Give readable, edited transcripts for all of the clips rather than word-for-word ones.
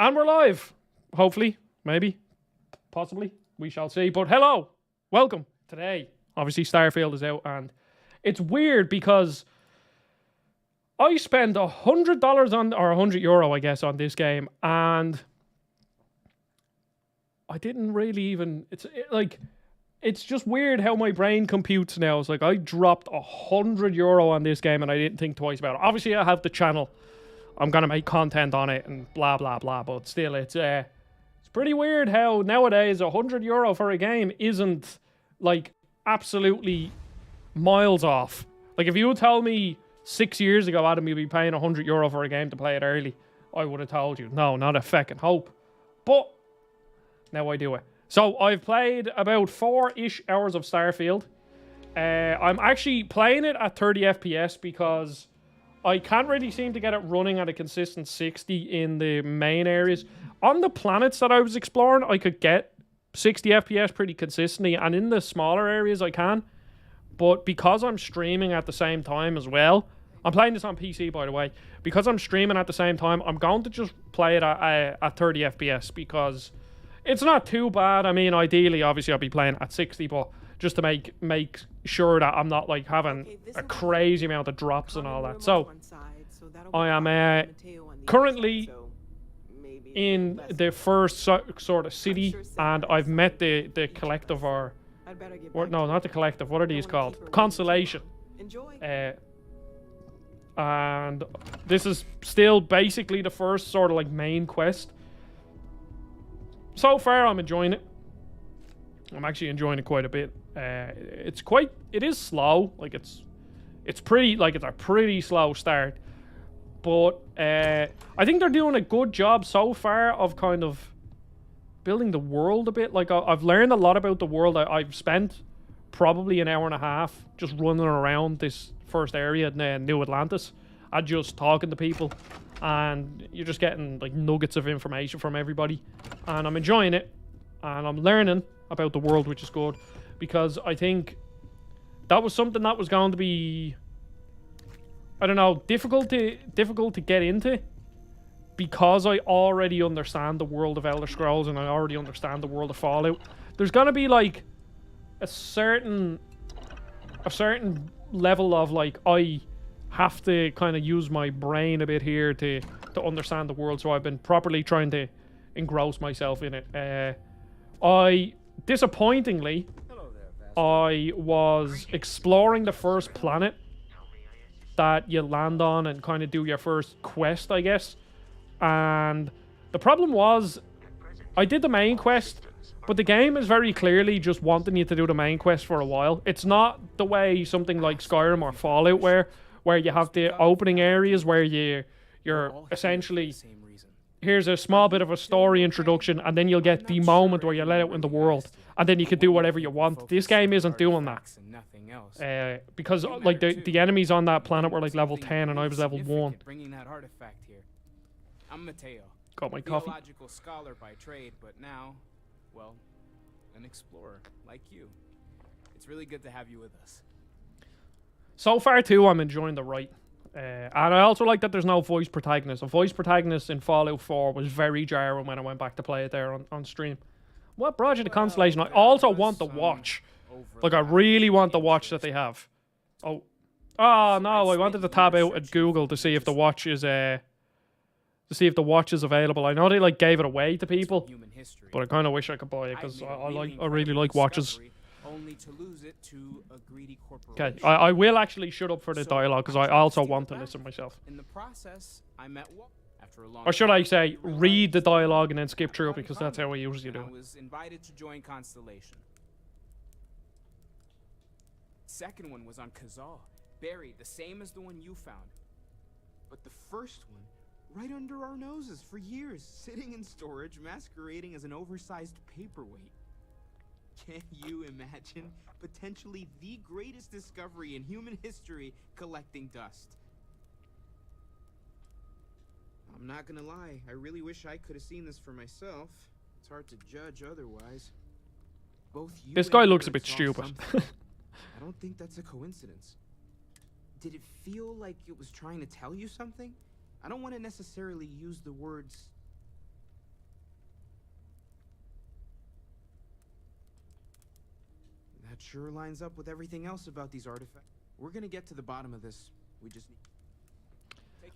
And we're live. Hopefully. Maybe. Possibly. We shall see. But hello. Welcome. Today, obviously, Starfield is out. And it's weird because I spent $100 on, or €100, I guess, on this game. And I didn't really even... It's just weird how my brain computes now. It's like I dropped €100 on this game and I didn't think twice about it. Obviously, I have the channel. I'm going to make content on it and blah, blah, blah. But still, it's pretty weird how nowadays €100 for a game isn't, like, absolutely miles off. Like, if you would tell me 6 years ago, Adam, you'd be paying €100 for a game to play it early, I would have told you, no, not a feckin' hope. But now I do it. So, I've played about 4-ish hours of Starfield. I'm actually playing it at 30 FPS because I can't really seem to get it running at a consistent 60 in the main areas. On the planets that I was exploring, I could get 60 FPS pretty consistently, and in the smaller areas I can. But because I'm streaming at the same time as well, I'm playing this on PC, by the way. Because I'm streaming at the same time, I'm going to just play it at 30 FPS because it's not too bad. I mean, ideally, obviously, I'll be playing at 60, but just to make sure that I'm not, like, having a crazy amount of drops and all that. So, I am currently in the first sort of city, and I've met the collective, or no, not the collective. What are these called? Constellation. And this is still basically the first sort of, like, main quest. So far, I'm enjoying it. I'm actually enjoying it quite a bit. It is slow. Like, it's a pretty slow start. But I think they're doing a good job so far of kind of building the world a bit. Like, I've learned a lot about the world. I've spent probably an hour and a half just running around this first area in New Atlantis and just talking to people. And you're just getting, like, nuggets of information from everybody. And I'm enjoying it. And I'm learning about the world, which is good. Because I think that was something that was going to be, I don't know, difficult to get into. Because I already understand the world of Elder Scrolls and I already understand the world of Fallout. There's going to be, like, a certain level of, like, I have to kind of use my brain a bit here to understand the world, so I've been properly trying to engross myself in it. Disappointingly, I was exploring the first planet that you land on and kind of do your first quest, I guess. And the problem was, I did the main quest, but the game is very clearly just wanting you to do the main quest for a while. It's not the way something like Skyrim or Fallout where you have the opening areas where you're essentially, here's a small bit of a story introduction, and then you'll get the moment where you're let out in the world, and then you can do whatever you want. This game isn't doing that. Because, like, the enemies on that planet were, like, level 10, and I was level 1. I'm Mateo. Got my coffee. Theological scholar by trade, but now, well, an explorer like you. It's really good to have you with us. So far, too, I'm enjoying the write. And I also like that there's no voice protagonist. A voice protagonist in Fallout 4 was very jarring when I went back to play it there on stream. What brought you to Constellation? I also want the watch. Like, I really want the watch that they have. Oh no, I wanted to tab out at Google to see if the watch is available. I know they, like, gave it away to people, but I kind of wish I could buy it because I really like watches. Only to lose it to a greedy Okay, I will actually shut up for the dialogue because I also want to listen myself. In the process, I met after a long or should I say, read the dialogue and then skip through it, because that's how I usually do. I was invited to join Constellation. Second one was on Kazal, buried the same as the one you found. But the first one, right under our noses for years, sitting in storage, masquerading as an oversized paperweight. Can you imagine potentially the greatest discovery in human history collecting dust? I'm not gonna lie, I really wish I could have seen this for myself. It's hard to judge otherwise. Both you This guy and looks a Kurt bit saw stupid. something. I don't think that's a coincidence. Did it feel like it was trying to tell you something? I don't want to necessarily use the words That sure lines up with everything else about these artifacts. We're gonna get to the bottom of this. We just need.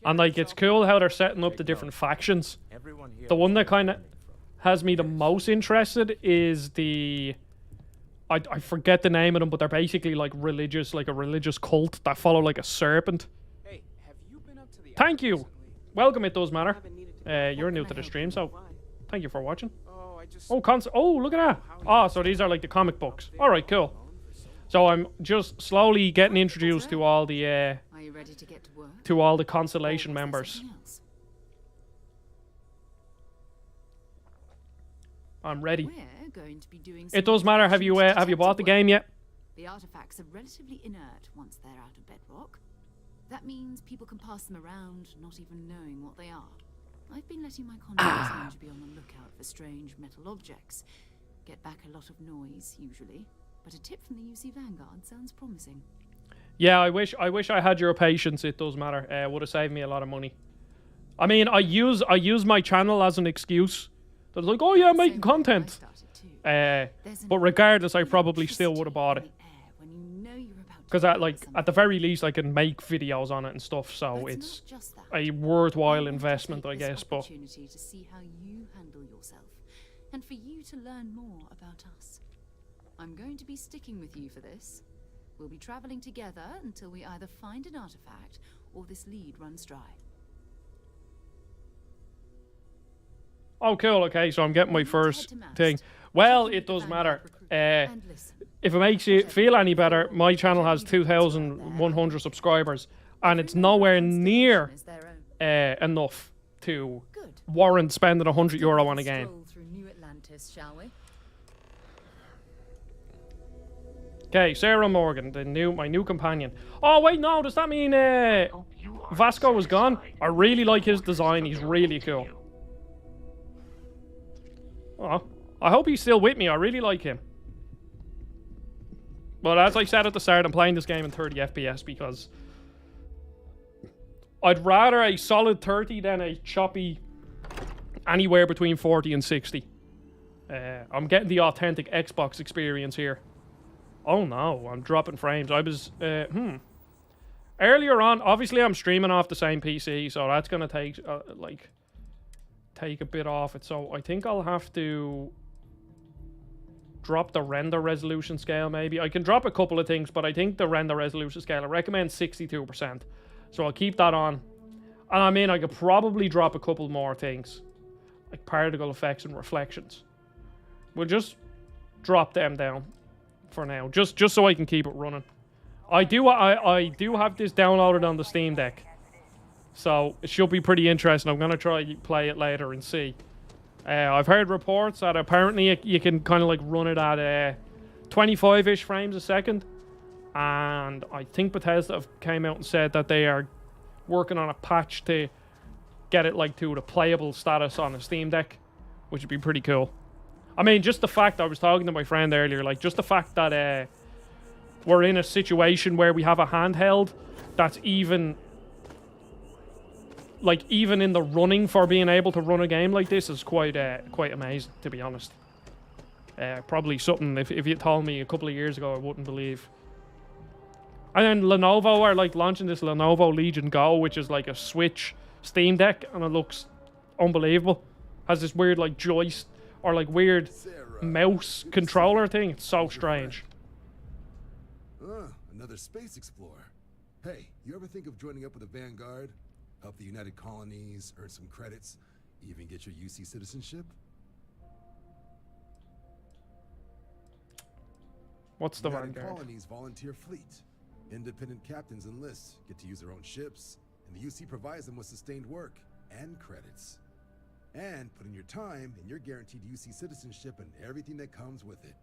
And like, it's cool how they're setting up the different factions. The one that kind of has me the most interested is the... I forget the name of them, but they're basically like religious, like a religious cult that follow like a serpent. Hey, have you been up to the Thank you. Welcome, It Does Matter. You're new to the stream, so thank you for watching. Oh, I just. Oh, look at that. Oh, so these are like the comic books. All right, cool. So I'm just slowly getting introduced to all the Are you ready to get to work? to all the Constellation members. Something else? I'm ready. We're going to be doing It Does Matter. Have you bought the game yet? The artifacts are relatively inert once they're out of bedrock. That means people can pass them around, not even knowing what they are. I've been letting my contact know to be on the lookout for strange metal objects. Get back a lot of noise, usually. But a tip from the UC Vanguard sounds promising. Yeah, I wish I had your patience. It Does Matter. Would have saved me a lot of money. I mean, I use my channel as an excuse. That's like, oh yeah, I'm making content. But regardless, I probably still would have bought it. Because at the very least, I can make videos on it and stuff. So it's a worthwhile investment, I guess. But opportunity to see how you handle yourself, and for you to learn more about us. I'm going to be sticking with you for this. We'll be traveling together until we either find an artifact or this lead runs dry. oh, cool. Okay, so I'm getting my first thing. Well, it does matter. If it makes you feel any better, my channel has 2,100 subscribers, and it's nowhere near enough to warrant spending €100 on a game. Okay, Sarah Morgan, my new companion. Oh wait, no, does that mean Vasco was gone? I really like his design. He's really cool. Oh, I hope he's still with me. I really like him. But as I said at the start, I'm playing this game in 30 FPS because I'd rather a solid 30 than a choppy anywhere between 40 and 60. I'm getting the authentic Xbox experience here. Oh no, I'm dropping frames. I was, earlier on, obviously I'm streaming off the same PC, so that's going to take, take a bit off it. So I think I'll have to drop the render resolution scale maybe. I can drop a couple of things, but I think the render resolution scale, I recommend 62%. So I'll keep that on. And I mean, I could probably drop a couple more things, like particle effects and reflections. We'll just drop them down for now, just so I can keep it running. I do have this downloaded on the Steam Deck, so it should be pretty interesting. I'm gonna try play it later and see. I've heard reports that apparently you can kind of like run it at 25-ish frames a second, and I think Bethesda have came out and said that they are working on a patch to get it like to the playable status on a Steam Deck, which would be pretty cool. I mean, just the fact, I was talking to my friend earlier, like just the fact that we're in a situation where we have a handheld that's even in the running for being able to run a game like this is quite amazing, to be honest. Probably something, if you told me a couple of years ago, I wouldn't believe. And then Lenovo are like launching this Lenovo Legion Go, which is like a Switch Steam Deck, and it looks unbelievable. Has this weird like joystick or like weird mouse controller thing. It's so strange. Another space explorer. Hey, you ever think of joining up with the Vanguard? Help the United Colonies, earn some credits, even get your UC citizenship? What's the United Vanguard? Colonies volunteer fleet. Independent captains enlist, get to use their own ships, and the UC provides them with sustained work and credits. And put in your time, and you're guaranteed UC citizenship and everything that comes with it.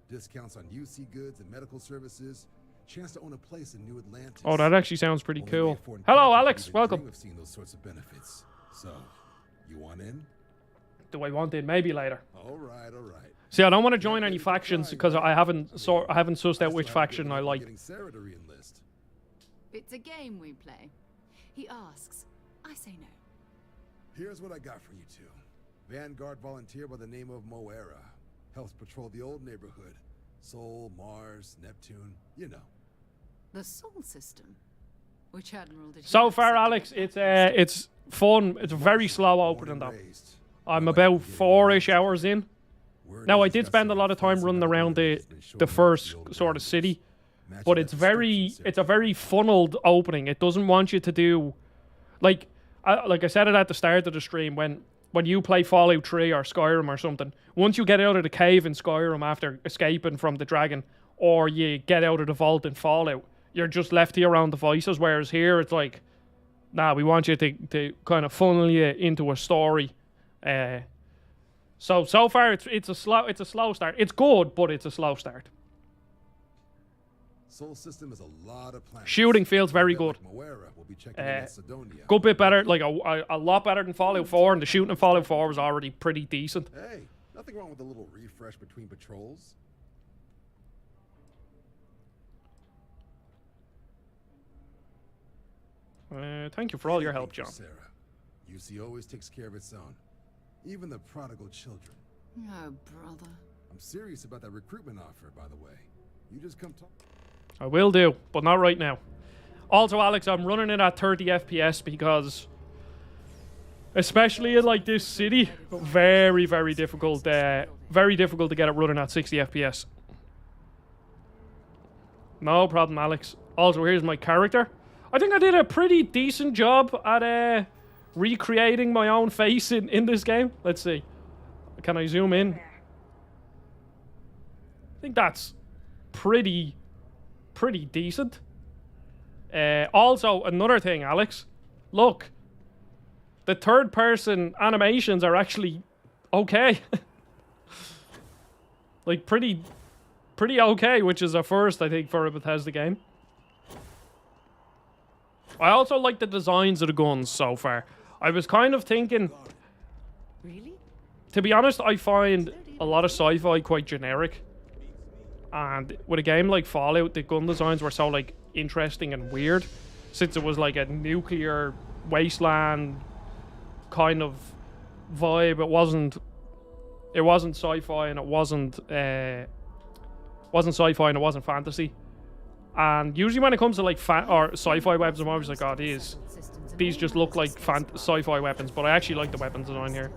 Discounts on UC goods and medical services. Chance to own a place in New Atlantis. Oh, that actually sounds pretty cool. Hello, Alex. Welcome. I've seen those sorts of benefits. So, you want in? Do I want in? Maybe later. All right. See, I don't want to join any factions because I haven't sussed out which faction I like. Sarah to re-enlist. It's a game we play. He asks, I say no. Here's what I got for you two. Vanguard volunteer by the name of Moera. Helps patrol the old neighborhood. Sol, Mars, Neptune, you know. The Sol system. Which admiral did you So far, accept Alex, as it's fun. It's a very slow Born opening and though. raised. I'm I about like to get 4-ish involved. hours in. Word Now, is I he's did got spend a some lot of time fancy running around libraries been showing the off first old sort of wonders. city, Matching but that it's very description, it's a very funneled opening. It doesn't want you to do like I said it at the start of the stream when you play Fallout 3 or Skyrim or something. Once you get out of the cave in Skyrim after escaping from the dragon, or you get out of the vault in Fallout, you're just left here around devices. Whereas here it's like, nah, we want you to kind of funnel you into a story. So far it's a slow start. It's good, but it's a slow start. Sol system is a lot of planets. Shooting feels very A bit good. like Moera, we'll be checking in Macedonia. Good bit better, like a lot better than Fallout 4, and the shooting in Fallout 4 was already pretty decent. Hey, nothing wrong with a little refresh between patrols. Thank you for all your help, Anything John. for Sarah. UC always takes care of its own. Even the prodigal children. Oh, brother. I'm serious about that recruitment offer, by the way. You just come talk. I will do, but not right now. Also, Alex, I'm running it at 30 FPS because, especially in like this city, very, very difficult. Very difficult to get it running at 60 FPS. No problem, Alex. Also, here's my character. I think I did a pretty decent job at recreating my own face in this game. Let's see. Can I zoom in? I think that's pretty decent. Also, another thing, Alex. Look. The third person animations are actually okay. Like, pretty okay, which is a first, I think, for a Bethesda game. I also like the designs of the guns so far. I was kind of thinking... Really? To be honest, I find a lot of sci-fi quite generic. And with a game like Fallout, the gun designs were so, like, interesting and weird. Since it was, like, a nuclear wasteland kind of vibe. It wasn't sci-fi and it wasn't sci-fi and it wasn't fantasy. And usually when it comes to like or sci-fi weapons, I'm always like, oh, these just look like sci-fi weapons. But I actually like the weapons design here.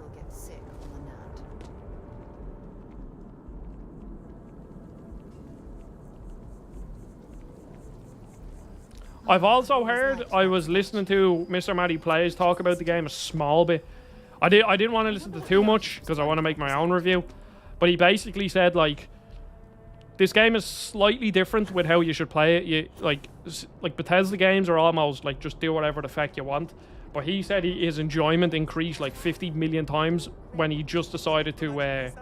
I've also heard, I was listening to Mr. Matty Plays talk about the game a small bit. I didn't want to listen to too much because I want to make my own review. But he basically said, like, this game is slightly different with how you should play it. You like Bethesda games are almost like just do whatever the fuck you want. But he said his enjoyment increased like 50 million times when he just decided to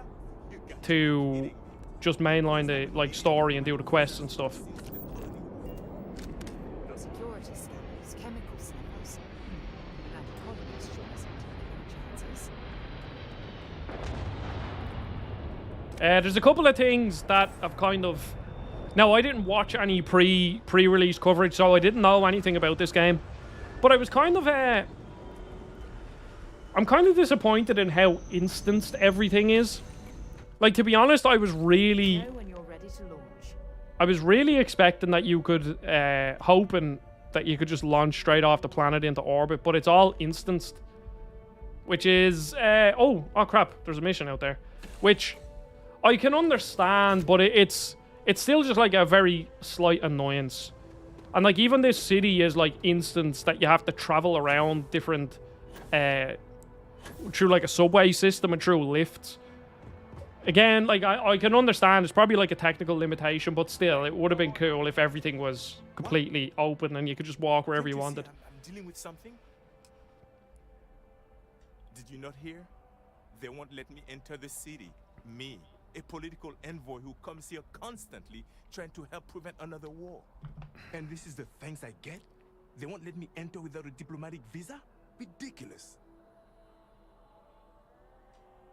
just mainline the like story and do the quests and stuff. Security scanners, chemical samples. Without colonists, sure isn't taking chances. There's a couple of things that have kind of... Now, I didn't watch any pre-release coverage, so I didn't know anything about this game. But I was kind of... I'm kind of disappointed in how instanced everything is. Like, to be honest, I was really... Know when you're ready to launch. I was really expecting that you could... hoping that you could just launch straight off the planet into orbit, but it's all instanced. Which is... oh crap, there's a mission out there. Which... I can understand, but it's still just like a very slight annoyance. And like even this city is like instance that you have to travel around different through like a subway system and through lifts. Again, like I can understand it's probably like a technical limitation, but still it would have been cool if everything was completely open and you could just walk wherever you wanted. I'm dealing with something. Did you not hear? They won't let me enter the city. Me, a political envoy who comes here constantly trying to help prevent another war. And this is the thanks I get? They won't let me enter without a diplomatic visa? Ridiculous.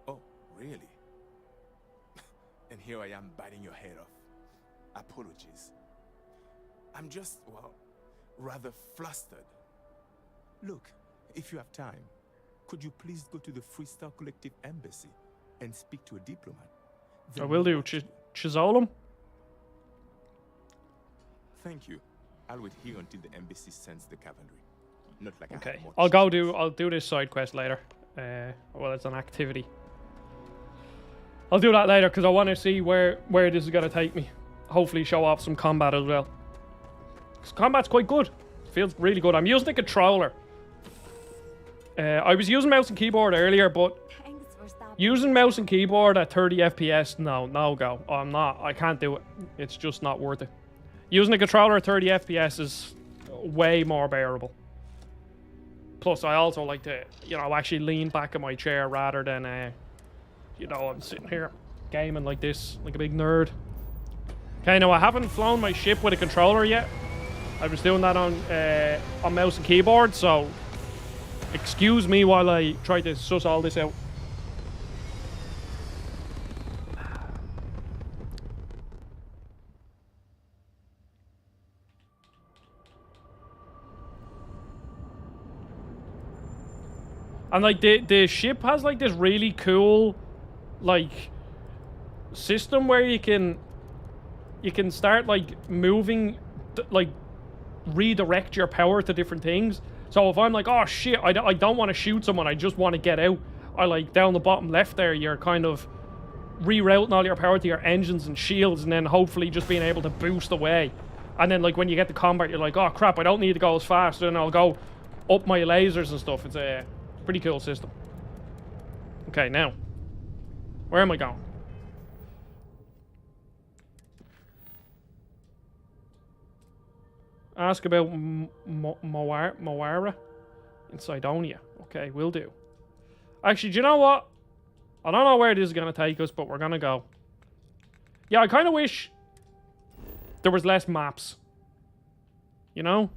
Oh, really? And here I am biting your head off. Apologies. I'm just, well, rather flustered. Look, if you have time, could you please go to the Freestyle Collective Embassy and speak to a diplomat? I will do. Chisolum? Thank you. I'll wait here until the embassy sends the cavalry. Not like I Okay, have much I'll do this side quest later. Well, it's an activity. I'll do that later because I want to see where this is gonna take me. Hopefully, show off some combat as well. Because combat's quite good. Feels really good. I'm using the controller. I was using mouse and keyboard earlier, but using mouse and keyboard at 30 FPS, no go. I'm not. I can't do it. It's just not worth it. Using the controller at 30 FPS is way more bearable. Plus, I also like to, you know, actually lean back in my chair rather than, you know, I'm sitting here gaming like this, like a big nerd. Okay, now I haven't flown my ship with a controller yet. I was doing that on mouse and keyboard, so excuse me while I try to suss all this out. And like the ship has like this really cool like system where you can start like moving, like redirect your power to different things. So if I'm like, oh shit, I don't want to shoot someone, I just want to get out, I like down the bottom left there, you're kind of rerouting all your power to your engines and shields, and then hopefully just being able to boost away. And then like when you get to combat, you're like, oh crap, I don't need to go as fast, and I'll go up my lasers and stuff. It's a pretty cool system. Okay, now where am I going? Ask about Moara in Cydonia. Okay, will do. Actually, do you know what? I don't know where this is going to take us, but we're going to go. Yeah, I kind of wish there was less maps. You know?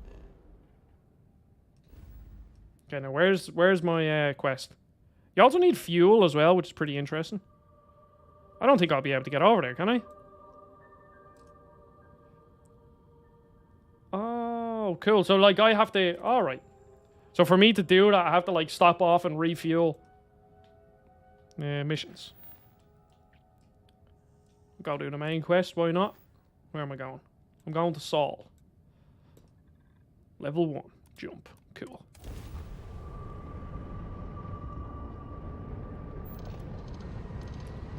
Okay, now where's my quest? You also need fuel as well, which is pretty interesting. I don't think I'll be able to get over there, can I? Oh, cool. So, like, I have to... Alright. So, for me to do that, I have to, like, stop off and refuel. Missions. Go do the main quest, why not? Where am I going? I'm going to Saul. Level 1. Jump. Cool.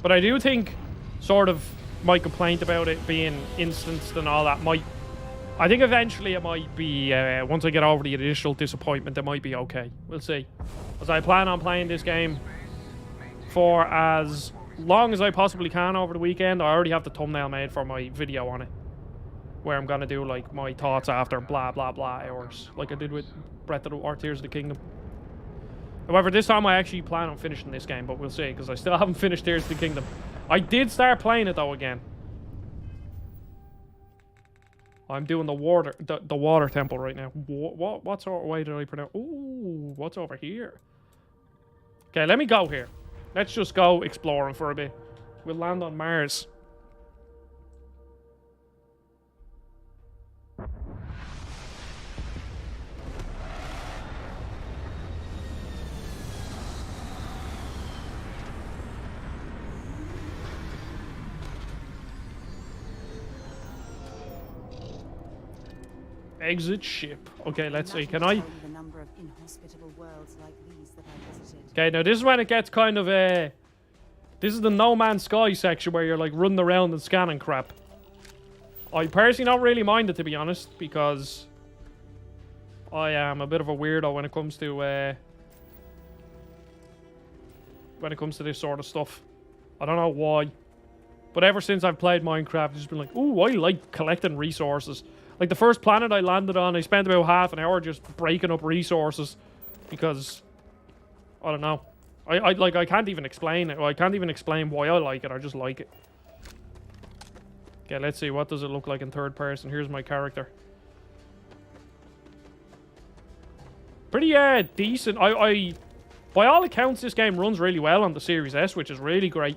But I do think, sort of, my complaint about it being instanced and all that might... I think eventually it might be, once I get over the initial disappointment, it might be okay. We'll see. As I plan on playing this game for as long as I possibly can over the weekend. I already have the thumbnail made for my video on it, where I'm going to do, like, my thoughts after blah, blah, blah hours, like I did with Breath of the... or Tears of the Kingdom. However, this time I actually plan on finishing this game, but we'll see, because I still haven't finished Tears of the Kingdom. I did start playing it, though, again. I'm doing the water temple right now. What sort of way did I pronounce? Ooh, what's over here? Okay, let me go here. Let's just go exploring for a bit. We'll land on Mars. Exit ship. Okay, let's see. Can I... Okay, now this is when it gets kind of a... This is the No Man's Sky section where you're like running around and scanning crap. I personally don't really mind it, to be honest, because I am a bit of a weirdo when it comes to this sort of stuff. I don't know why, but ever since I've played Minecraft, I've just been like, ooh, I like collecting resources. Like the first planet I landed on, I spent about half an hour just breaking up resources because I don't know. I can't even explain it. I can't even explain why I like it. I just like it. Okay, let's see. What does it look like in third person? Here's my character. Pretty decent. By all accounts, this game runs really well on the Series S, which is really great.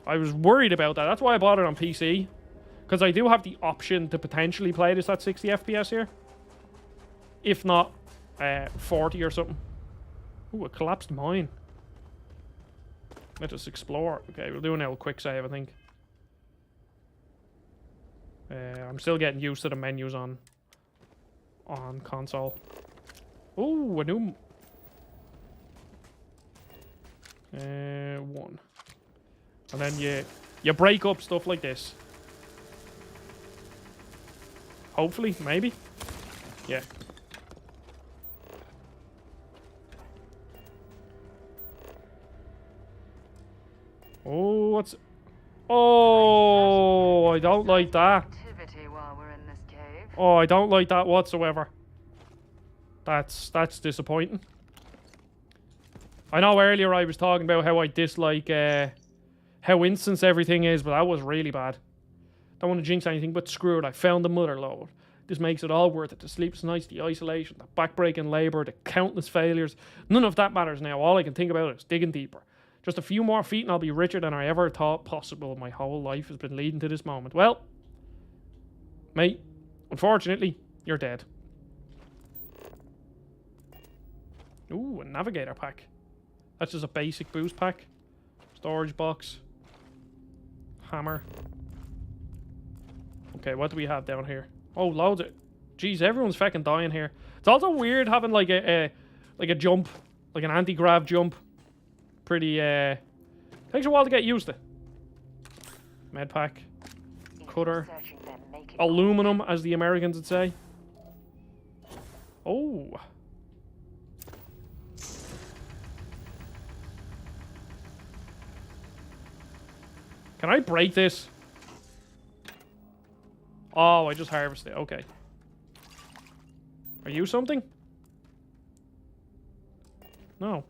I was worried about that. That's why I bought it on PC. Because I do have the option to potentially play this at 60 FPS here. If not, 40 or something. Ooh, a collapsed mine. Let us explore. Okay, we'll do an old quick save, I think. I'm still getting used to the menus on console. Ooh, a new... one. And then you break up stuff like this. Hopefully, maybe. Yeah. Oh, what's... Oh, I don't like that. Oh, I don't like that whatsoever. That's disappointing. I know earlier I was talking about how I dislike how instance everything is, but that was really bad. Don't want to jinx anything, but screw it. I found the mother lode. This makes it all worth it. The sleepless nights, the isolation, the backbreaking labour, the countless failures. None of that matters now. All I can think about is digging deeper. Just a few more feet and I'll be richer than I ever thought possible. My whole life has been leading to this moment. Well, mate, unfortunately, you're dead. Ooh, a navigator pack. That's just a basic boost pack. Storage box. Hammer. Okay, what do we have down here? Oh, loads of... Jeez, everyone's fucking dying here. It's also weird having like a jump. Like an anti-grav jump. Pretty, takes a while to get used to. Med pack. Cutter. Aluminum, as the Americans would say. Oh. Can I break this? Oh, I just harvested it. Okay. Are you something? No.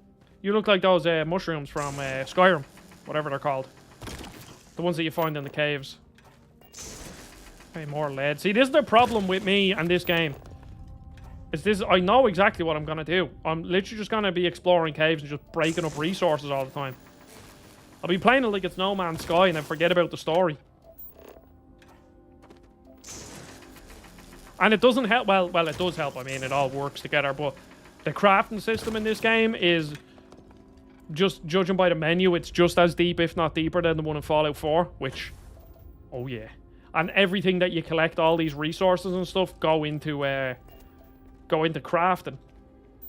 You look like those mushrooms from Skyrim. Whatever they're called. The ones that you find in the caves. Okay, more lead. See, this is the problem with me and this game. Is this... I know exactly what I'm going to do. I'm literally just going to be exploring caves and just breaking up resources all the time. I'll be playing it like it's No Man's Sky and then forget about the story. And it doesn't help... Well, it does help. I mean, it all works together. But the crafting system in this game is... Just judging by the menu, it's just as deep, if not deeper, than the one in Fallout 4. Which... Oh, yeah. And everything that you collect, all these resources and stuff, go into crafting.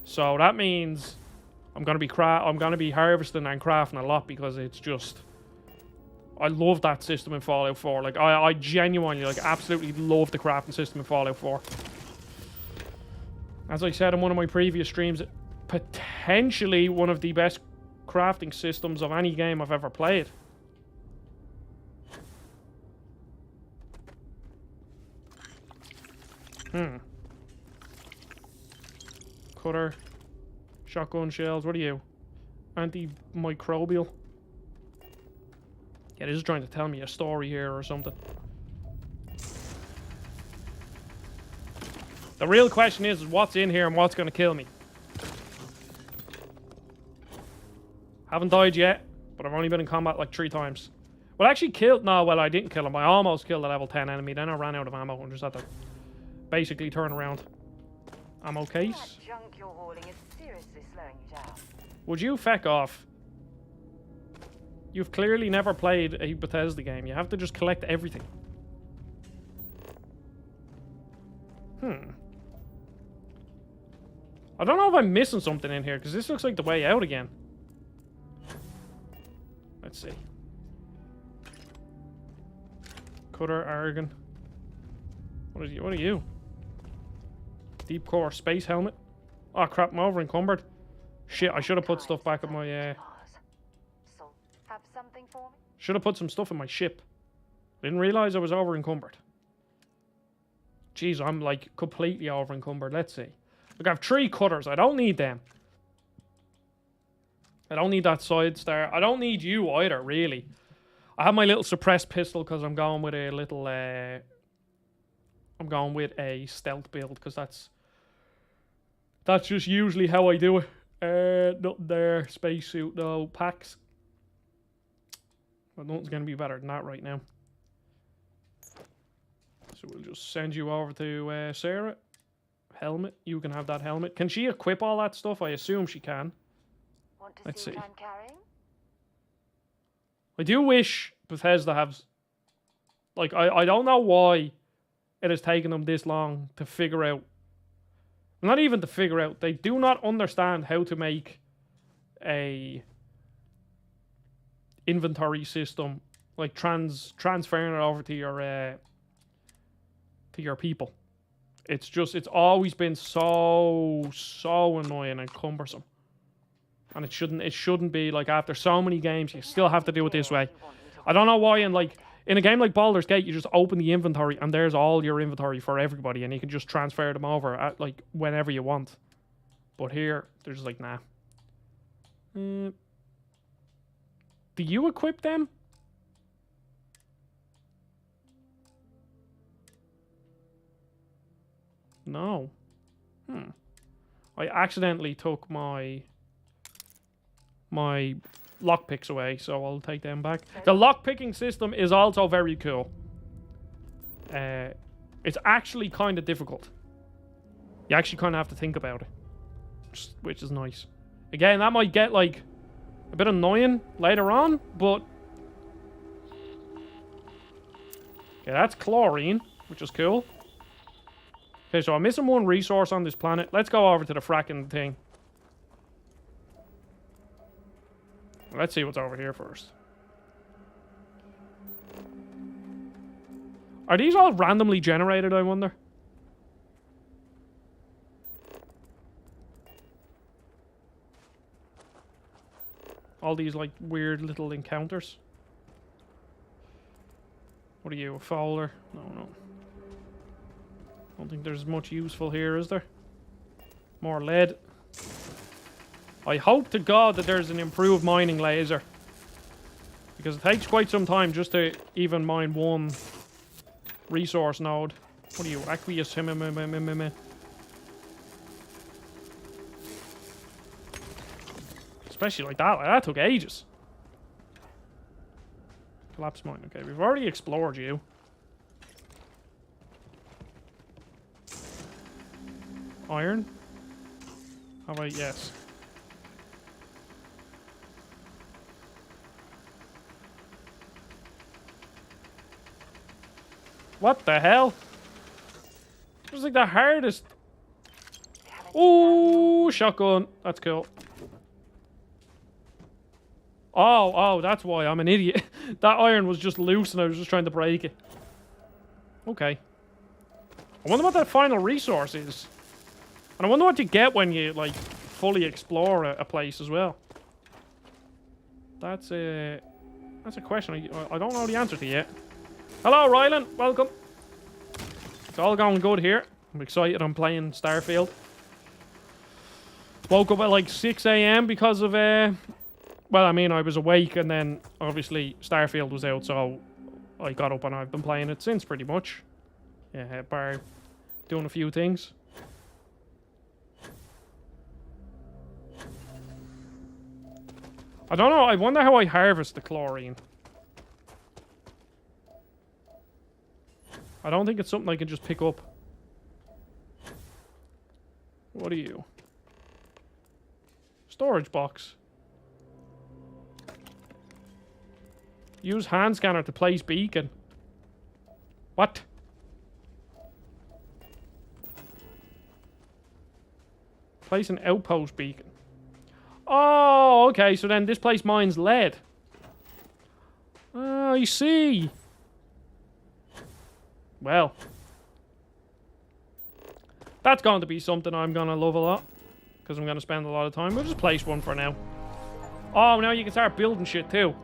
So that means... I'm gonna be harvesting and crafting a lot because it's just... I love that system in Fallout 4. Like, I genuinely, like, absolutely love the crafting system in Fallout 4. As I said in one of my previous streams, potentially one of the best crafting systems of any game I've ever played. Cutter. Shotgun shells. What are you? Antimicrobial. Yeah, this is trying to tell me a story here or something. The real question is what's in here and what's going to kill me. Haven't died yet, but I've only been in combat like 3 times. Well, I actually killed... No, well, I didn't kill him. I almost killed a level 10 enemy. Then I ran out of ammo and just had to basically turn around. Ammo case. That junk you're hauling is seriously slowing you down. Would you feck off? You've clearly never played a Bethesda game. You have to just collect everything. I don't know if I'm missing something in here, because this looks like the way out again. Let's see. Cutter, Argon. What are you? Deep core space helmet. Oh crap, I'm over encumbered. Shit, I should have put stuff back in my So, have something for me? should have put some stuff in my ship. Didn't realize I was over encumbered. Jeez, I'm like completely over encumbered. Let's see. Look, I have 3 cutters. I don't need them. I don't need that side star. I don't need you either, really. I have my little suppressed pistol because I'm going with a little... I'm going with a stealth build because that's just usually how I do it. Nothing there. Spacesuit, no. Packs. Well, nothing's going to be better than that right now. So we'll just send you over to Sarah. Helmet. You can have that helmet. Can she equip all that stuff? I assume she can. Want to Let's see see. what I'm carrying? I do wish Bethesda has... Like, I don't know why it has taken them this long to figure out. Not even to figure out. They do not understand how to make a inventory system, like transferring it over to your people. It's always been so annoying and cumbersome. And it shouldn't be like after so many games you still have to do it this way. I don't know why in a game like Baldur's Gate you just open the inventory and there's all your inventory for everybody and you can just transfer them over at like whenever you want. But here they're just like, nah. Do you equip them? No. I accidentally took my lockpicks away, so I'll take them back. The lockpicking system is also very cool. It's actually kind of difficult. You actually kind of have to think about it, which is nice. Again, that might get like a bit annoying later on, but okay, that's chlorine, which is cool. Okay, so I'm missing one resource on this planet. Let's go over to the fracking thing. Let's see what's over here first. Are these all randomly generated, I wonder? All these, like, weird little encounters. What are you, a fowler? No. Don't think there's much useful here, is there? More lead. I hope to God that there's an improved mining laser. Because it takes quite some time just to even mine one resource node. What are you, aqueous? Especially like that. Like, that took ages. Collapse mine. Okay, we've already explored you. Iron? How about yes? What the hell? It was like the hardest. Oh, shotgun. That's cool. Oh, that's why I'm an idiot. That iron was just loose and I was just trying to break it. Okay. I wonder what that final resource is. And I wonder what you get when you, like, fully explore a place as well. That's a question I don't know the answer to yet. Hello, Rylan. Welcome. It's all going good here. I'm excited. I'm playing Starfield. Woke up at like 6 a.m. because of, well, I mean, I was awake and then obviously Starfield was out, so I got up and I've been playing it since pretty much. Yeah, bar doing a few things. I don't know. I wonder how I harvest the chlorine. I don't think it's something I can just pick up. What are you? Storage box. Use hand scanner to place beacon. What? Place an outpost beacon. Oh, okay. So then this place mines lead. Oh, you see. Well. That's going to be something I'm going to love a lot. Because I'm going to spend a lot of time. We'll just place one for now. Oh, now you can start building shit too.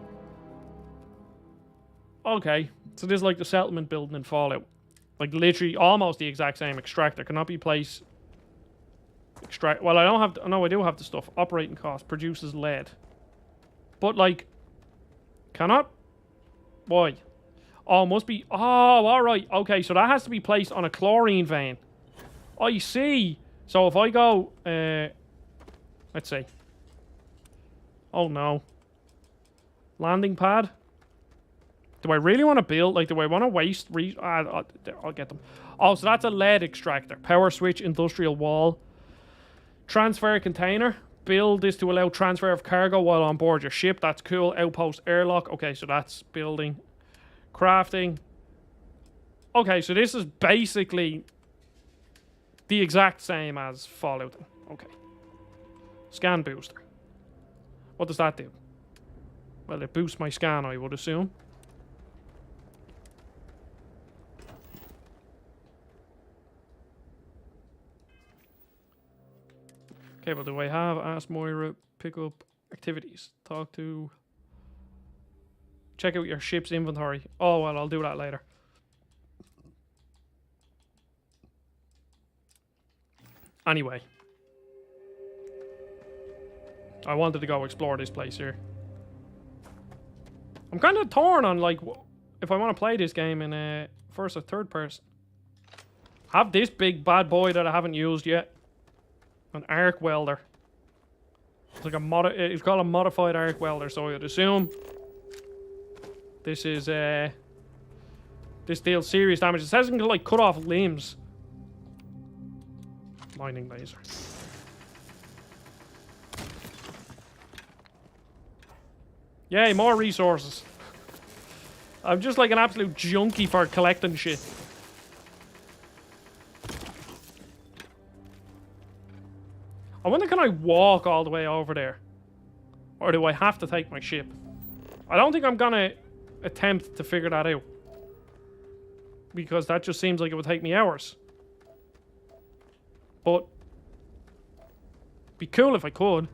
Okay. So this is like the settlement building in Fallout. Like literally almost the exact same. Extractor cannot be placed. Well, I don't have... No, I do have the stuff. Operating cost. Produces lead. But like... Cannot? Why? Oh, must be... Oh, alright. Okay, so that has to be placed on a chlorine vein. I see. So if I go... let's see. Oh, no. Landing pad. Do I really want to build... Like, do I want to waste... I'll get them. Oh, so that's a lead extractor. Power switch, industrial wall. Transfer container. Build this to allow transfer of cargo while on board your ship. That's cool. Outpost airlock. Okay, so that's building. Crafting. Okay, so this is basically the exact same as Fallout. Okay. Scan booster. What does that do? Well, it boosts my scan, I would assume. Okay, well, do I have Ask Moira, pick up activities, talk to... Check out your ship's inventory. Oh, well, I'll do that later. Anyway. I wanted to go explore this place here. I'm kind of torn on, like, if I want to play this game in first or third person. I have this big bad boy that I haven't used yet. An arc welder. It's like it's called a modified arc welder, so I'd assume this is this deals serious damage. It says it can like cut off limbs. Mining laser. Yay, more resources. I'm just like an absolute junkie for collecting shit. I wonder, can I walk all the way over there? Or do I have to take my ship? I don't think I'm gonna attempt to figure that out. Because that just seems like it would take me hours. But be cool if I could.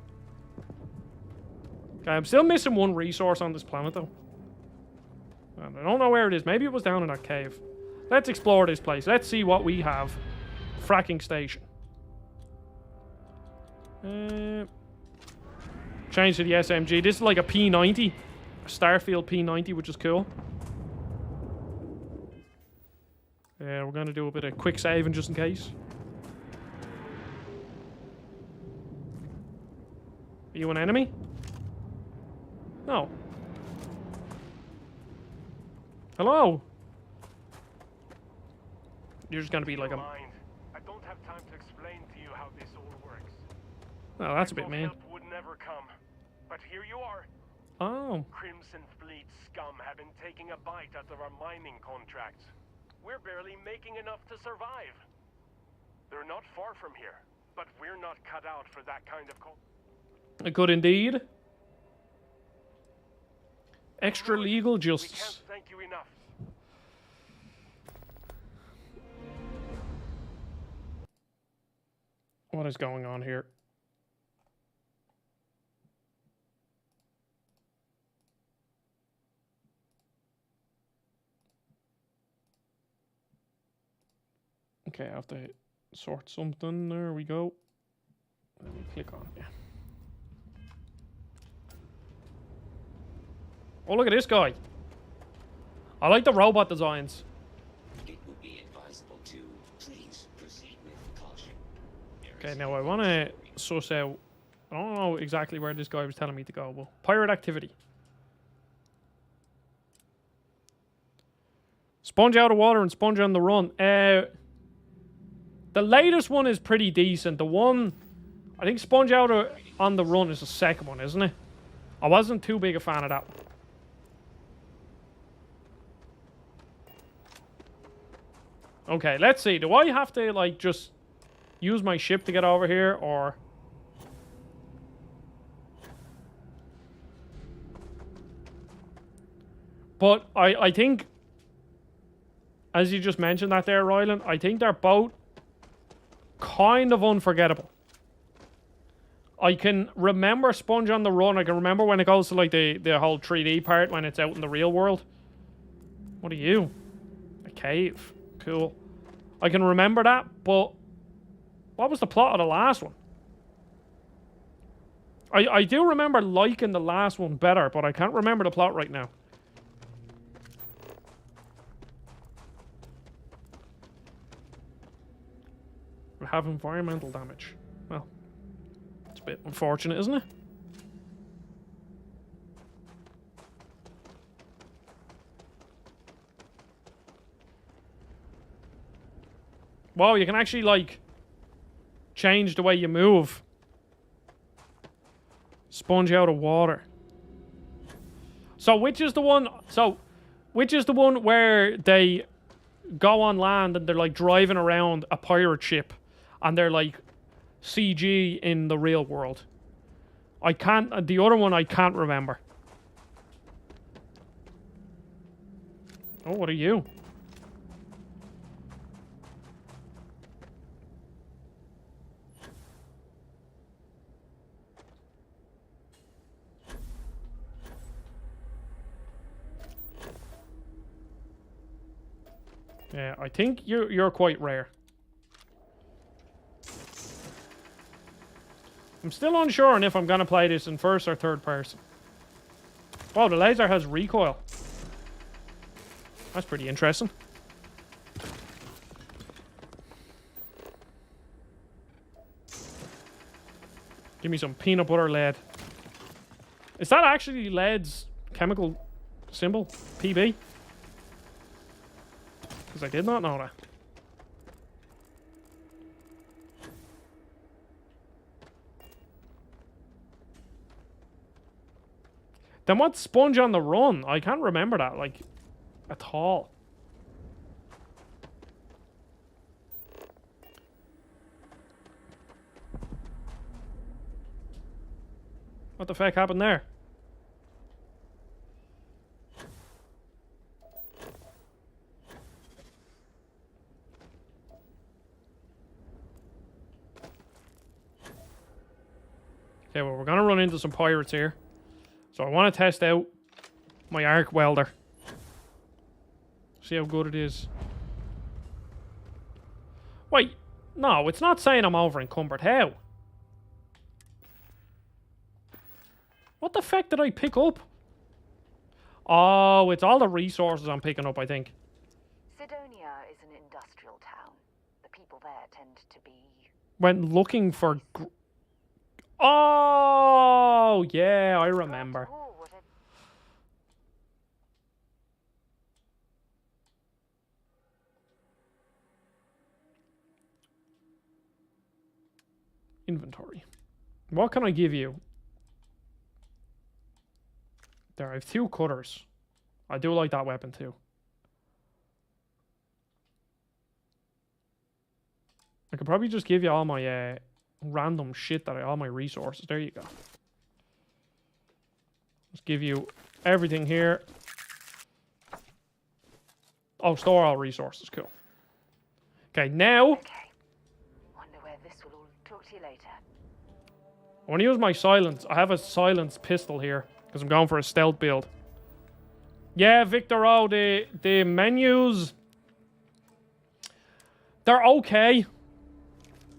Okay, I'm still missing one resource on this planet though. And I don't know where it is. Maybe it was down in that cave. Let's explore this place. Let's see what we have. Fracking station. Change to the SMG. This is like a P90. A Starfield P90, which is cool. We're going to do a bit of quick saving just in case. Are you an enemy? No. Hello? You're just going to be like a... I don't have time to explain to you how this all works. Oh, that's a bit mean. Help would never come. But here you are. Oh. Crimson Fleet scum have been taking a bite out of our mining contracts. We're barely making enough to survive. They're not far from here, but we're not cut out for that kind of Good indeed. Extra legal We justice. can't thank you enough. What is going on here? Okay, I have to sort something. There we go. Let me click on it. Oh, look at this guy. I like the robot designs. It would be advisable to please proceed with caution. Okay, now I want to suss out... I don't know exactly where this guy was telling me to go, but... Pirate activity. Sponge out of water and sponge on the run. The latest one is pretty decent. The one... I think sponge out on the run is the second one, isn't it? I wasn't too big a fan of that one. Okay, let's see. Do I have to, like, just use my ship to get over here, or... But I think, as you just mentioned that there, Ryland, I think they're both kind of unforgettable. I can remember Sponge on the Run. I can remember when it goes to, like, the whole 3D part, when it's out in the real world. What are you? A cave. Cool. I can remember that, but what was the plot of the last one? I do remember liking the last one better, but I can't remember the plot right now. We have environmental damage. Well, it's a bit unfortunate, isn't it? Wow, you can actually, like, change the way you move. Sponge out of water. So, which is the one... So, which is the one where they go on land and they're like driving around a pirate ship and they're like CG in the real world. The other one I can't remember. Oh, what are you? Yeah, I think you're quite rare. I'm still unsure on if I'm gonna play this in first or third person. Oh, the laser has recoil. That's pretty interesting. Give me some peanut butter lead. Is that actually lead's chemical symbol? PB? Because I did not know that. Then what's sponge on the run? I can't remember that, like, at all. What the fuck happened there? Okay, well, we're gonna run into some pirates here. So I want to test out my arc welder. See how good it is. Wait, no, it's not saying I'm over encumbered. How? What the fuck did I pick up? Oh, it's all the resources I'm picking up, I think. Sidonia is an industrial town. The people there tend to be... Went looking for... Oh, yeah, I remember. Inventory. What can I give you? There, I have 2 cutters. I do like that weapon too. I could probably just give you all my random shit that all my resources. There you go. Just give you everything here. Oh, store all resources. Cool. Okay, now... Okay. Wonder where this will all talk to you later. I want to use my silence. I have a silence pistol here because I'm going for a stealth build. Yeah, Victor O, the menus... They're okay.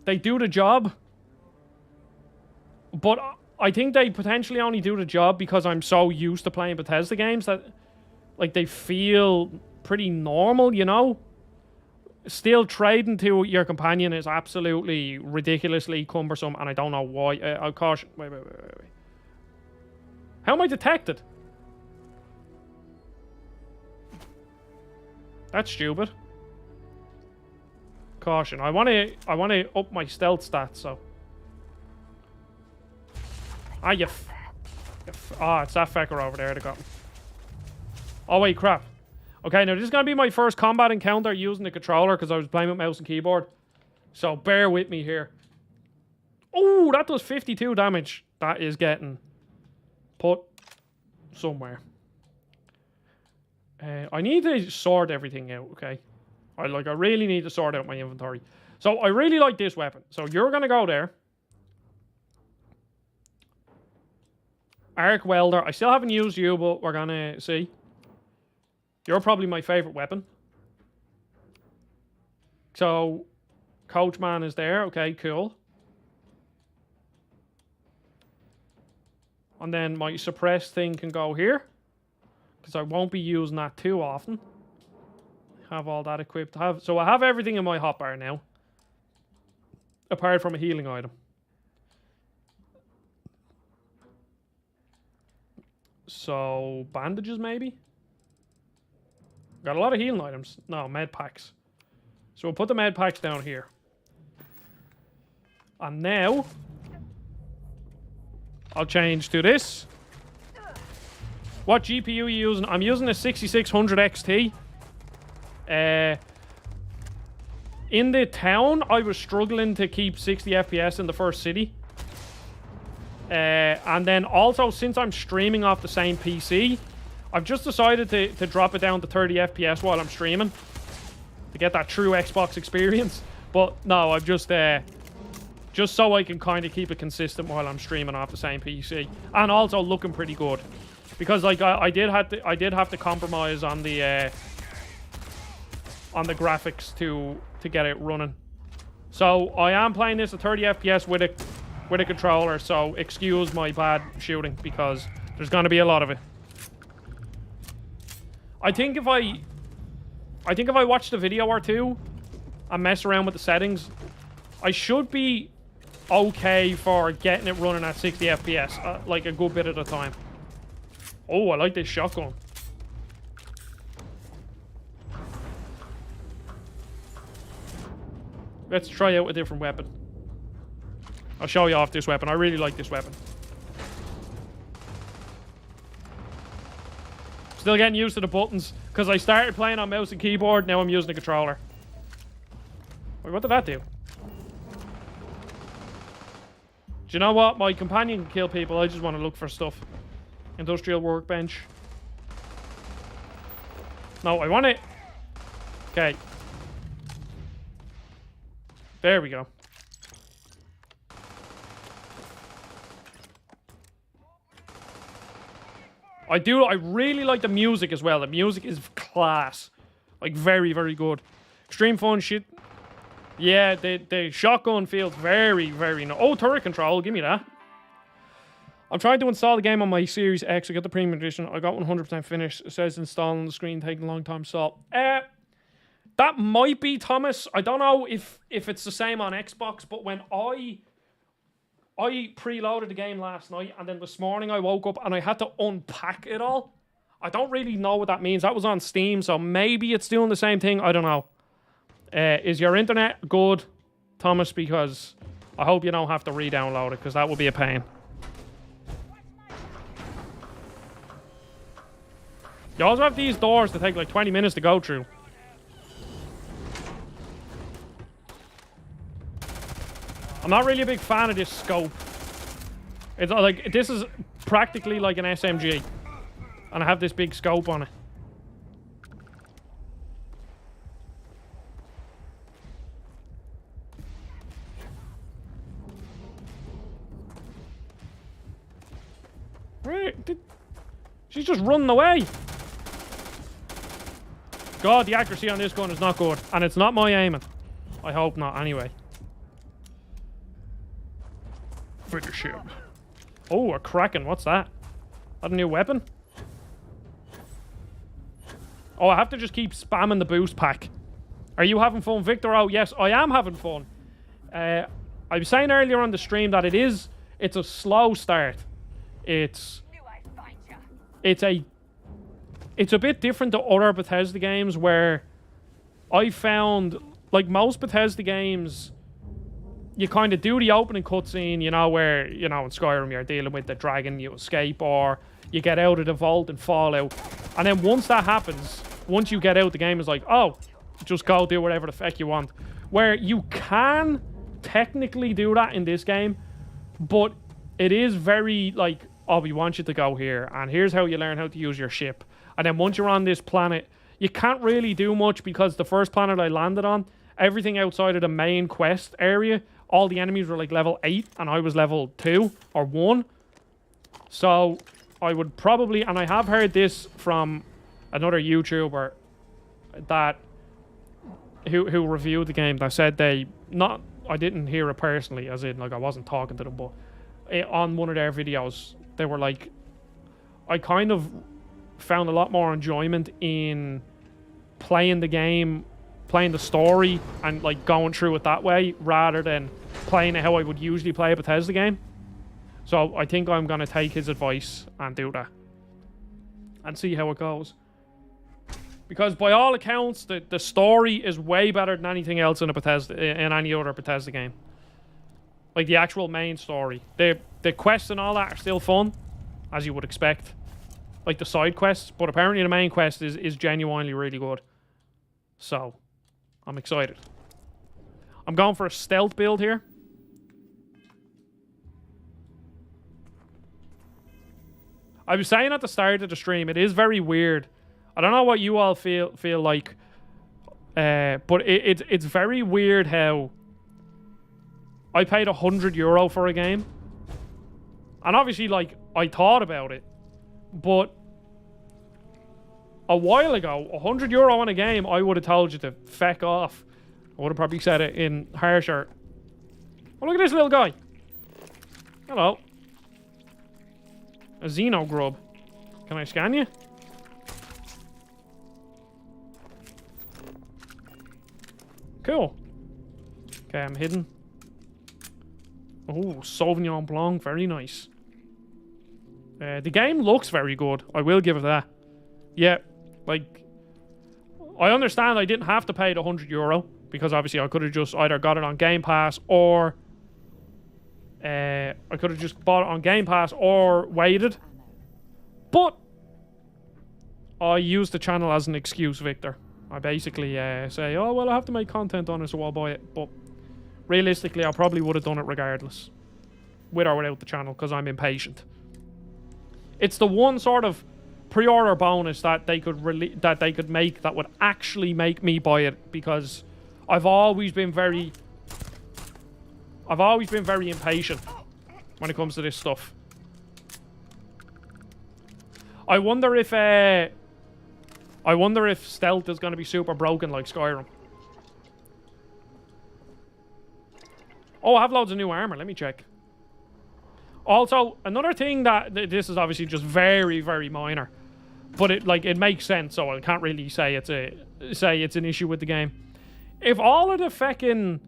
They do the job. But I think they potentially only do the job because I'm so used to playing Bethesda games that, like, they feel pretty normal, you know? Still, trading to your companion is absolutely ridiculously cumbersome, and I don't know why. I'll caution... Wait. How am I detected? That's stupid. Caution. I want to up my stealth stats, so... Ah, it's that fecker over there that got me. Oh, wait, crap. Okay, now this is going to be my first combat encounter using the controller because I was playing with mouse and keyboard. So bear with me here. Oh, that does 52 damage. That is getting put somewhere. I need to sort everything out, okay? I really need to sort out my inventory. So I really like this weapon. So you're going to go there. Arc welder. I still haven't used you, but we're gonna see. You're probably my favorite weapon. So, Coachman is there. Okay, cool. And then my suppressed thing can go here. Because I won't be using that too often. Have all that equipped. So I have everything in my hotbar now. Apart from a healing item. So, bandages maybe? Got a lot of healing items. No, med packs. So we'll put the med packs down here. And now, I'll change to this. What GPU are you using? I'm using a 6600 XT. in the town, I was struggling to keep 60 FPS in the first city. And then also, since I'm streaming off the same PC, I've just decided to drop it down to 30 FPS while I'm streaming to get that true Xbox experience. But no, I've just so I can kind of keep it consistent while I'm streaming off the same PC, and also looking pretty good, because like I did have to compromise on the graphics to get it running. So I am playing this at 30 FPS with a controller, so excuse my bad shooting because there's going to be a lot of it. I think if I watch the video or two and mess around with the settings, I should be okay for getting it running at 60 FPS like a good bit of the time. Oh, I like this shotgun. Let's try out a different weapon. I'll show you off this weapon. I really like this weapon. Still getting used to the buttons because I started playing on mouse and keyboard. Now I'm using the controller. Wait, what did that do? Do you know what? My companion can kill people. I just want to look for stuff. Industrial workbench. No, I want it. Okay. There we go. I really like the music as well. The music is class. Like, very, very good. Extreme fun shit. Yeah, the shotgun feels very, very nice. Oh, turret control. Give me that. I'm trying to install the game on my Series X. I got the premium edition. I got 100% finished. It says install on the screen, taking a long time to install. That might be, Thomas. I don't know if it's the same on Xbox, but when I preloaded the game last night, and then this morning I woke up and I had to unpack it all. I don't really know what that means. That was on Steam, so maybe it's doing the same thing. I don't know. Is your internet good, Thomas? Because I hope you don't have to re-download it, because that would be a pain. You also have these doors that take like 20 minutes to go through. I'm not really a big fan of this scope. It's like, this is practically like an SMG. And I have this big scope on it. Right, she's just running away. God, the accuracy on this gun is not good. And it's not my aiming. I hope not, anyway. Finish him. Oh, a Kraken. What's that? That a new weapon? Oh, I have to just keep spamming the boost pack. Are you having fun, Victor? Oh, yes, I am having fun. I was saying earlier on the stream that it's a slow start. It's a bit different to other Bethesda games where I found, like most Bethesda games, you kind of do the opening cutscene, you know, where, you know, in Skyrim you're dealing with the dragon, you escape, or you get out of the vault and Fallout. And then once that happens, once you get out, the game is like, oh, just go do whatever the fuck you want. Where you can technically do that in this game, but it is very, like, oh, we want you to go here, and here's how you learn how to use your ship. And then once you're on this planet, you can't really do much, because the first planet I landed on, everything outside of the main quest area, all the enemies were like level 8, and I was level 2 or 1. So I would probably, and I have heard this from another YouTuber that who reviewed the game, that said I didn't hear it personally, as in like I wasn't talking to them, but on one of their videos, they were like, I kind of found a lot more enjoyment in playing the game, playing the story, and like going through it that way, rather than playing it how I would usually play a Bethesda game. So I think I'm going to take his advice and do that and see how it goes, because by all accounts the story is way better than anything else in any other Bethesda game. Like the actual main story, the quests and all that are still fun, as you would expect, like the side quests, but apparently the main quest is genuinely really good. So I'm excited. I'm going for a stealth build here. I was saying at the start of the stream, it is very weird. I don't know what you all feel like, but it's very weird how I paid €100 for a game, and obviously, like, I thought about it, but a while ago, €100 on a game, I would have told you to feck off. I would have probably said it in harsher. Oh, look at this little guy. Hello. A Xeno grub. Can I scan you? Cool. Okay, I'm hidden. Oh, Sauvignon Blanc. Very nice. The game looks very good. I will give it that. Yeah, like, I understand I didn't have to pay the €100 because obviously I could have just either got it on Game Pass or I could have just bought it on Game Pass or waited. But I use the channel as an excuse, Victor. I basically say, oh, well, I have to make content on it, so I'll buy it. But realistically, I probably would have done it regardless, with or without the channel, because I'm impatient. It's the one sort of pre-order bonus that they could make that would actually make me buy it, because I've always been very impatient when it comes to this stuff. I wonder if stealth is going to be super broken like Skyrim. Oh, I have loads of new armor. Let me check. Also, another thing that this is obviously just very, very minor, but it makes sense. So I can't really say it's an issue with the game. If all of the feckin'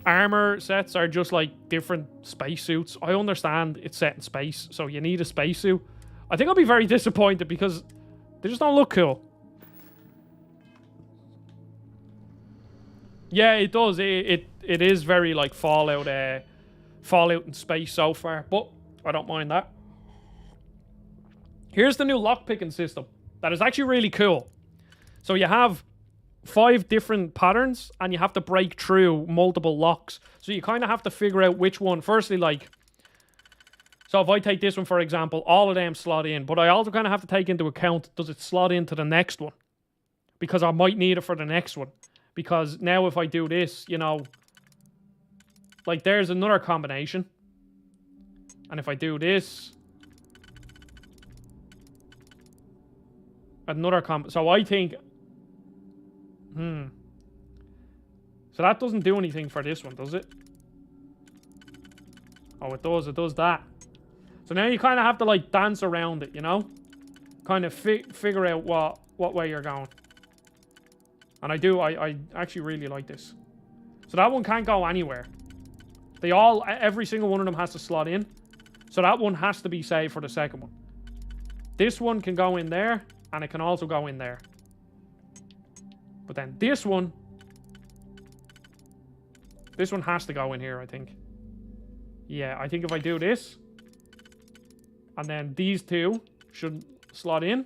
armor sets are just like different spacesuits, I understand it's set in space, so you need a spacesuit. I think I'll be very disappointed because they just don't look cool. Yeah, it does. It is very like Fallout in space so far, but I don't mind that. Here's the new lockpicking system that is actually really cool. So you have 5 different patterns and you have to break through multiple locks. So you kind of have to figure out which one. Firstly, like, so if I take this one, for example, all of them slot in, but I also kind of have to take into account, does it slot into the next one? Because I might need it for the next one. Because now if I do this, you know, like there's another combination. And if I do this, another so I think, so that doesn't do anything for this one, does it? Oh, it does that. So now you kind of have to like dance around it, you know? Kind of figure out what way you're going. And I actually really like this. So that one can't go anywhere. Every single one of them has to slot in. So that one has to be saved for the second one. This one can go in there, and it can also go in there. But then this one has to go in here, I think. Yeah, I think if I do this, and then these two should slot in.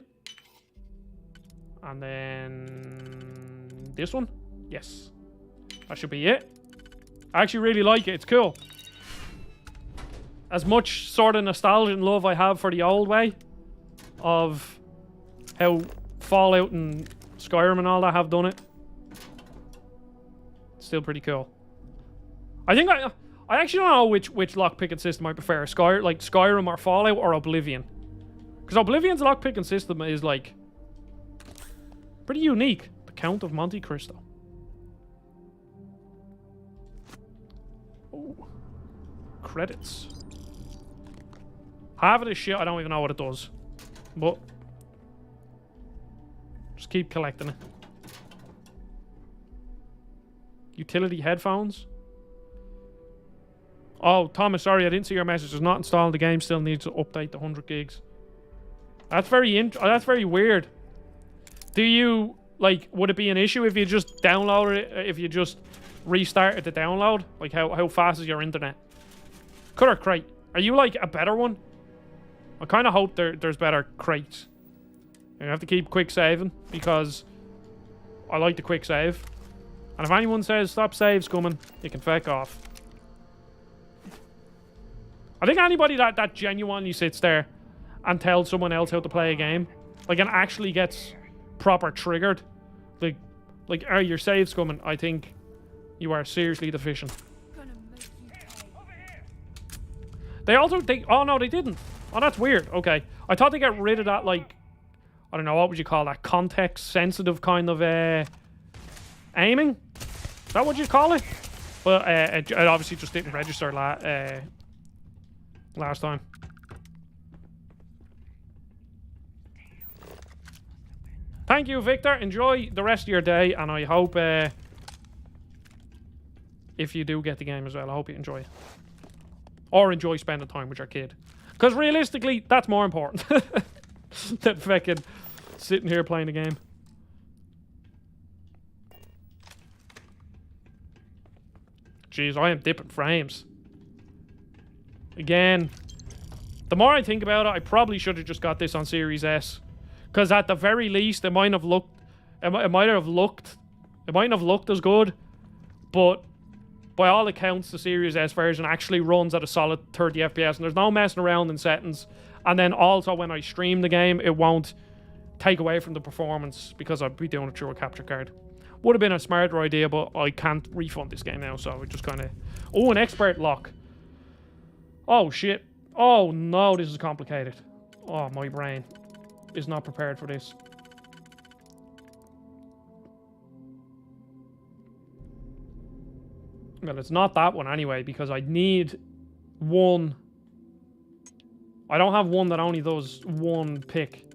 And then this one. Yes. That should be it. I actually really like it. It's cool. As much sort of nostalgia and love I have for the old way of how Fallout and Skyrim and all that have done it, it's still pretty cool. I think I actually don't know which lockpicking system I prefer. Skyrim or Fallout or Oblivion. Because Oblivion's lockpicking system is like pretty unique. The Count of Monte Cristo. Oh. Credits. Half of this shit, I don't even know what it does. But just keep collecting it. Utility headphones. Oh, Thomas, sorry, I didn't see your message. It's not installed. The game still needs to update the 100 gigs. That's very weird. Do you, like, would it be an issue if you just downloaded it, if you just restarted the download? Like, how fast is your internet? Cutter crate. Are you, like, a better one? I kind of hope there's better crates. You have to keep quick saving, because I like the quick save. And if anyone says stop saves coming, you can feck off. I think anybody that genuinely sits there and tells someone else how to play a game, like, and actually gets proper triggered, like, are your saves coming? I think you are seriously deficient. Oh no, they didn't. Oh, that's weird. Okay. I thought they got rid of that, like, I don't know, what would you call that? Context sensitive kind of, aiming? Is that what you call it? But, it obviously just didn't register last time. Thank you, Victor. Enjoy the rest of your day, and I hope, if you do get the game as well, I hope you enjoy it. Or enjoy spending time with your kid. Because realistically, that's more important than fucking sitting here playing the game. Jeez, I am dipping frames. Again, the more I think about it, I probably should have just got this on Series S. Because at the very least, it might have looked as good, but by all accounts, the Series S version actually runs at a solid 30 FPS, and there's no messing around in settings. And then also, when I stream the game, it won't take away from the performance because I'd be doing it through a capture card. Would have been a smarter idea, but I can't refund this game now, so it just kind of... Oh, an expert lock. Oh, shit. Oh, no, this is complicated. Oh, my brain is not prepared for this. Well, it's not that one anyway, because I need one. I don't have one that only does one pick.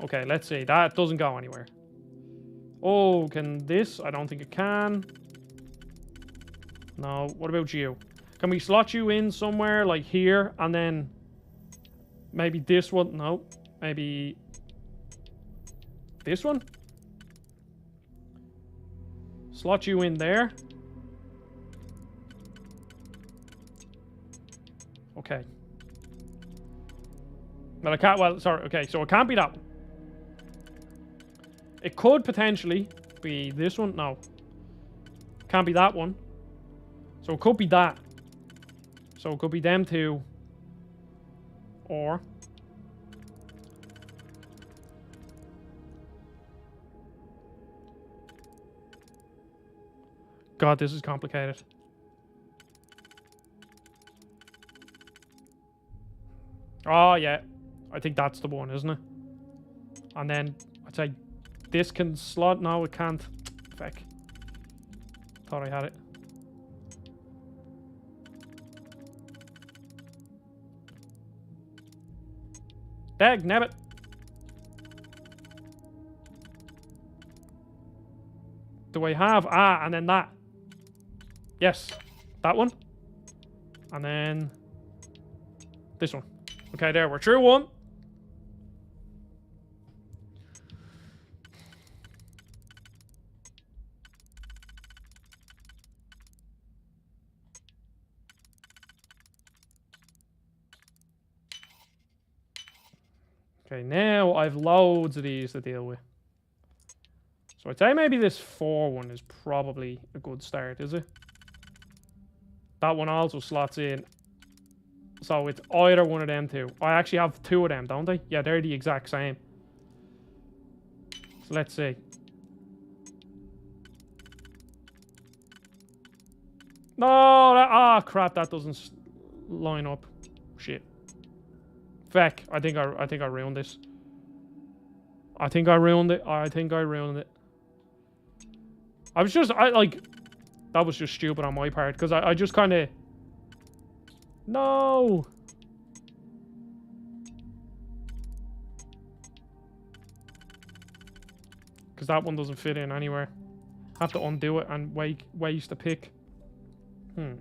Okay, let's see. That doesn't go anywhere. Oh, can this? I don't think it can. No, what about you? Can we slot you in somewhere, like here, and then maybe this one? No, maybe this one? Slot you in there. Okay. Well, I can't... Well, sorry. Okay, so it can't be that one. It could potentially be this one. No. Can't be that one. So it could be that. So it could be them two. Or... God, this is complicated. Oh, yeah. I think that's the one, isn't it? And then, I'd say this can slot. No, it can't. Feck. Thought I had it. Dag nabbit. Do I have... Ah, and then that. Yes. That one. And then... this one. Okay, there. We're through one. Okay, now I've loads of these to deal with. So I'd say maybe this 4 one is probably a good start, is it? That one also slots in. So it's either one of them two. I actually have 2 of them, don't I? Yeah, they're the exact same. So let's see. No, ah, crap, that doesn't line up. Shit. Feck, I think I ruined this. I think I ruined it. I was just, that was just stupid on my part, because I just kind of... No! Because that one doesn't fit in anywhere. Have to undo it and waste a pick. So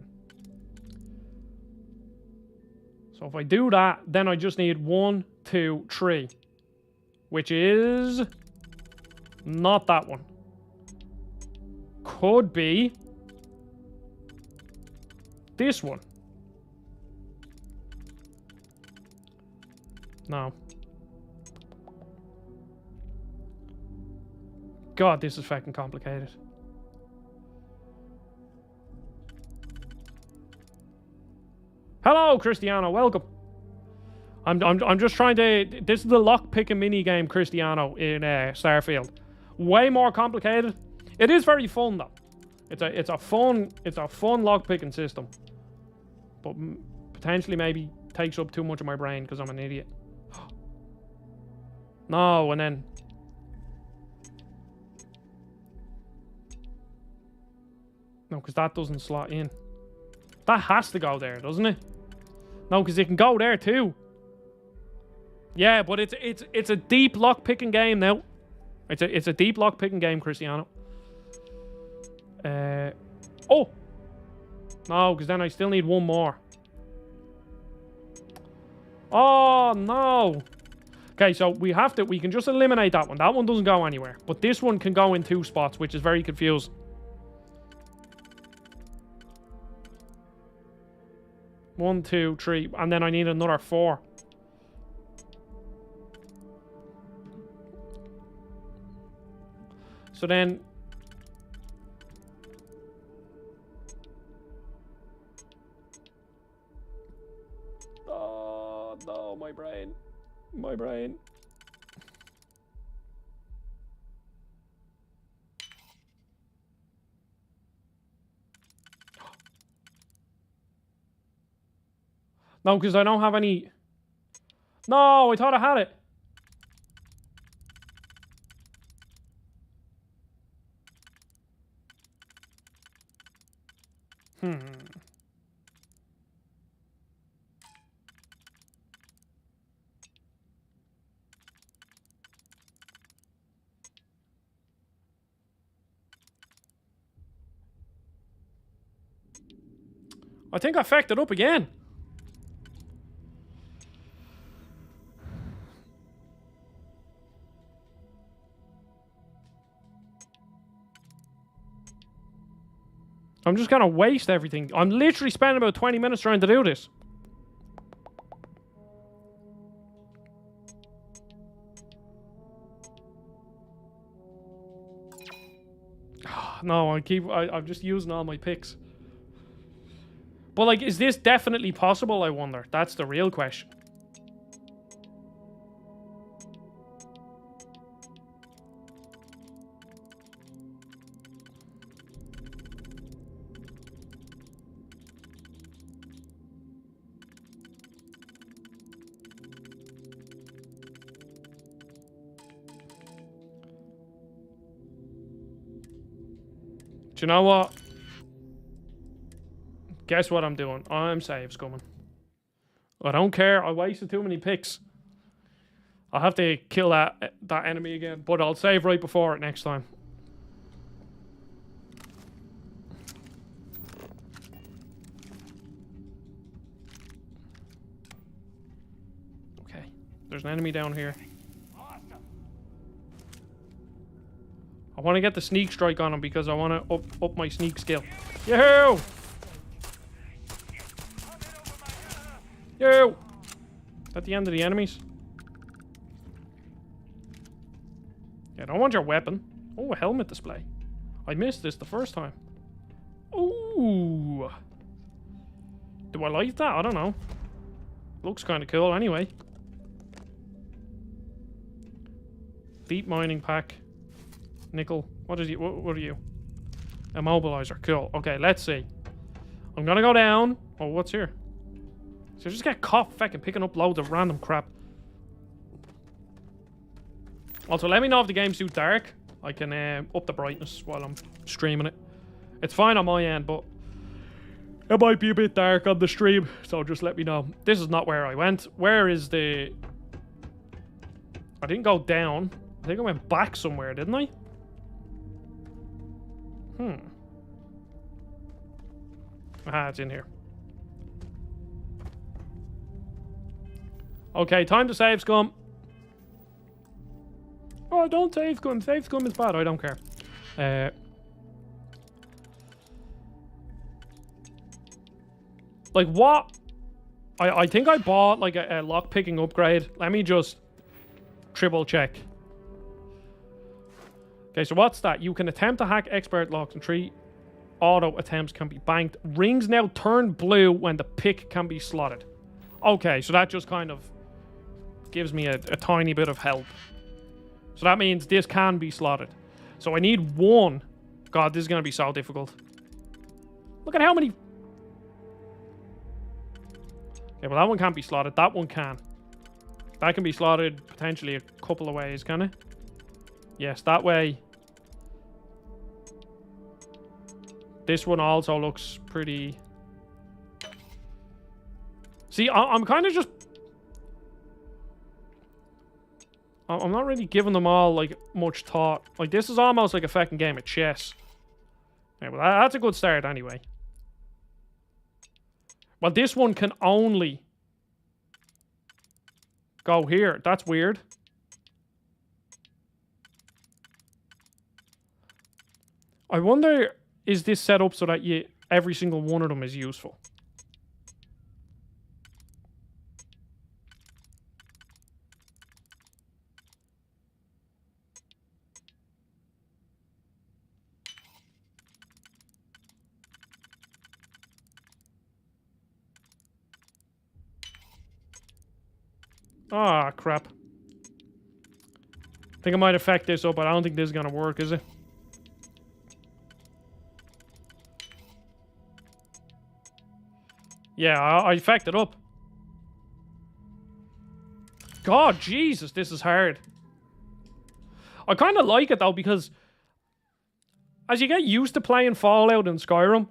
if I do that, then I just need 1, 2, 3. Which is... not that one. Could be... this one. No. God, this is fucking complicated. Hello, Cristiano. Welcome. I'm just trying to... This is the lock-picking mini-game, Cristiano, in Starfield. Way more complicated. It is very fun, though. It's a fun lock-picking system. But potentially maybe takes up too much of my brain because I'm an idiot. No, and then... No, because that doesn't slot in. That has to go there, doesn't it? No, because it can go there too. Yeah, but it's a deep lock-picking game now. It's a deep lock-picking game, Cristiano. Oh! No, because then I still need one more. Oh, no! Okay, so we can just eliminate that one. That one doesn't go anywhere. But this one can go in 2 spots, which is very confusing. One, 2, 3, and then I need another 4. So then... Oh, no, my brain. My brain. No, because I don't have any... No, I thought I had it. I think I fucked it up again. I'm just gonna waste everything. I'm literally spending about 20 minutes trying to do this. No, I'm just using all my picks. But like, is this definitely possible, I wonder? That's the real question. Do you know what? Guess what I'm doing? I'm saves coming. I don't care. I wasted too many picks. I'll have to kill that enemy again, but I'll save right before it next time. Okay. There's an enemy down here. I want to get the sneak strike on him because I want to up my sneak skill. Yoo-hoo! Yo! Is that the end of the enemies? Yeah, I don't want your weapon. Oh, a helmet display. I missed this the first time. Ooh. Do I like that? I don't know. Looks kind of cool anyway. Deep mining pack. Nickel. What is you? What are you? Immobilizer. Cool. Okay, let's see. I'm gonna go down. Oh, what's here? So just get caught fucking picking up loads of random crap. Also, let me know if the game's too dark. I can up the brightness while I'm streaming it. It's fine on my end, but it might be a bit dark on the stream, so just let me know. This is not where I went. Where is the... I didn't go down. I think I went back somewhere, didn't I? Ah, it's in here. Okay, time to save scum. Oh, don't save scum. Save scum is bad. I don't care. Like, what? I think I bought, like, a lock-picking upgrade. Let me just triple check. Okay, so what's that? You can attempt to hack expert locks in 3 auto attempts can be banked. Rings now turn blue when the pick can be slotted. Okay, so that just kind of gives me a tiny bit of help. So that means this can be slotted. So I need one. God, this is going to be so difficult. Look at how many... Okay, well, that one can't be slotted. That one can. That can be slotted potentially a couple of ways, can it? Yes, that way. This one also looks pretty... See, I'm kind of just... I'm not really giving them all, like, much thought. Like, this is almost like a fucking game of chess. Yeah, well, that's a good start anyway. Well, this one can only go here. That's weird. I wonder, is this set up so that every single one of them is useful? Ah, crap. I think I might have fucked this up, but I don't think this is going to work, is it? Yeah, I fucked it up. God, Jesus, this is hard. I kind of like it, though, because as you get used to playing Fallout and Skyrim,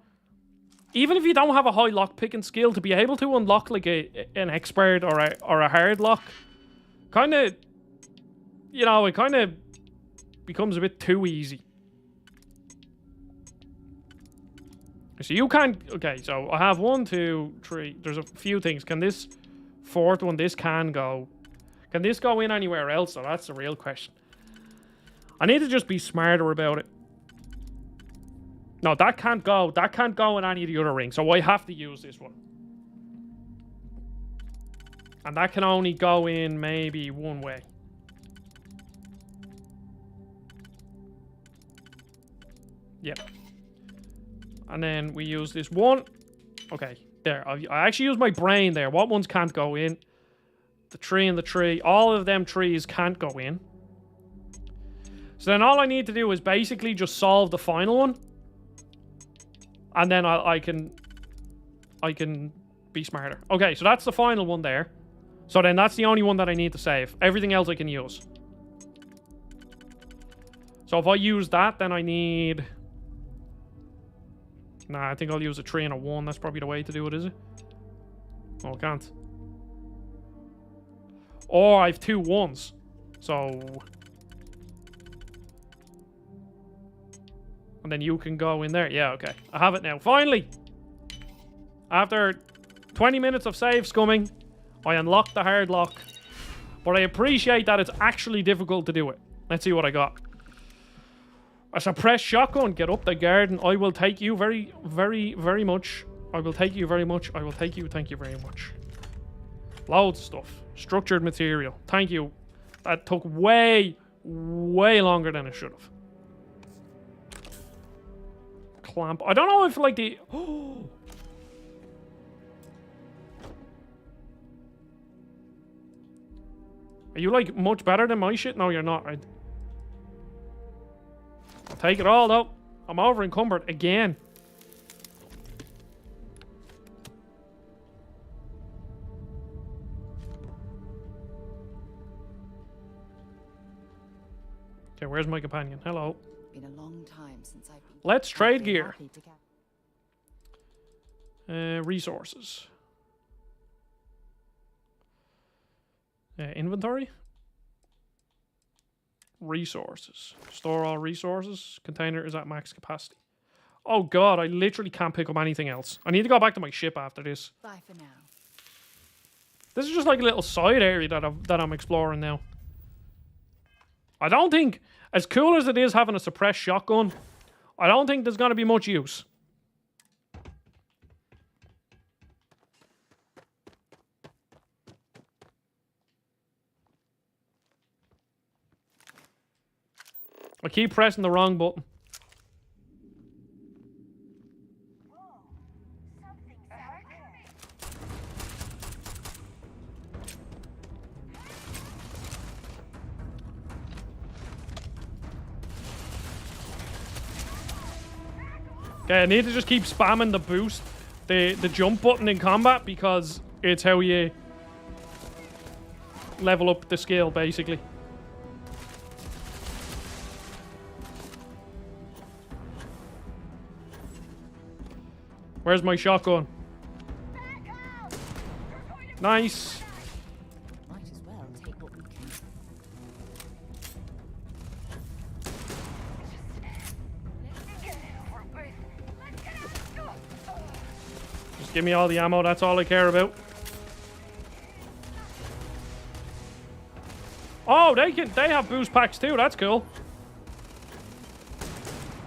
even if you don't have a high lock-picking skill, to be able to unlock, like, an expert or a hard lock, kind of, you know, it kind of becomes a bit too easy. So you can't... Okay, so I have 1, 2, 3. There's a few things. Can this fourth one... This can go... Can this go in anywhere else? So that's the real question. I need to just be smarter about it. No, that can't go. That can't go in any of the other rings. So I have to use this one. And that can only go in maybe one way. Yep. And then we use this one. Okay, there. I actually use my brain there. What ones can't go in? The tree and the tree. All of them trees can't go in. So then all I need to do is basically just solve the final one. And then I can be smarter. Okay, so that's the final one there. So then that's the only one that I need to save. Everything else I can use. So if I use that, then I need... Nah, I think I'll use a 3 and a 1. That's probably the way to do it, is it? Oh, I can't. Oh, I have 2 1s. So... And then you can go in there. Yeah, okay. I have it now. Finally! After 20 minutes of save scumming, I unlocked the hard lock. But I appreciate that it's actually difficult to do it. Let's see what I got. A suppressed shotgun. Get up the garden. I will take you very, very, very much. I will take you very much. I will take you. Thank you very much. Loads of stuff. Structured material. Thank you. That took way, way longer than it should have. Clamp. I don't know if like the... Oh. Are you like much better than my shit? No, you're not, right? I'll take it all though. I'm over encumbered again. Okay, where's my companion? Hello. Been a long time since I've been. Let's trade gear. Resources. Inventory. Resources. Store all resources. Container is at max capacity. Oh god, I literally can't pick up anything else. I need to go back to my ship after this. Bye for now. This is just like a little side area that I'm exploring now. I don't think, as cool as it is having a suppressed shotgun, I don't think there's going to be much use. I keep pressing the wrong button. Okay, I need to just keep spamming the boost, the jump button in combat, because it's how you level up the skill, basically. Where's my shotgun? Nice. Might as well take what we can. Just give me all the ammo, that's all I care about. Oh, they have boost packs too, that's cool.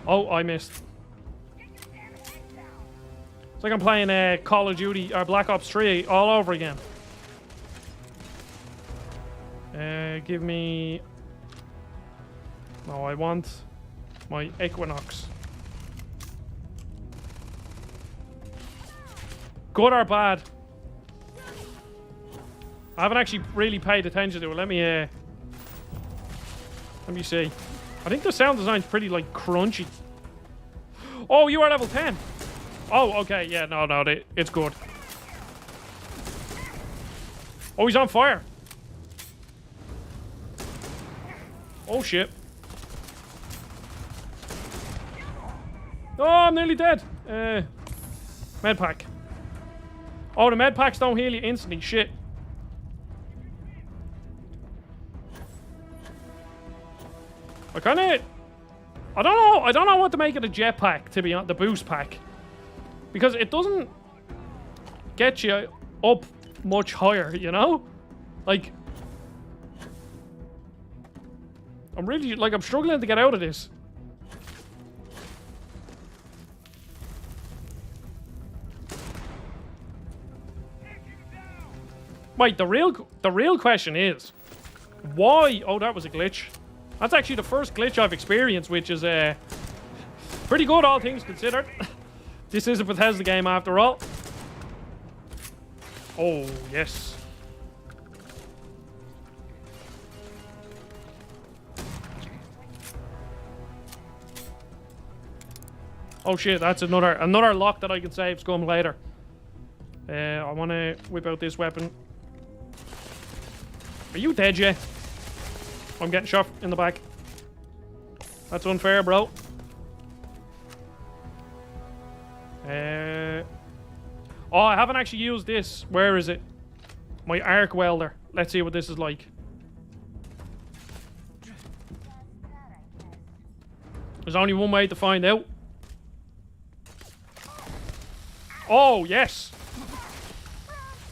Oh, I missed. It's like I'm playing Call of Duty or Black Ops 3 all over again. Give me... No, I want my Equinox. Good or bad? I haven't actually really paid attention to it. Let me see. I think the sound design's pretty, like, crunchy. Oh, you are level 10. Oh, okay. Yeah, no, it's good. Oh, he's on fire. Oh, shit. Oh, I'm nearly dead. Med pack. Oh, the med packs don't heal you instantly. Shit. I don't know what to make of the jetpack, to be honest, the boost pack. Because it doesn't get you up much higher, you know? Like, I'm struggling to get out of this. Wait, the real question is, why? Oh, that was a glitch. That's actually the first glitch I've experienced, which is pretty good, all things considered. This is a Bethesda game after all. Oh, yes. Oh shit, that's another lock that I can save scum later. I want to whip out this weapon. Are you dead yet? I'm getting shot in the back. That's unfair, bro. Oh, I haven't actually used this. Where is it? My arc welder. Let's see what this is like. There's only one way to find out. Oh, yes.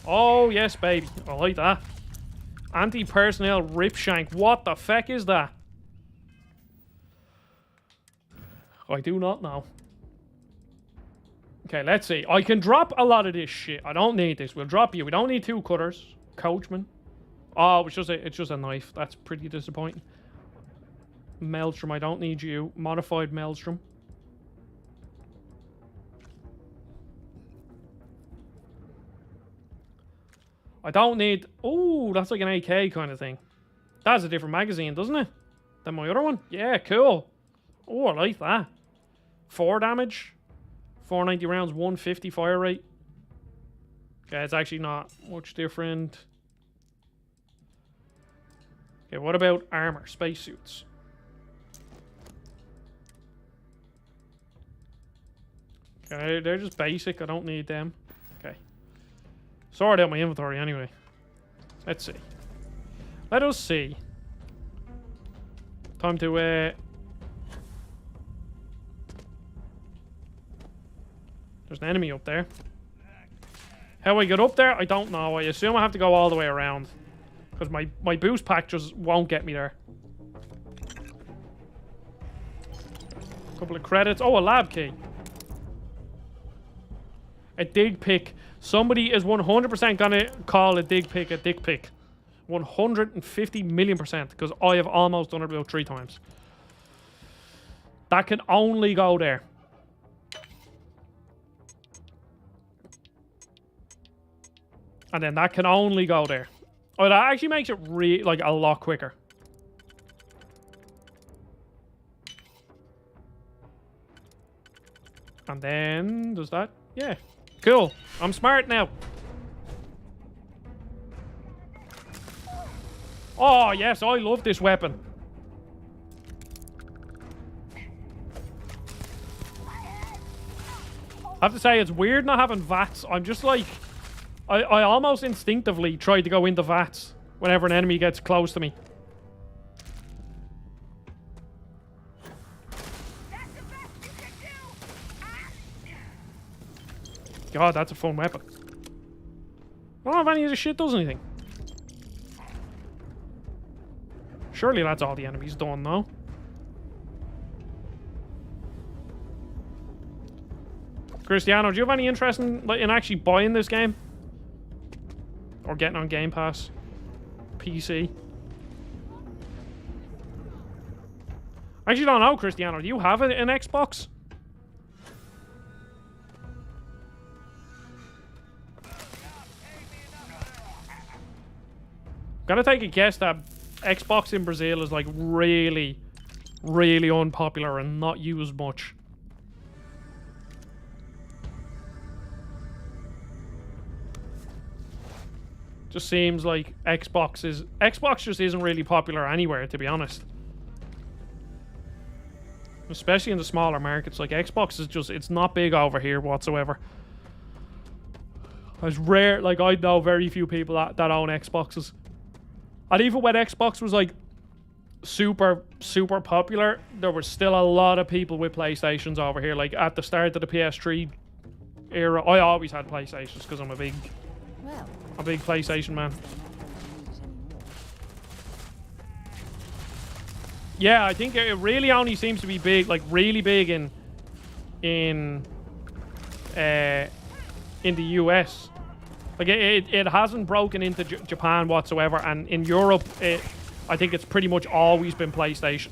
Oh, yes, baby. I like that. Anti-personnel rip shank. What the feck is that? I do not know. Okay, let's see. I can drop a lot of this shit. I don't need this. We'll drop you. We don't need two cutters. Coachman. Oh, it's just a knife. That's pretty disappointing. Maelstrom. I don't need you. Modified Maelstrom. I don't need... Oh, that's like an AK kind of thing. That's a different magazine, doesn't it? Than my other one? Yeah, cool. Oh, I like that. 4 damage. 490 rounds, 150 fire rate. Okay, it's actually not much different. Okay, what about armor? Spacesuits. Okay, they're just basic. I don't need them. Okay. Sort out my inventory anyway. Let's see. Let us see. Time to there's an enemy up there. How I get up there, I don't know. I assume I have to go all the way around. Because my boost pack just won't get me there. Couple of credits. Oh, a lab key. A dig pick. Somebody is 100% gonna call a dig pick a dick pick. 150 million%. Because I have almost done it about 3 times. That can only go there. And then that can only go there. Oh, that actually makes it like a lot quicker. And then, does that? Yeah. Cool. I'm smart now. Oh, yes, I love this weapon. I have to say, it's weird not having VATS. I'm just like... I almost instinctively try to go into VATS whenever an enemy gets close to me. God, that's a fun weapon. I don't know if any of this shit does anything. Surely that's all the enemies done, no? Cristiano, do you have any interest in, like, in actually buying this game? Or getting on Game Pass? PC? I actually don't know, Cristiano. Do you have an Xbox? Gotta take a guess that Xbox in Brazil is like really, really unpopular and not used much. Just seems like Xbox just isn't really popular anywhere, to be honest. Especially in the smaller markets. Like, Xbox is just, it's not big over here whatsoever. It's rare, like, I know very few people that own Xboxes. And even when Xbox was, like, super, super popular, there were still a lot of people with PlayStations over here. Like, at the start of the PS3 era, I always had PlayStations because I'm a big PlayStation man. Yeah, I think it really only seems to be big, like really big in the US. Like it hasn't broken into Japan whatsoever, and in Europe, I think it's pretty much always been PlayStation.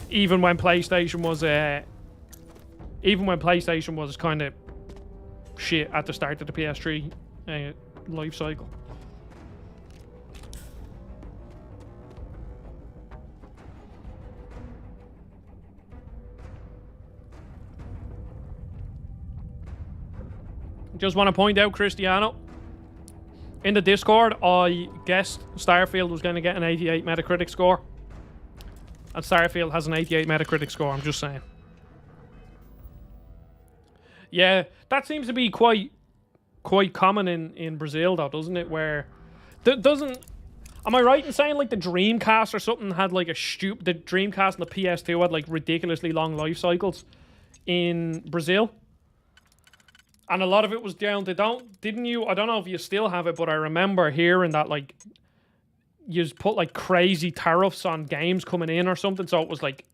Even when PlayStation was kind of shit at the start of the PS3 life cycle. Just want to point out, Cristiano, in the Discord, I guessed Starfield was going to get an 88 Metacritic score. And Starfield has an 88 Metacritic score, I'm just saying. Yeah, that seems to be quite common in Brazil, though, doesn't it? Where... Am I right in saying, like, the Dreamcast or something had, like, the Dreamcast and the PS2 had, like, ridiculously long life cycles in Brazil? And a lot of it was down to, didn't you, I don't know if you still have it, but I remember hearing that, like, you just put, like, crazy tariffs on games coming in or something, so it was, like,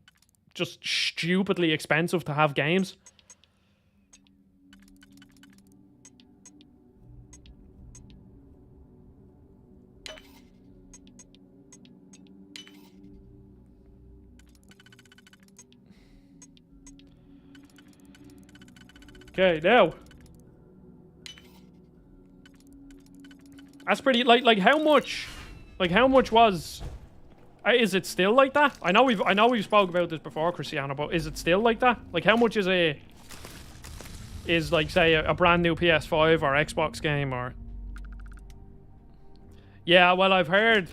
just stupidly expensive to have games. Okay, now. That's pretty, like how much was, is it still like that? I know we've spoke about this before, Cristiano, but is it still like that? Like, how much is like, say, a brand new PS5 or Xbox game, or? Yeah, well, I've heard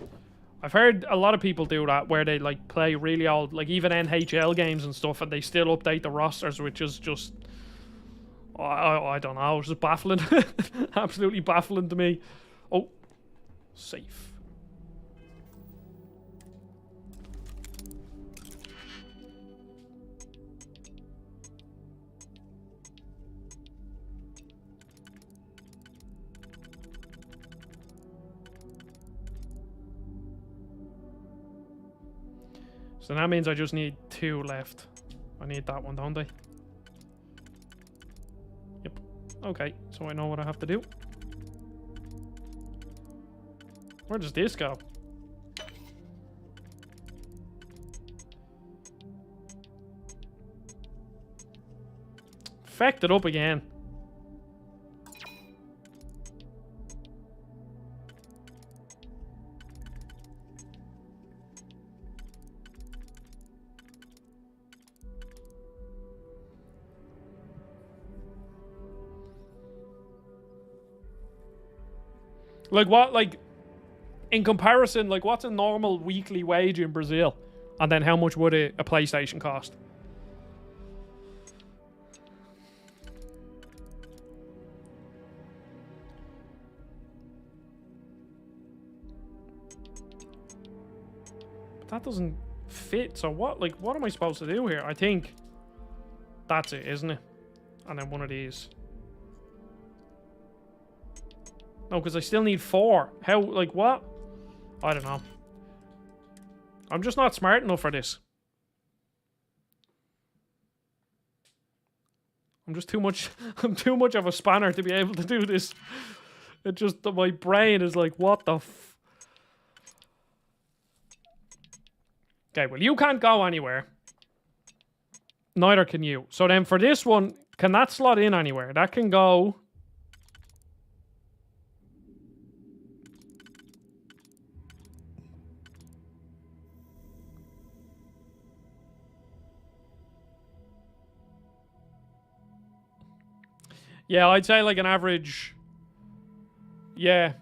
a lot of people do that, where they, like, play really old, like, even NHL games and stuff, and they still update the rosters, which is just, I don't know, it's just baffling. Absolutely baffling to me. Oh, safe. So that means I just need 2 left. I need that one, don't I? Yep. Okay, so I know what I have to do. Where does this go? Fecked it up again. Like what, like, in comparison, like what's a normal weekly wage in Brazil? And then how much would a PlayStation cost? But that doesn't fit. So what, like, what am I supposed to do here? I think that's it, isn't it? And then one of these. No, because I still need 4. How, like, what? I don't know. I'm just not smart enough for this. I'm just too much. I'm too much of a spanner to be able to do this. It just, my brain is like, what the f... Okay, well, you can't go anywhere. Neither can you. So then for this one, can that slot in anywhere? That can go... Yeah, I'd say like an average... Yeah.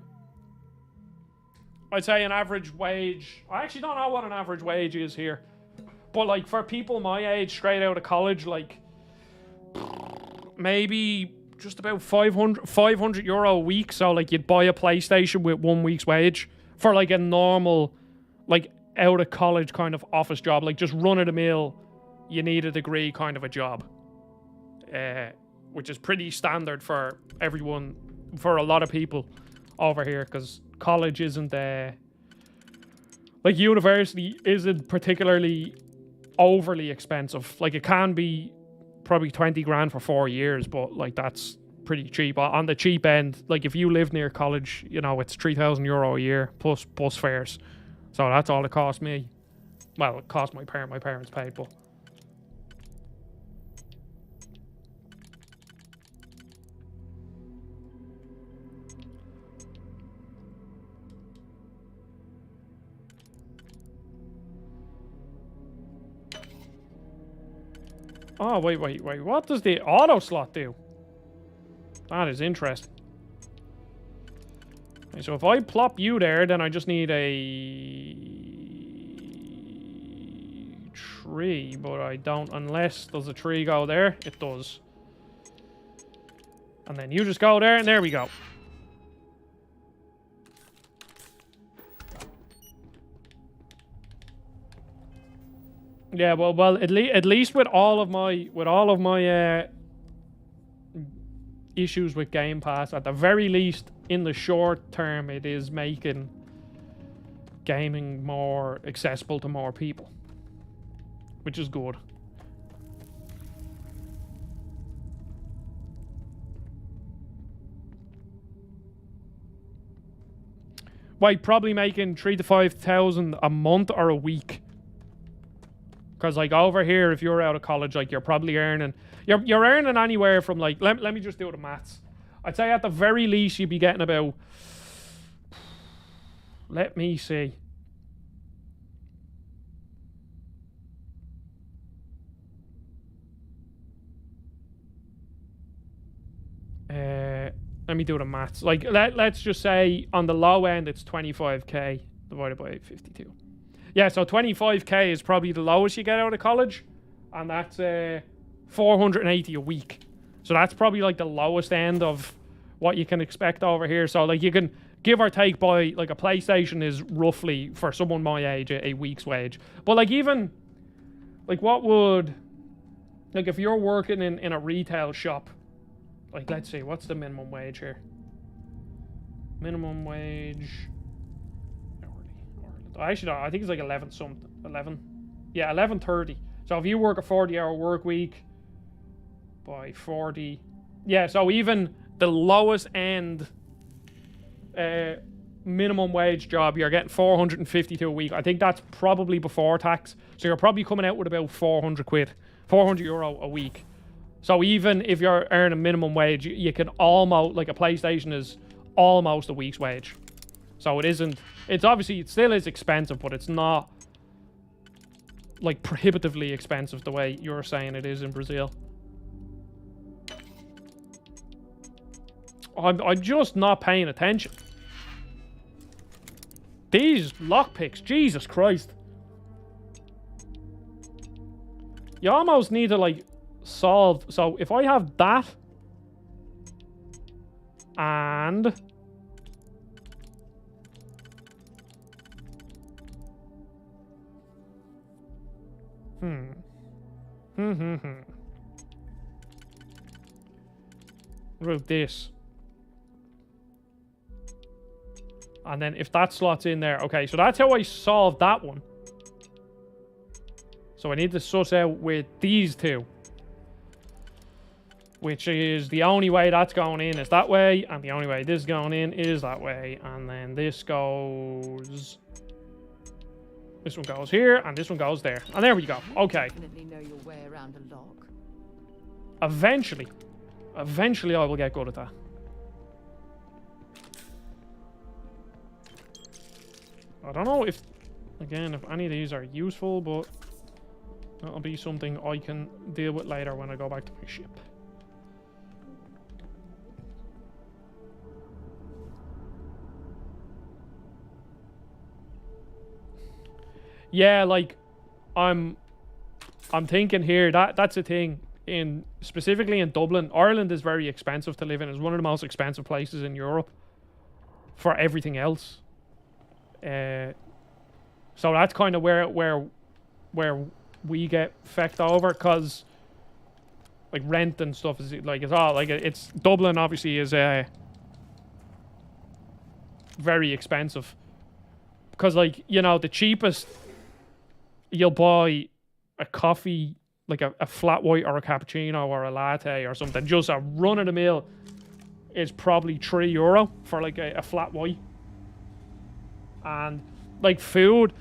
I'd say an average wage... I actually don't know what an average wage is here. But like for people my age, straight out of college, like... Maybe just about 500 euro a week. So like you'd buy a PlayStation with 1 week's wage. For like a normal, like out of college kind of office job. Like just run of the mill, you need a degree kind of a job. Which is pretty standard for everyone, for a lot of people over here, because college isn't, like university isn't particularly overly expensive. Like it can be probably 20 grand for 4 years, but like that's pretty cheap. On the cheap end, like if you live near college, you know, it's 3,000 euro a year plus bus fares. So that's all it cost me. Well, it cost my parents paid, but... Oh, wait. What does the auto slot do? That is interesting. Okay, so if I plop you there, then I just need a tree, but I don't, unless does a tree go there? It does. And then you just go there, and there we go. Yeah, well, at least with all of my issues with Game Pass, at the very least, in the short term, it is making gaming more accessible to more people, which is good. Wait, probably making 3,000 to 5,000 a month or a week. Because like over here, if you're out of college, like you're probably earning, you're earning anywhere from like, let me just do the maths. I'd say at the very least you'd be getting about, let me see. Let me do the maths. Like let's just say on the low end it's 25k divided by 52. Yeah, so 25k is probably the lowest you get out of college, and that's 480 a week. So that's probably like the lowest end of what you can expect over here. So like you can give or take by like a PlayStation is roughly for someone my age a week's wage. But like even like what would, like if you're working in a retail shop, like let's see, what's the minimum wage here? Minimum wage. Actually, no, I think it's like 11 something. 11. Yeah, 11.30. So if you work a 40-hour work week by 40. Yeah, so even the lowest end minimum wage job, you're getting 452 a week. I think that's probably before tax. So you're probably coming out with about 400 quid. 400 euro a week. So even if you're earning minimum wage, you can almost, like a PlayStation is almost a week's wage. So it isn't, it's obviously, it still is expensive, but it's not like prohibitively expensive the way you're saying it is in Brazil. I'm just not paying attention. These lockpicks, Jesus Christ. You almost need to, like, solve... So, if I have that... And... What about this? And then if that slots in there... Okay, so that's how I solved that one. So I need to suss out with these two. Which is the only way that's going in is that way. And the only way this is going in is that way. And then this goes... This one goes here, and this one goes there. And there we go. Okay. Definitely know your way around a lock. Eventually. Eventually I will get good at that. I don't know if... Again, if any of these are useful, but... That'll be something I can deal with later when I go back to my ship. Yeah, like, I'm thinking here, that's a thing. Specifically in Dublin, Ireland is very expensive to live in. It's one of the most expensive places in Europe for everything else. So that's kind of where we get fecked over, because like rent and stuff is like it's all like it's Dublin obviously is very expensive, because like, you know, the cheapest you'll buy a coffee, like a flat white or a cappuccino or a latte or something, just a run of the mill, is probably €3 for like a flat white. And like food,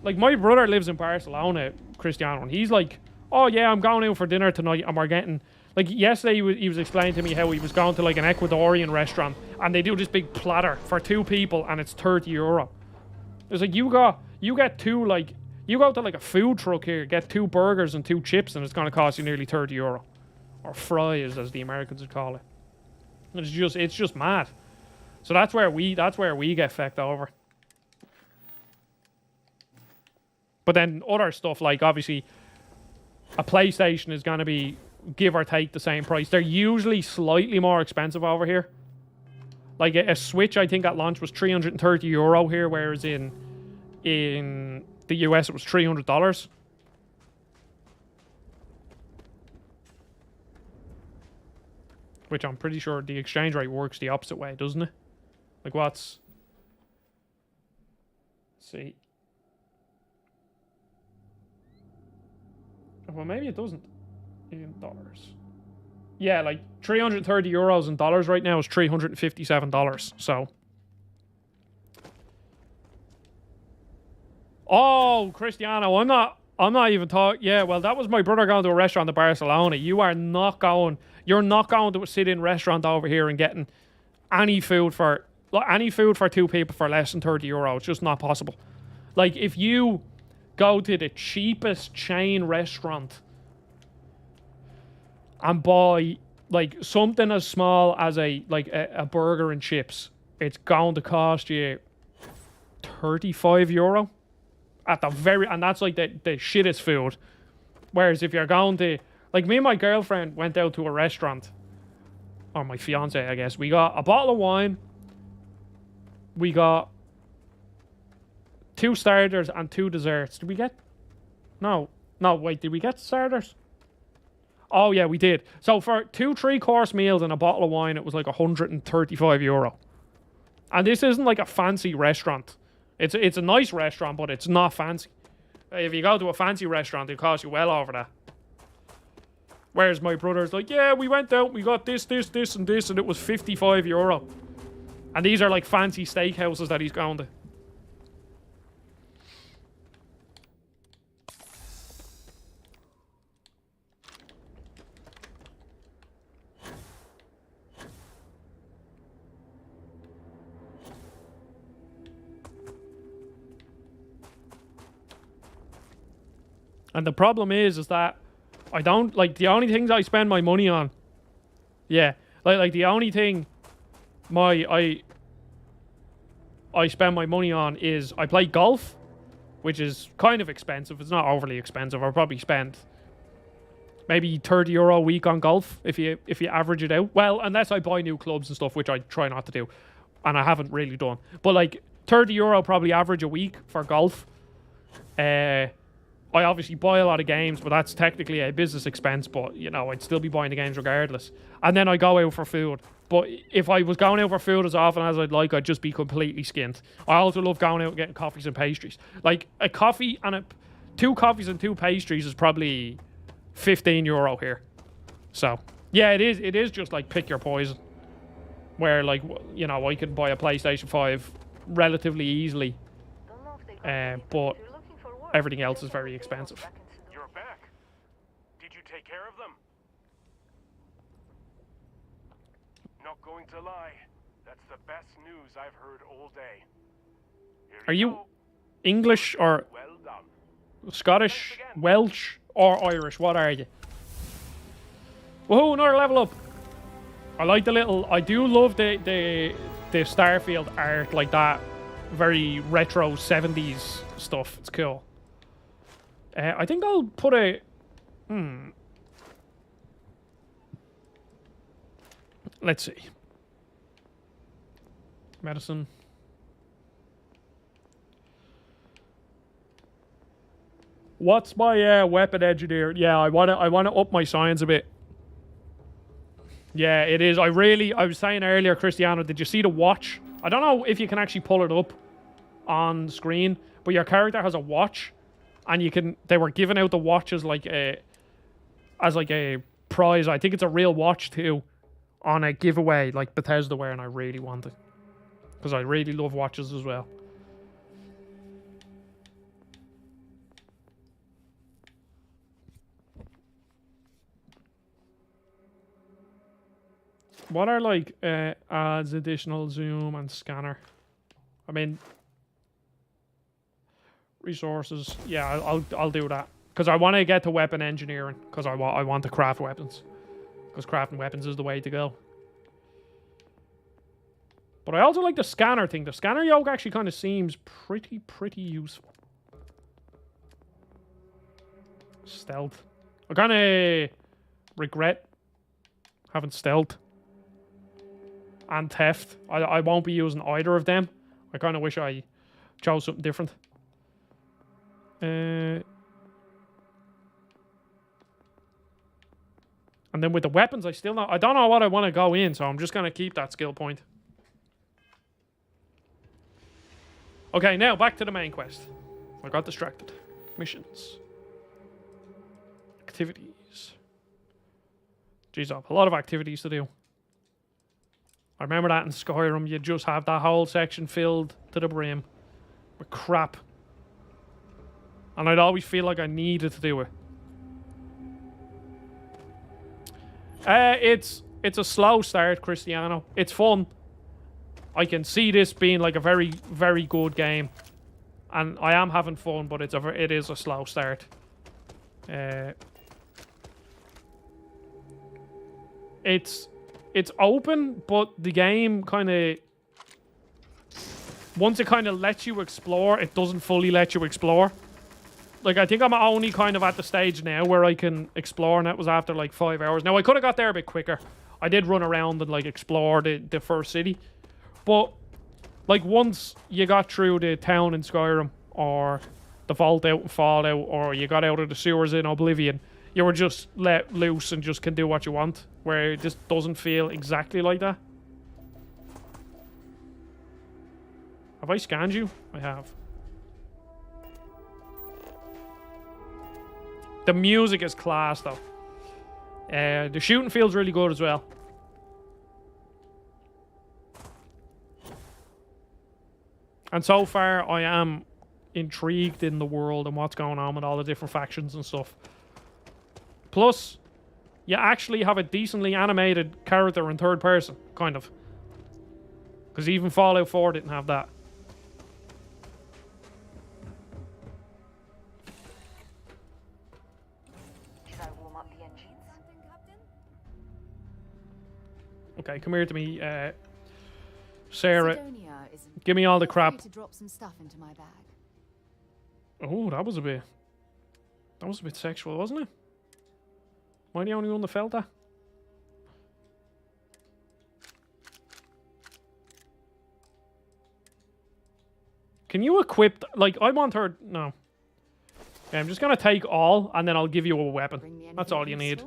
like my brother lives in Barcelona, Cristiano, and he's like, oh yeah, I'm going out for dinner tonight, and we're getting, like yesterday he was explaining to me how he was going to like an Ecuadorian restaurant, and they do this big platter for 2 people, and it's €30. It's like, you get two, like, you go to like a food truck here, get 2 burgers and 2 chips, and it's going to cost you nearly €30, or fries as the Americans would call it. And it's just mad. So that's where we get fecked over. But then other stuff, like obviously a PlayStation is going to be give or take the same price. They're usually slightly more expensive over here. Like a Switch, I think at launch was €330 here, whereas in the US it was $300. Which I'm pretty sure the exchange rate works the opposite way, doesn't it? Like let's see. Well, maybe it doesn't. In dollars. Yeah, like €330 in dollars right now is $357. So. Oh, Cristiano, I'm not even talking. Yeah, well, that was my brother going to a restaurant in Barcelona. You're not going to a sit-in restaurant over here and getting any food for 2 people for less than €30. It's just not possible. Like, if you go to the cheapest chain restaurant and buy like something as small as a burger and chips, it's going to cost you €35 at the very, and that's like the shittest food. Whereas if you're going to, like, me and my girlfriend went out to a restaurant, or my fiance, I guess, we got a bottle of wine, we got 2 starters and 2 desserts. Did we get? No, wait, did we get starters? Oh yeah, we did. So for 2 3-course meals and a bottle of wine, it was like €135. And this isn't like a fancy restaurant. It's a nice restaurant, but it's not fancy. If you go to a fancy restaurant, it costs you well over that. Whereas my brother's like, yeah, we went out, we got this, and this, and it was €55. And these are like fancy steakhouses that he's going to. And the problem is that I don't, like, the only things I spend my money on, yeah, like the only thing I I spend my money on is I play golf, which is kind of expensive. It's not overly expensive. I'll probably spend maybe €30 a week on golf if you average it out. Well, unless I buy new clubs and stuff, which I try not to do, and I haven't really done. But like €30 probably average a week for golf. I obviously buy a lot of games, but that's technically a business expense. But you know, I'd still be buying the games regardless. And then I go out for food. But if I was going out for food as often as I'd like, I'd just be completely skint. I also love going out and getting coffees and pastries. Like a coffee and two coffees and two pastries is probably €15 here. So yeah, it is just like pick your poison. Where like, you know, I could buy a PlayStation 5 relatively easily, but everything else is very expensive. You're back. Did you take care of them? Not going to lie, that's the best news I've heard all day. Are you English or Well done. Scottish, Welsh, or Irish? What are you? Woohoo, another level up. I like the little... I do love the Starfield art, like that very retro 70s stuff. It's cool. I think I'll put a... Let's see. Medicine. What's my weapon engineer? Yeah, I wanna up my science a bit. Yeah, it is. I was saying earlier, Cristiano, did you see the watch? I don't know if you can actually pull it up on screen, but your character has a watch, and they were giving out the watch as like a prize. I think it's a real watch too, on a giveaway like Bethesda were, and I really want it because I really love watches as well. What are like adds, additional zoom and scanner? I mean, resources. Yeah, I'll do that because I want to get to weapon engineering because I want to craft weapons because crafting weapons is the way to go. But I also like the scanner thing. The scanner yoke actually kind of seems pretty useful. Stealth. I kind of regret having stealth and theft. I won't be using either of them. I kind of wish I chose something different. And then with the weapons, I don't know what I want to go in, so I'm just going to keep that skill point. Okay, now back to the main quest. I got distracted. Missions. Activities. Jeez, I have a lot of activities to do. I remember that in Skyrim, you just have that whole section filled to the brim with crap. And I'd always feel like I needed to do it. It's a slow start, Cristiano. It's fun. I can see this being like a very, very good game. And I am having fun, but it is a slow start. It's open, but the game kind of... Once it kind of lets you explore, it doesn't fully let you explore. Like, I think I'm only kind of at the stage now where I can explore, and that was after like 5 hours. Now, I could have got there a bit quicker. I did run around and like explore the first city. But, like, once you got through the town in Skyrim, or the vault out in Fallout, or you got out of the sewers in Oblivion, you were just let loose and just can do what you want. Where it just doesn't feel exactly like that. Have I scanned you? I have. The music is class, though. The shooting feels really good as well. And so far, I am intrigued in the world and what's going on with all the different factions and stuff. Plus, you actually have a decently animated character in third person, kind of. Because even Fallout 4 didn't have that. Should I warm up the engines? Okay, come here to me. Sarah, Sidonia isn't. give me all the Feel crap. free to drop some stuff into my bag. Oh, that was a bit sexual, wasn't it? Am I the only one that felt that? Can you equip... Like, I want her... No. Okay, I'm just going to take all, and then I'll give you a weapon. That's all you need.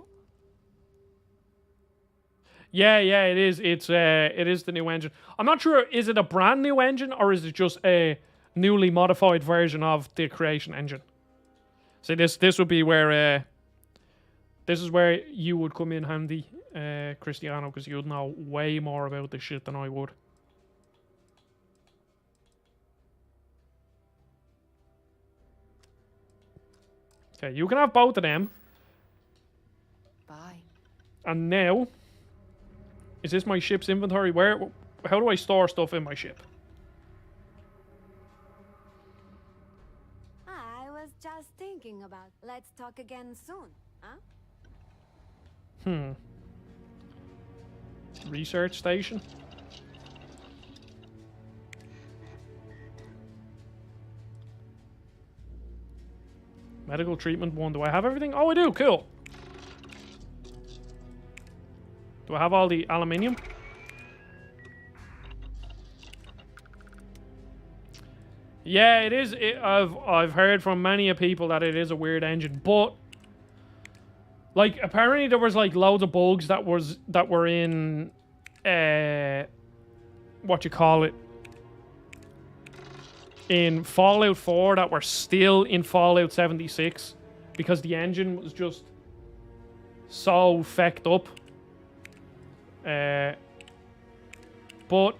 Yeah, it is. It is the new engine. I'm not sure, is it a brand new engine, or is it just a newly modified version of the creation engine? See, this would be where... this is where you would come in handy, Cristiano, because you'd know way more about this shit than I would. Okay, you can have both of them. Bye. And now, is this my ship's inventory? How do I store stuff in my ship? I was just thinking about. Let's talk again soon, huh? Research station. Medical treatment 1. Do I have everything? Oh, I do. Cool. Do I have all the aluminium? Yeah, it is. I've heard from many people that it is a weird engine, but like apparently there was like loads of bugs that were in what you call it, in Fallout 4 that were still in Fallout 76 because the engine was just so fecked up. But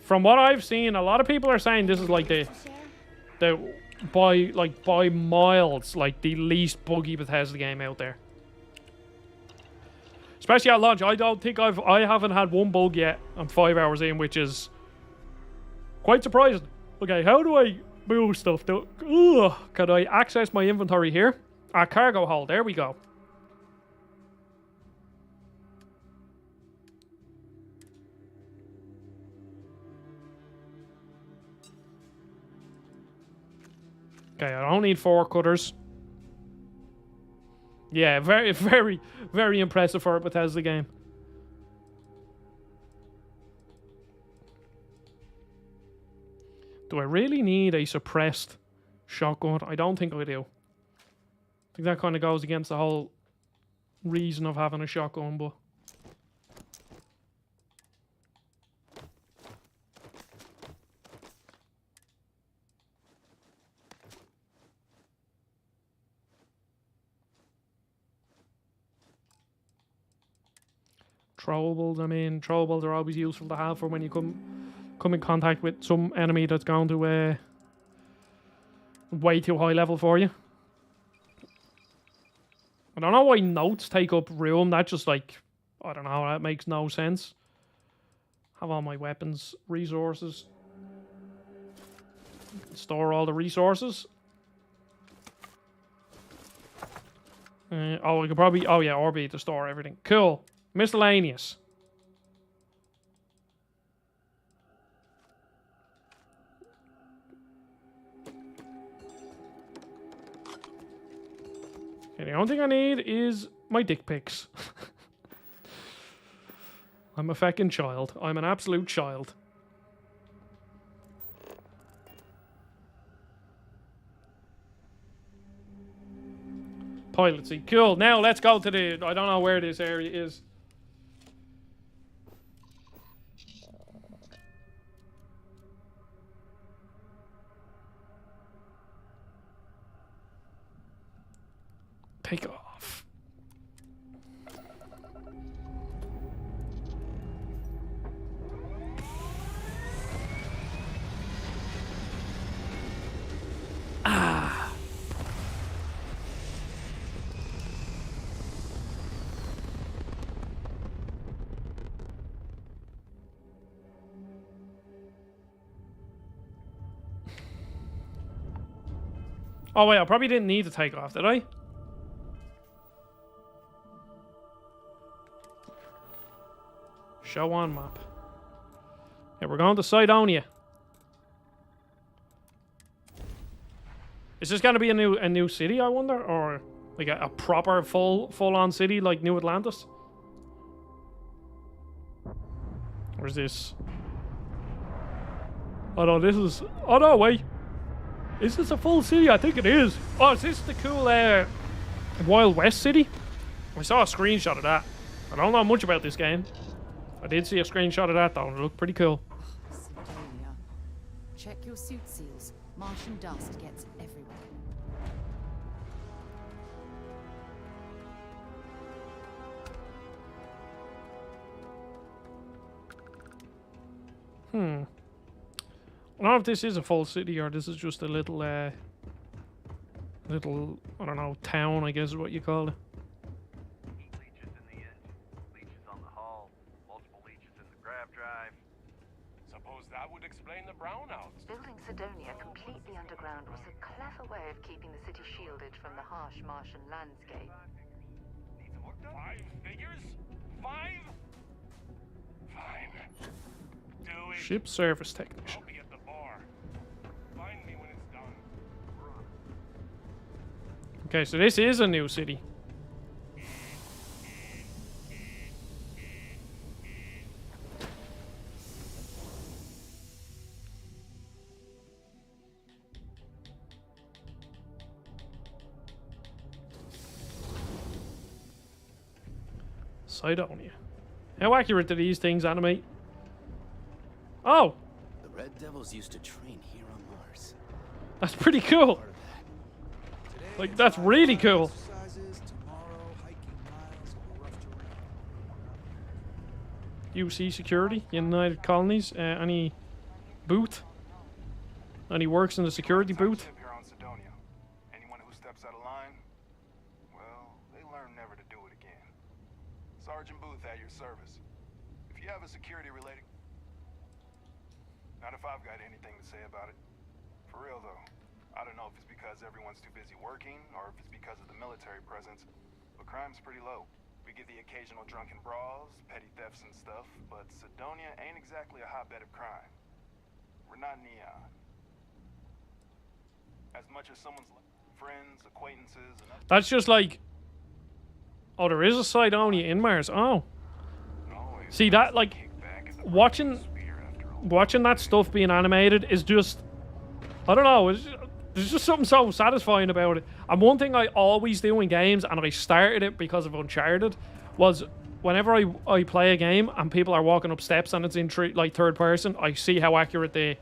from what I've seen, a lot of people are saying this is like the by miles like the least buggy Bethesda game out there. Especially at launch. I don't think I haven't had one bug yet. I'm 5 hours in, which is quite surprising. Okay, how do I move stuff? Can I access my inventory here? Cargo hold. There we go. Okay, I don't need 4 cutters. Yeah, very, very, very impressive for a Bethesda game. Do I really need a suppressed shotgun? I don't think I do. I think that kind of goes against the whole reason of having a shotgun, but... Throwables, I mean, throwables are always useful to have for when you come in contact with some enemy that's going to way too high level for you. I don't know why notes take up room. That just like, I don't know, that makes no sense. Have all my weapons, resources. Store all the resources. I could probably, oh yeah, Orbi to store everything. Cool. Miscellaneous. Okay, the only thing I need is my dick pics. I'm a fucking child. I'm an absolute child. Pilot seat. Cool. Now let's go to the... I don't know where this area is. Take off. Ah. Oh wait, I probably didn't need to take off, did I? Show on map. Yeah, we're going to Cydonia. Is this gonna be a new city, I wonder? Or like a proper full on city like New Atlantis? Or is this? Oh no, this is. Oh no, wait. Is this a full city? I think it is. Oh, is this the cool Wild West city? I saw a screenshot of that. I don't know much about this game. I did see a screenshot of that though, and it looked pretty cool. Sidonia. Check your suit seals. Martian dust gets everywhere. I don't know if this is a full city or this is just a little, I don't know, town, I guess is what you call it. Leeches in the end, leeches on the hull, multiple leeches in the grav drive. Suppose that would explain the brownouts. Building Sidonia completely underground was a clever way of keeping the city shielded from the harsh Martian landscape. Need some work done? 5 figures? 5? Fine. Do it. Ship service technician. I'll be at the bar. Find me when it's done. Okay, so this is a new city. Cydonia. How accurate do these things animate? Oh! The Red Devils used to train here on Mars. That's pretty cool. Like, that's really cool. UC Security, United Colonies. Any booth? Any works in the security booth? Here on Sidonia. Anyone who steps out of line, well, they learn never to do it again. Sergeant Booth at your service. If you have a security-related... Not if I've got anything to say about it. For real, though. I don't know if it's because everyone's too busy working, or if it's because of the military presence, but crime's pretty low. We get the occasional drunken brawls, petty thefts and stuff, but Sidonia ain't exactly a hotbed of crime. We're not neon. As much as someone's friends, acquaintances, and other... That's just like... Oh, there is a Cydonia in Mars. Oh. See, that, like... Watching that stuff being animated is just... I don't know, there's just something so satisfying about it. And one thing I always do in games, and I started it because of Uncharted, was whenever I play a game and people are walking up steps and it's in third person, I see how accurate the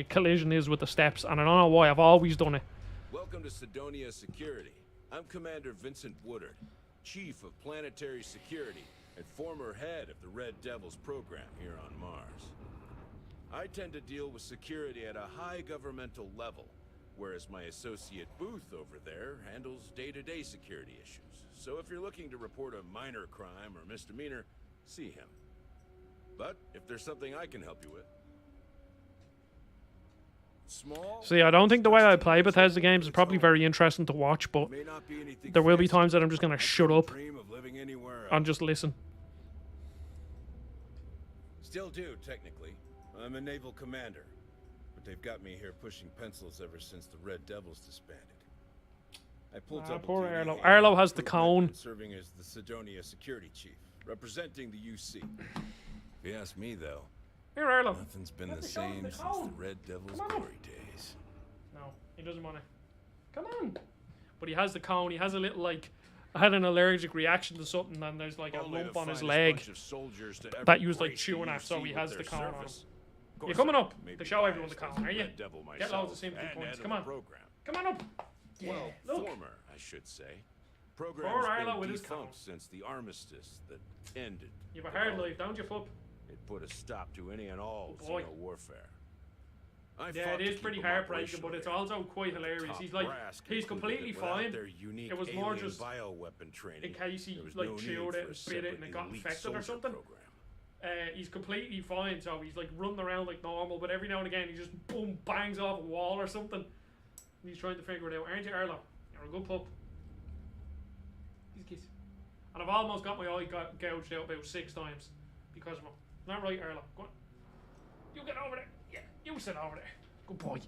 collision is with the steps, and I don't know why, I've always done it. Welcome to Sidonia Security. I'm Commander Vincent Woodard, Chief of Planetary Security and former head of the Red Devils program here on Mars. I tend to deal with security at a high governmental level, whereas my associate Booth over there handles day-to-day security issues. So if you're looking to report a minor crime or misdemeanor, see him. But if there's something I can help you with... See, I don't think the way I play Bethesda games is probably very interesting to watch, but there will be times that I'm just going to shut up and just listen. Still do, technically. I'm a naval commander, but they've got me here pushing pencils ever since the Red Devils disbanded. I pulled up poor Arlo. Arlo has the cone. Serving as the Sidonia security chief, representing the UC. If you ask me, though, here, Arlo. Nothing's been the same since the Red Devils' glory days. No, he doesn't want to. Come on. But he has the cone. He has a little, like, I had an allergic reaction to something, and there's like a lump on his leg that he was like chewing at, so he has the cone on him. You're coming up to show everyone the cone, are you? Get loads of sympathy points. Come on. Come on up. Yeah, well, look. Former, I should say. Program has been defunct since the armistice that ended. You have a hard life, don't you, Fup? It put a stop to any and all xeno warfare. Yeah, it is pretty heartbreaking, but it's also quite hilarious. He's like, he's completely fine. It was more just in case he like chewed it and spit it and it got infected or something. He's completely fine, so he's like running around like normal, but every now and again he just boom bangs off a wall or something. And he's trying to figure it out. Aren't you, Arlo? You're a good pup. He's kiss. And I've almost got my eye gouged out about 6 times. because of him. Not right, Erla. Go on. You get over there. Yeah, you sit over there. Good boy.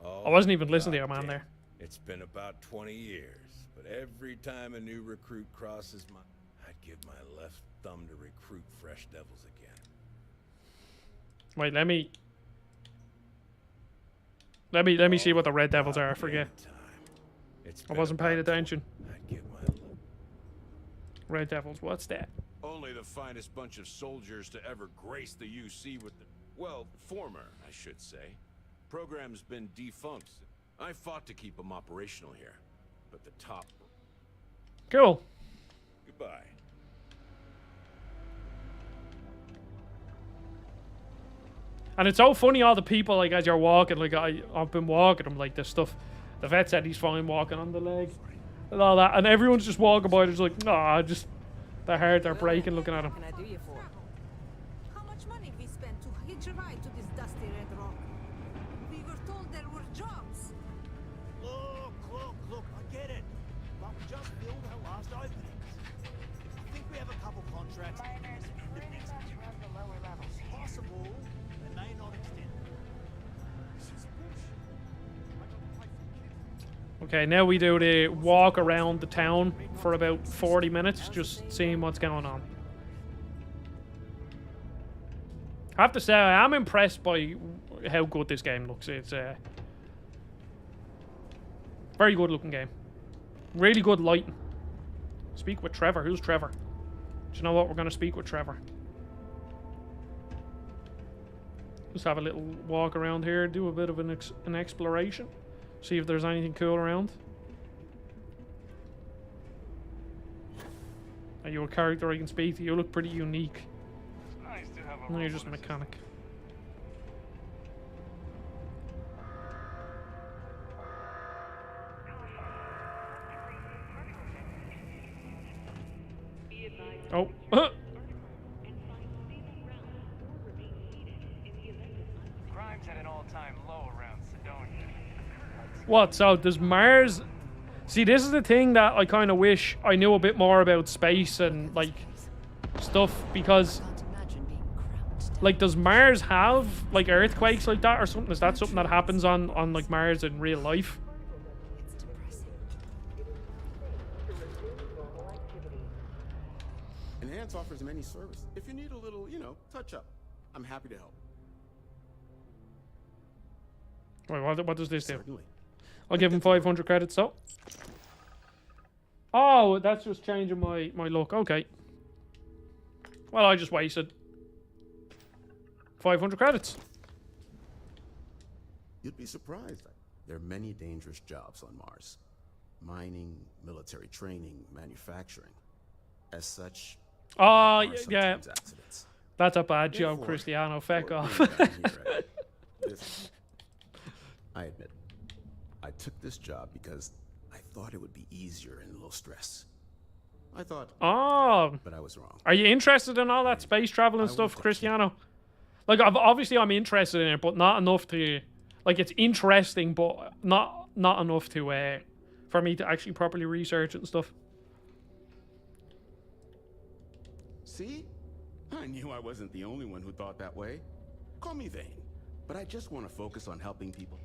I wasn't even listening to your man there. It's been about 20 years, but every time a new recruit crosses my... I'd give my left thumb to recruit fresh devils again. Wait, let me see what the red devils are. I forget. I wasn't paying attention. I'd give my... Red devils, what's that? Only the finest bunch of soldiers to ever grace the UC with the... Well, former, I should say. Program's been defunct. I fought to keep them operational here, but the top... Cool. Goodbye. And it's so funny, all the people, like, as you're walking, like, I've been walking them, like, this stuff. The vet said he's fine walking on the leg and all that, and everyone's just walking by, just like, nah, just, their heart, they're breaking looking at him. What can I do you for? How much money we spent to hitch a ride to this dusty red rock? We were told there were jobs. Look, I get it. But we just filled our last openings. I think we have a couple contracts at the end of next month. the lower levels. It's possible they may not extend. This is bullshit. I got to pay for kids. Okay, now we do the walk around the town for about 40 minutes, just seeing what's going on. I have to say, I am impressed by how good this game looks. It's a very good looking game. Really good lighting. Speak with Trevor. Who's Trevor? Do you know what? We're going to speak with Trevor. Just have a little walk around here, do a bit of an exploration. See if there's anything cool around. Are you a character I can speak to? You look pretty unique. Nice to have a No, you're just a mechanic. Oh. Crime's at an all-time low around Sidonia. What? So does Mars... See, this is the thing that I kind of wish I knew a bit more about space and, like, stuff, because... Like, does Mars have, like, earthquakes like that or something? Is that something that happens on like, Mars in real life? Enhance offers many service. If you need a little, touch-up, I'm happy to help. Wait, what does this do? Certainly. I'll give him 500 credits, so. Oh, that's just changing my look. Okay. Well, I just wasted 500 credits. You'd be surprised. There are many dangerous jobs on Mars. Mining, military training, manufacturing. As such, oh, there are yeah. sometimes accidents. That's a bad joke, Therefore, Cristiano. Feck off. I admit, I took this job because I thought it would be easier and low stress. I thought, but I was wrong. Are you interested in all that space travel and stuff, Cristiano? Like, obviously I'm interested in it, but not enough to... Like, it's interesting, but not enough to... for me to actually properly research it and stuff. See? I knew I wasn't the only one who thought that way. Call me vain, but I just want to focus on helping people.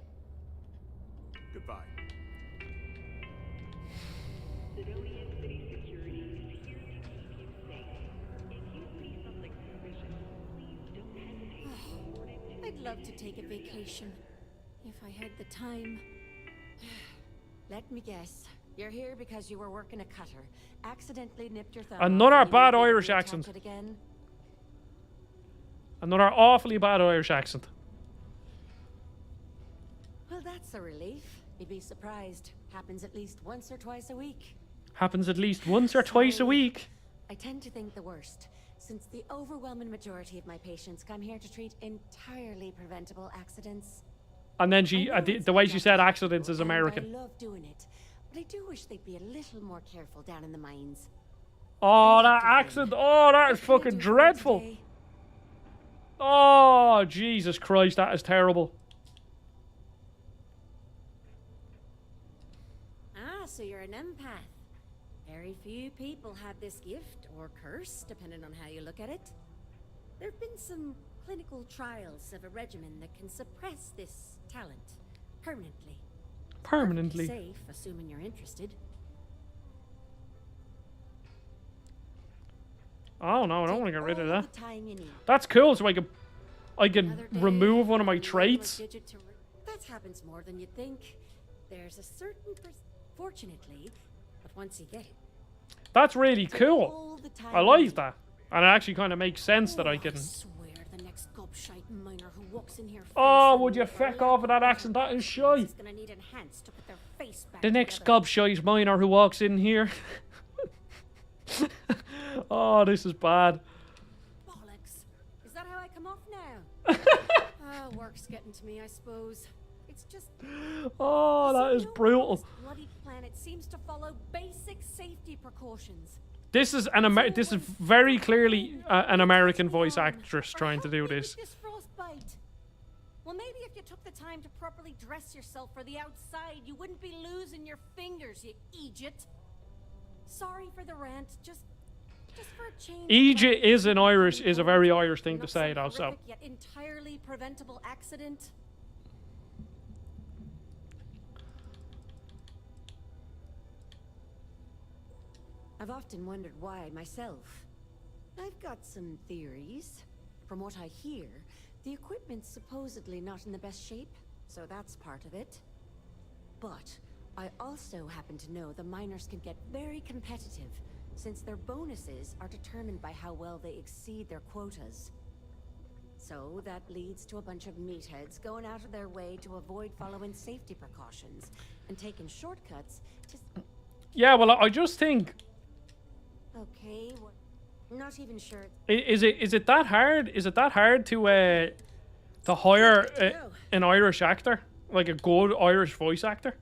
Goodbye. I'd love to take a vacation, if I had the time. Let me guess. You're here because you were working a cutter, accidentally nipped your thumb. Another off, and you bad needed to Irish reattach accent. it again. Another awfully bad Irish accent. Well, that's a relief. You'd be surprised. Happens at least once or twice a week. Happens at least once or twice a week. I tend to think the worst, since the overwhelming majority of my patients come here to treat entirely preventable accidents. And then she, the way she said accidents is American. I love doing it, but I do wish they'd be a little more careful down in the mines. Oh, that accent. Oh, that is fucking dreadful. Oh, Jesus Christ, that is terrible. Ah, so you're an empath. Very few people have this gift, or curse, depending on how you look at it. There have been some clinical trials of a regimen that can suppress this talent permanently. Permanently. Safe, assuming you're interested. Oh no, I don't want to get rid of that. Time you need. That's cool, so I can remove one of my traits. That happens more than you think. There's a certain fortunately, but once you get it. That's really cool. I like that. And it actually kind of makes sense that I can... The next gobshite miner who walks in here Oh, would you feck off with that accent? That is shy. The next gobshite miner who walks in here. Oh, this is bad. Bollocks. Is that how I come off now? Work's getting to me, I suppose. It's just... Oh, that is brutal. This bloody planet seems to follow basic safety precautions. This is this is very clearly an American voice actress trying to do this. Frostbite. Well, maybe if you took the time to properly dress yourself for the outside, you wouldn't be losing your fingers, you Egypt. Sorry for the rant, just for a change. Egypt is a very Irish thing to say, though. So. Yet entirely preventable accident. I've often wondered why myself. I've got some theories. From what I hear, the equipment's supposedly not in the best shape, so that's part of it. But I also happen to know the miners can get very competitive, since their bonuses are determined by how well they exceed their quotas. So that leads to a bunch of meatheads going out of their way to avoid following safety precautions and taking shortcuts to... Yeah, well, I just think... Okay, not even sure. Is it that hard? Is it that hard to hire an Irish actor, like a good Irish voice actor?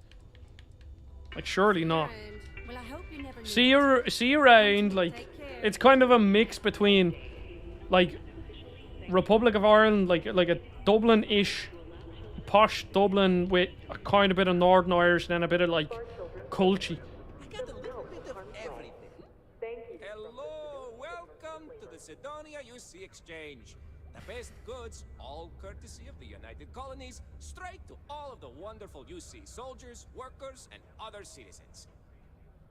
Like, surely not. Well, I hope you never See you around. Like, it's kind of a mix between, like, Republic of Ireland, like a Dublin-ish, posh Dublin with a kind of bit of Northern Irish, and then a bit of like culty. Sidonia UC Exchange. The best goods, all courtesy of the United Colonies, straight to all of the wonderful UC soldiers, workers, and other citizens.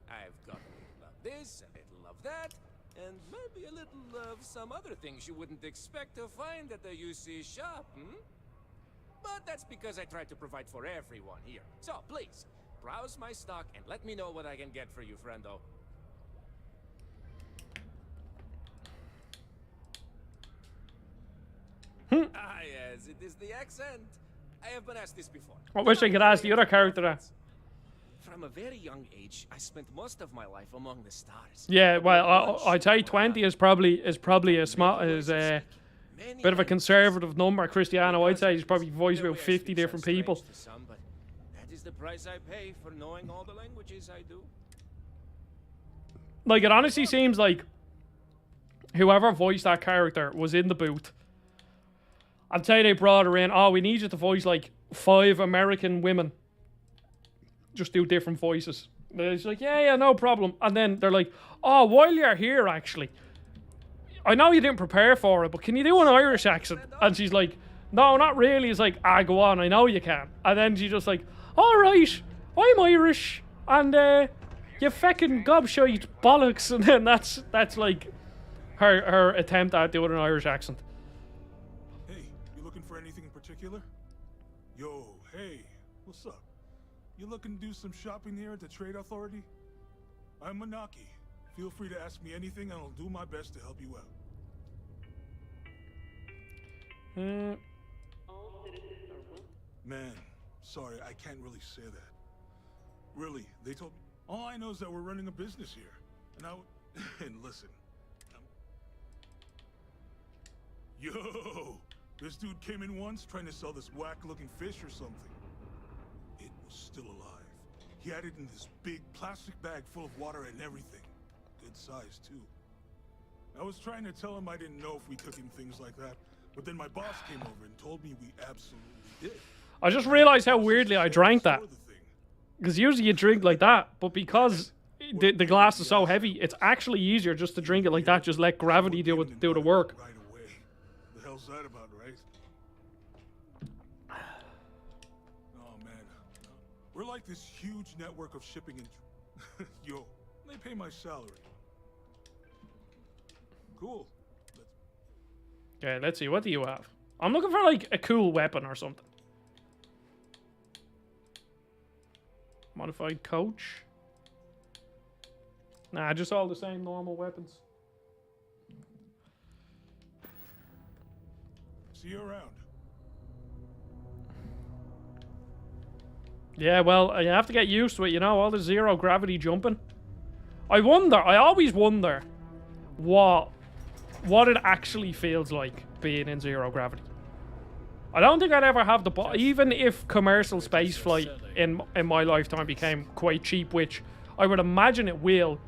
I've got a little of this, a little of that, and maybe a little of some other things you wouldn't expect to find at the UC shop, But that's because I try to provide for everyone here. So please, browse my stock and let me know what I can get for you, friendo. Ah, yes, it is the accent. I have been asked this before. I wish I could ask the other character that. From a very young age, I spent most of my life among the stars. Yeah, well, I'd say 20 is probably a smart, is a bit of a conservative number. Cristiano, I'd say he's probably voiced about 50 different people. But that is the price I pay for knowing all the languages I do. Like, it honestly seems like whoever voiced that character was in the booth. I'd say they brought her in. Oh, we need you to voice like 5 American women. Just do different voices. It's like, yeah, no problem. And then they're like, oh, while you're here, actually, I know you didn't prepare for it, but can you do an Irish accent? And she's like, no, not really. It's like, go on, I know you can. And then she's just like, all right, I'm Irish, and you feckin' gobshite bollocks. And then that's like her attempt at doing an Irish accent. Particular? Yo, hey, what's up? You looking to do some shopping here at the Trade Authority? I'm Manaki. Feel free to ask me anything and I'll do my best to help you out. Man, sorry, I can't really say that. Really, they told me. All I know is that we're running a business here. And listen. Yo! This dude came in once trying to sell this whack-looking fish or something. It was still alive. He had it in this big plastic bag full of water and everything. Good size, too. I was trying to tell him I didn't know if we took in things like that, But then my boss came over and told me we absolutely did. I just realized how weirdly I drank that. Because usually you drink like that, but because the glass is so heavy, it's actually easier just to drink it like that. Just let gravity do the work. Right away. The hell's that about, right? Oh man, we're like this huge network of shipping and yo, they pay my salary. Cool. Okay, let's see. What do you have? I'm looking for like a cool weapon or something. Modified coach. Nah, just all the same normal weapons. See you around. Yeah, well, you have to get used to it, you know, all the zero gravity jumping. I always wonder what it actually feels like being in zero gravity. I don't think I'd ever have even if commercial spaceflight in my lifetime became quite cheap, which I would imagine it will.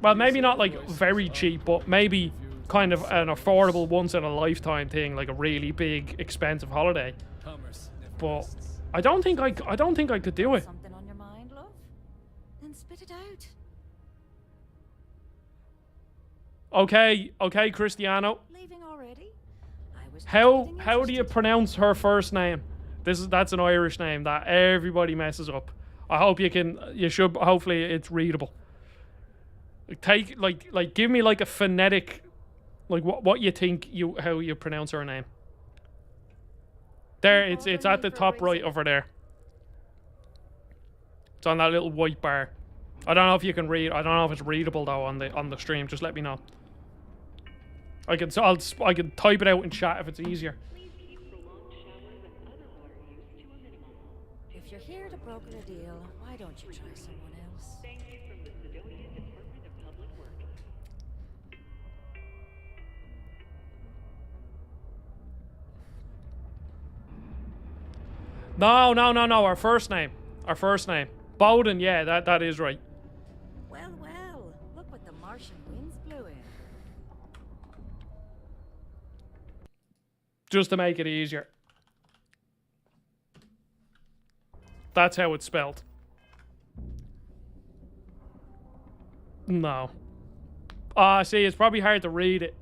Well, maybe not like very cheap, but maybe kind of an affordable once in a lifetime thing, like a really big expensive holiday. But I don't think I could do it. Something on your mind, love? Then spit it out. Okay, Cristiano. Leaving already? How do you pronounce her first name? That's an Irish name that everybody messes up. I hope hopefully it's readable. Give me like a phonetic, like what you think how you pronounce her name. There, it's at the top right over there. It's on that little white bar. I don't know if you can read. I don't know if it's readable though on the stream. Just let me know. I can type it out in chat if it's easier. If you're here to broker a deal, why don't you try someone else? No. Our first name. Bowden. Yeah, that is right. Well, look what the Martian winds blew in. Just to make it easier. That's how it's spelled. No. See, it's probably hard to read it.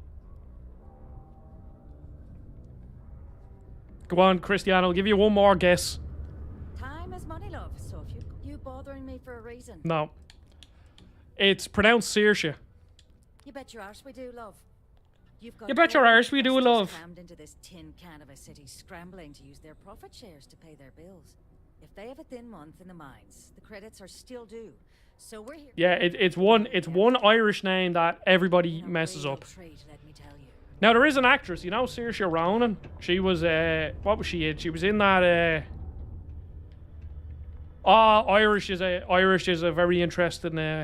Go on, Cristiano, I'll give you one more guess. Time is money, love, so if you bothering me for a reason. No. It's pronounced Saoirse. You bet your arse we do, love. You bet your arse we do, love. Crammed into this tin can of a city, scrambling to use their profit shares to pay their bills. If they have a thin month in the mines, the credits are still due. So we're here. Yeah, it's one Irish name that everybody messes up. Now there is an actress, you know, Saoirse Ronan. She was what was she in? She was in that Irish is a very interesting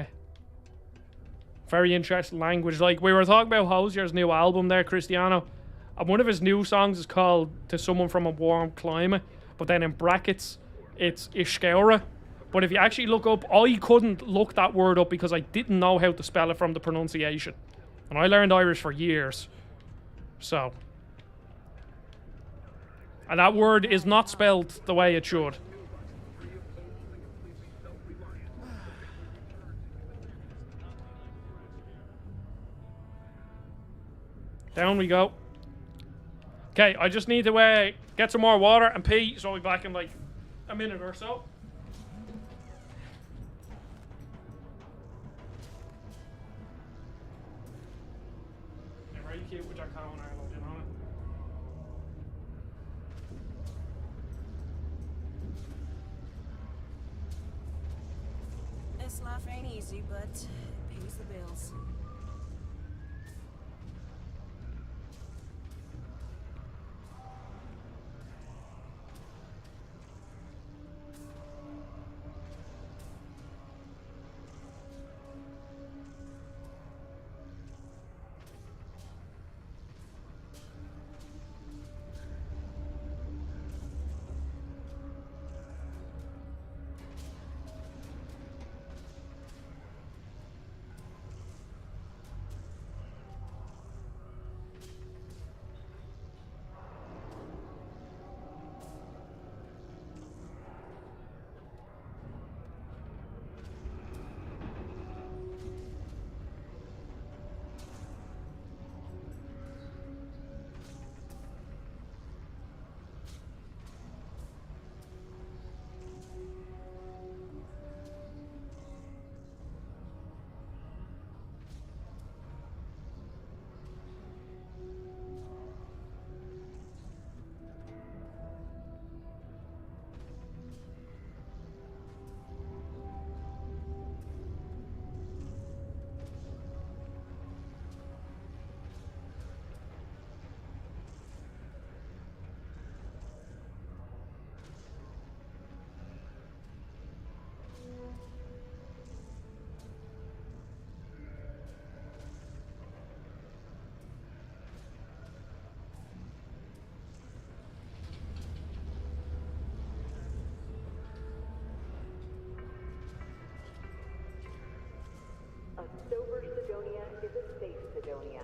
language. Like we were talking about Hozier's new album there, Cristiano. And one of his new songs is called To Someone from a Warm Climate, but then in brackets it's Ishkaura. But if you actually look up, I couldn't look that word up because I didn't know how to spell it from the pronunciation. And I learned Irish for years. So. And that word is not spelled the way it should. Down we go. Okay, I just need to get some more water and pee, so I'll be back in like a minute or so. Yeah, very cute with your cow in Ireland, you know it? This life ain't easy, but it pays the bills. A sober Sidonia is a safe Sidonia.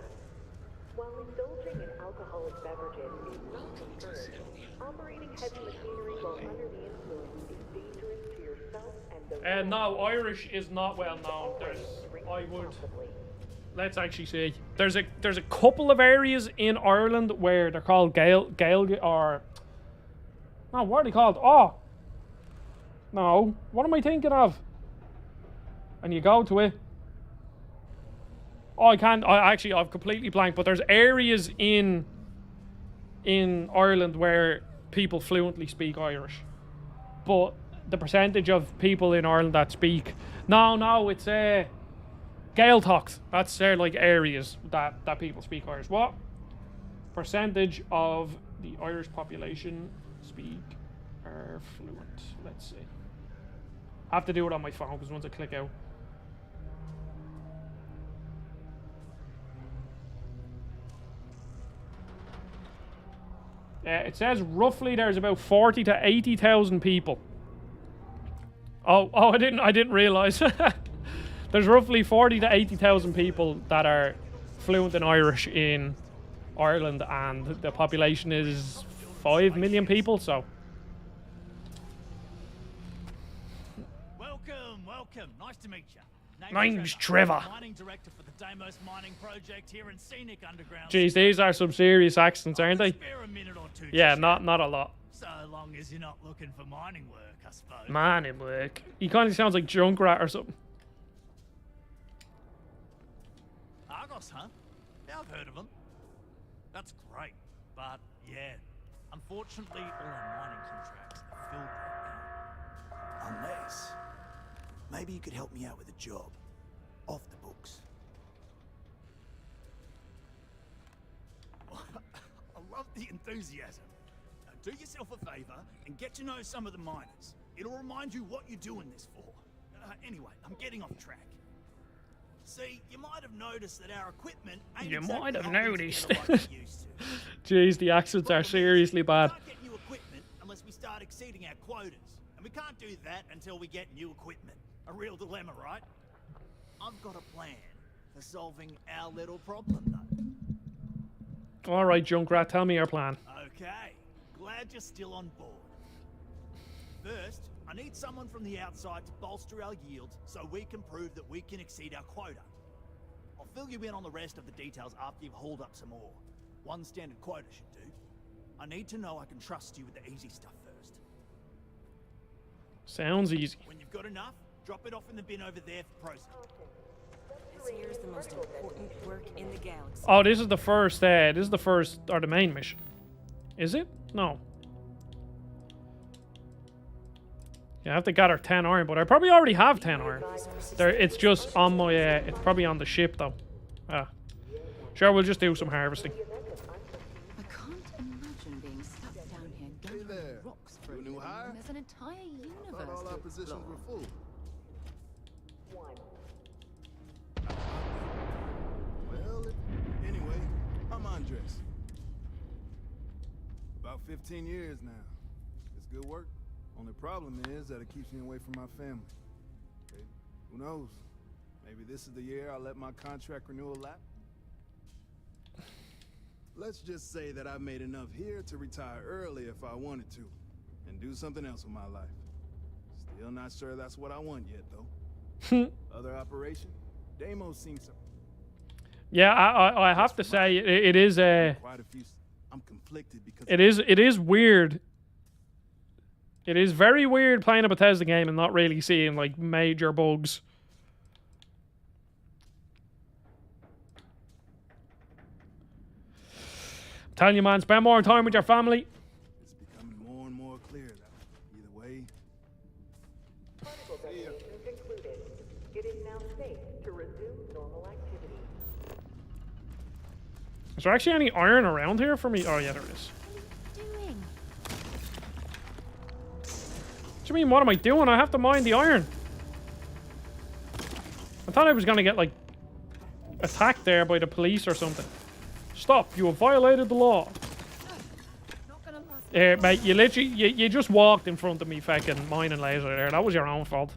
While indulging in alcoholic beverages is not preferred, operating heavy machinery while under the influence is dangerous to yourself and those No, Irish is not well known. Let's actually see. There's a couple of areas in Ireland where they're called Gael or no, what are they called? Oh, no, what am I thinking of? And you go to it. Oh, I've completely blanked. But there's areas in Ireland where people fluently speak Irish, but the percentage of people in Ireland that speak it's Gaeltacht. That's like areas that people speak Irish. What percentage of the Irish population are fluent? Let's see. I have to do it on my phone because once I click out. It says roughly there's about 40 to 80,000 people. Oh, I didn't realize. There's roughly 40 to 80,000 people that are fluent in Irish in Ireland, and the population is 5 million people, so. Welcome. Nice to meet you. Name's Trevor. Mining director for the Deimos mining project here in scenic underground. Jeez, these are some serious accents, aren't they? Spare a minute or two. Yeah, not a lot. So long as you're not looking for mining work, I suppose. Mining work. He kind of sounds like Junkrat or something. Argos, huh? Yeah, I've heard of them. That's great, but yeah, unfortunately, all our mining contracts are filled right now. Unless, maybe you could help me out with a job, off the books. I love the enthusiasm. Now, do yourself a favor and get to know some of the miners. It'll remind you what you're doing this for. Anyway, I'm getting off track. See, you might have noticed that our equipment ain't You exactly might have holding noticed. together like it used to. Jeez, the accents are seriously bad. We can't get new equipment unless we start exceeding our quotas. And we can't do that until we get new equipment. A real dilemma, right? I've got a plan for solving our little problem, though. All right, Junkrat, tell me your plan. Okay, glad you're still on board. First, I need someone from the outside to bolster our yields so we can prove that we can exceed our quota. I'll fill you in on the rest of the details after you've hauled up some ore. One standard quota should do. I need to know I can trust you with the easy stuff first. Sounds easy. When you've got enough, drop it off in the bin over there for processing. This here's the most important work in the galaxy. Oh, this is the first, or the main mission. Is it? No. Yeah, I have to gather 10 iron, but I probably already have 10 iron. It's just on my, it's probably on the ship though. Sure, we'll just do some harvesting. I can't imagine being stuck down here gathering rocks for a living when there's an entire universe All our to positions explore. were full. Well, anyway, I'm Andres. About 15 years now. It's good work. Only problem is that it keeps me away from my family. Okay? Who knows? Maybe this is the year I let my contract renewal lapse. Let's just say that I've made enough here to retire early if I wanted to, and do something else with my life. Still not sure that's what I want yet, though. Other operation? Deimos seems so. Yeah, I have to say it is Quite a few. I'm conflicted because it is weird. It is very weird playing a Bethesda game and not really seeing like major bugs. I'm telling you, man, spend more time with your family. it's becoming more and more clear that either way. Particle detonation concluded. It is now safe to resume normal activity. Is there actually any iron around here for me? Oh yeah, there is. Doing? What do you mean, what am I doing? I have to mine the iron. I thought I was gonna get like attacked there by the police or something. Stop, you have violated the law. Mate, you literally, you just walked in front of me fucking mining laser there. That was your own fault.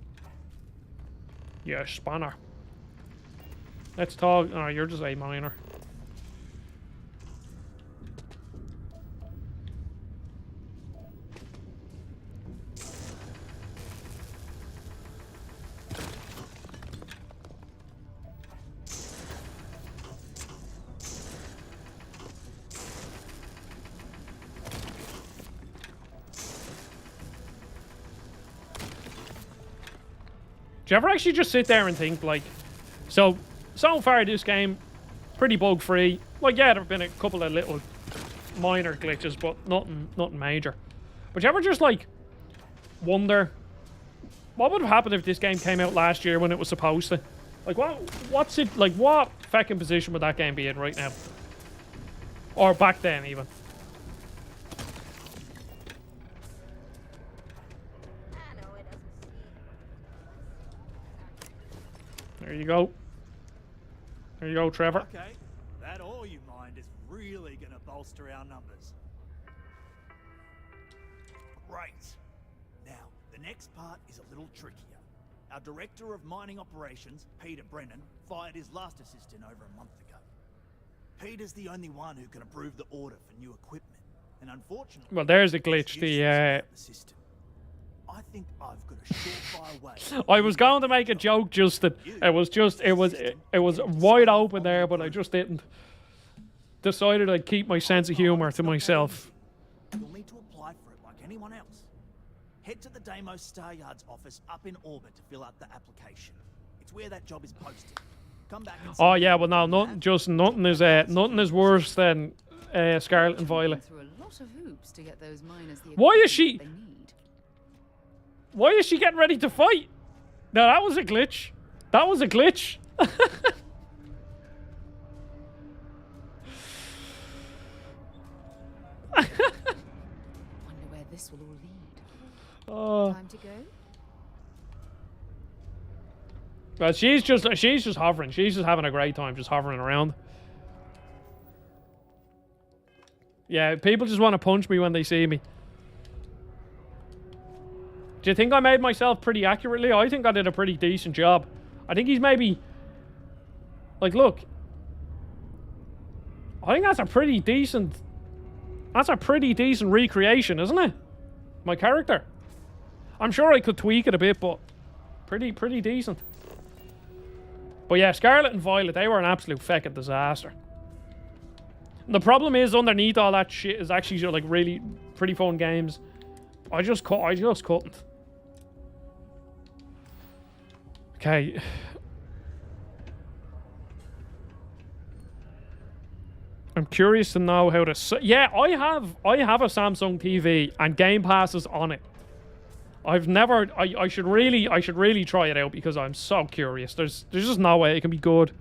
You spanner. Let's talk. Oh, you're just a minor. Do you ever actually just sit there and think, like, so far this game, pretty bug free. Like, yeah, there have been a couple of little minor glitches, but nothing major. But you ever just, like, wonder, what would have happened if this game came out last year when it was supposed to? Like, what's it, like, what fucking position would that game be in right now? Or back then, even. There you go. There you go, Trevor. Okay, that all you mind is really gonna bolster our numbers. Great. Now, the next part is a little trickier. Our director of mining operations, Peter Brennan, fired his last assistant over a month ago. Peter's the only one who can approve the order for new equipment, and unfortunately, Well, there's the glitch. I think I've got a surefire way. I was going to make a joke, Justin. It was wide open there, but I just didn't. Decided I'd keep my sense of humor to myself. You'll need to apply for it like anyone else. Head to the Deimos Star Yard's office up in orbit to fill out the application. It's where that job is posted. Come back and Oh yeah, well no, nothing is worse than Scarlet and Violet. Through a lot of hoops to get those miners the Why is she? equipment they need. Why is she getting ready to fight? No, that was a glitch. That was a glitch. Wonder where this will all lead. Time to go? Well, she's just hovering. She's just having a great time, just hovering around. Yeah, people just want to punch me when they see me. Do you think I made myself pretty accurately? I think I did a pretty decent job. I think he's maybe... Like, look. I think that's a pretty decent... That's a pretty decent recreation, isn't it? My character. I'm sure I could tweak it a bit, but... Pretty decent. But yeah, Scarlet and Violet, they were an absolute feckin' disaster. The problem is, underneath all that shit is actually just, like, really pretty fun games. I just couldn't. Okay. I'm curious to know how to... Yeah, I have a Samsung TV and Game Pass is on it. I've never... I should really try it out because I'm so curious. There's just no way it can be good.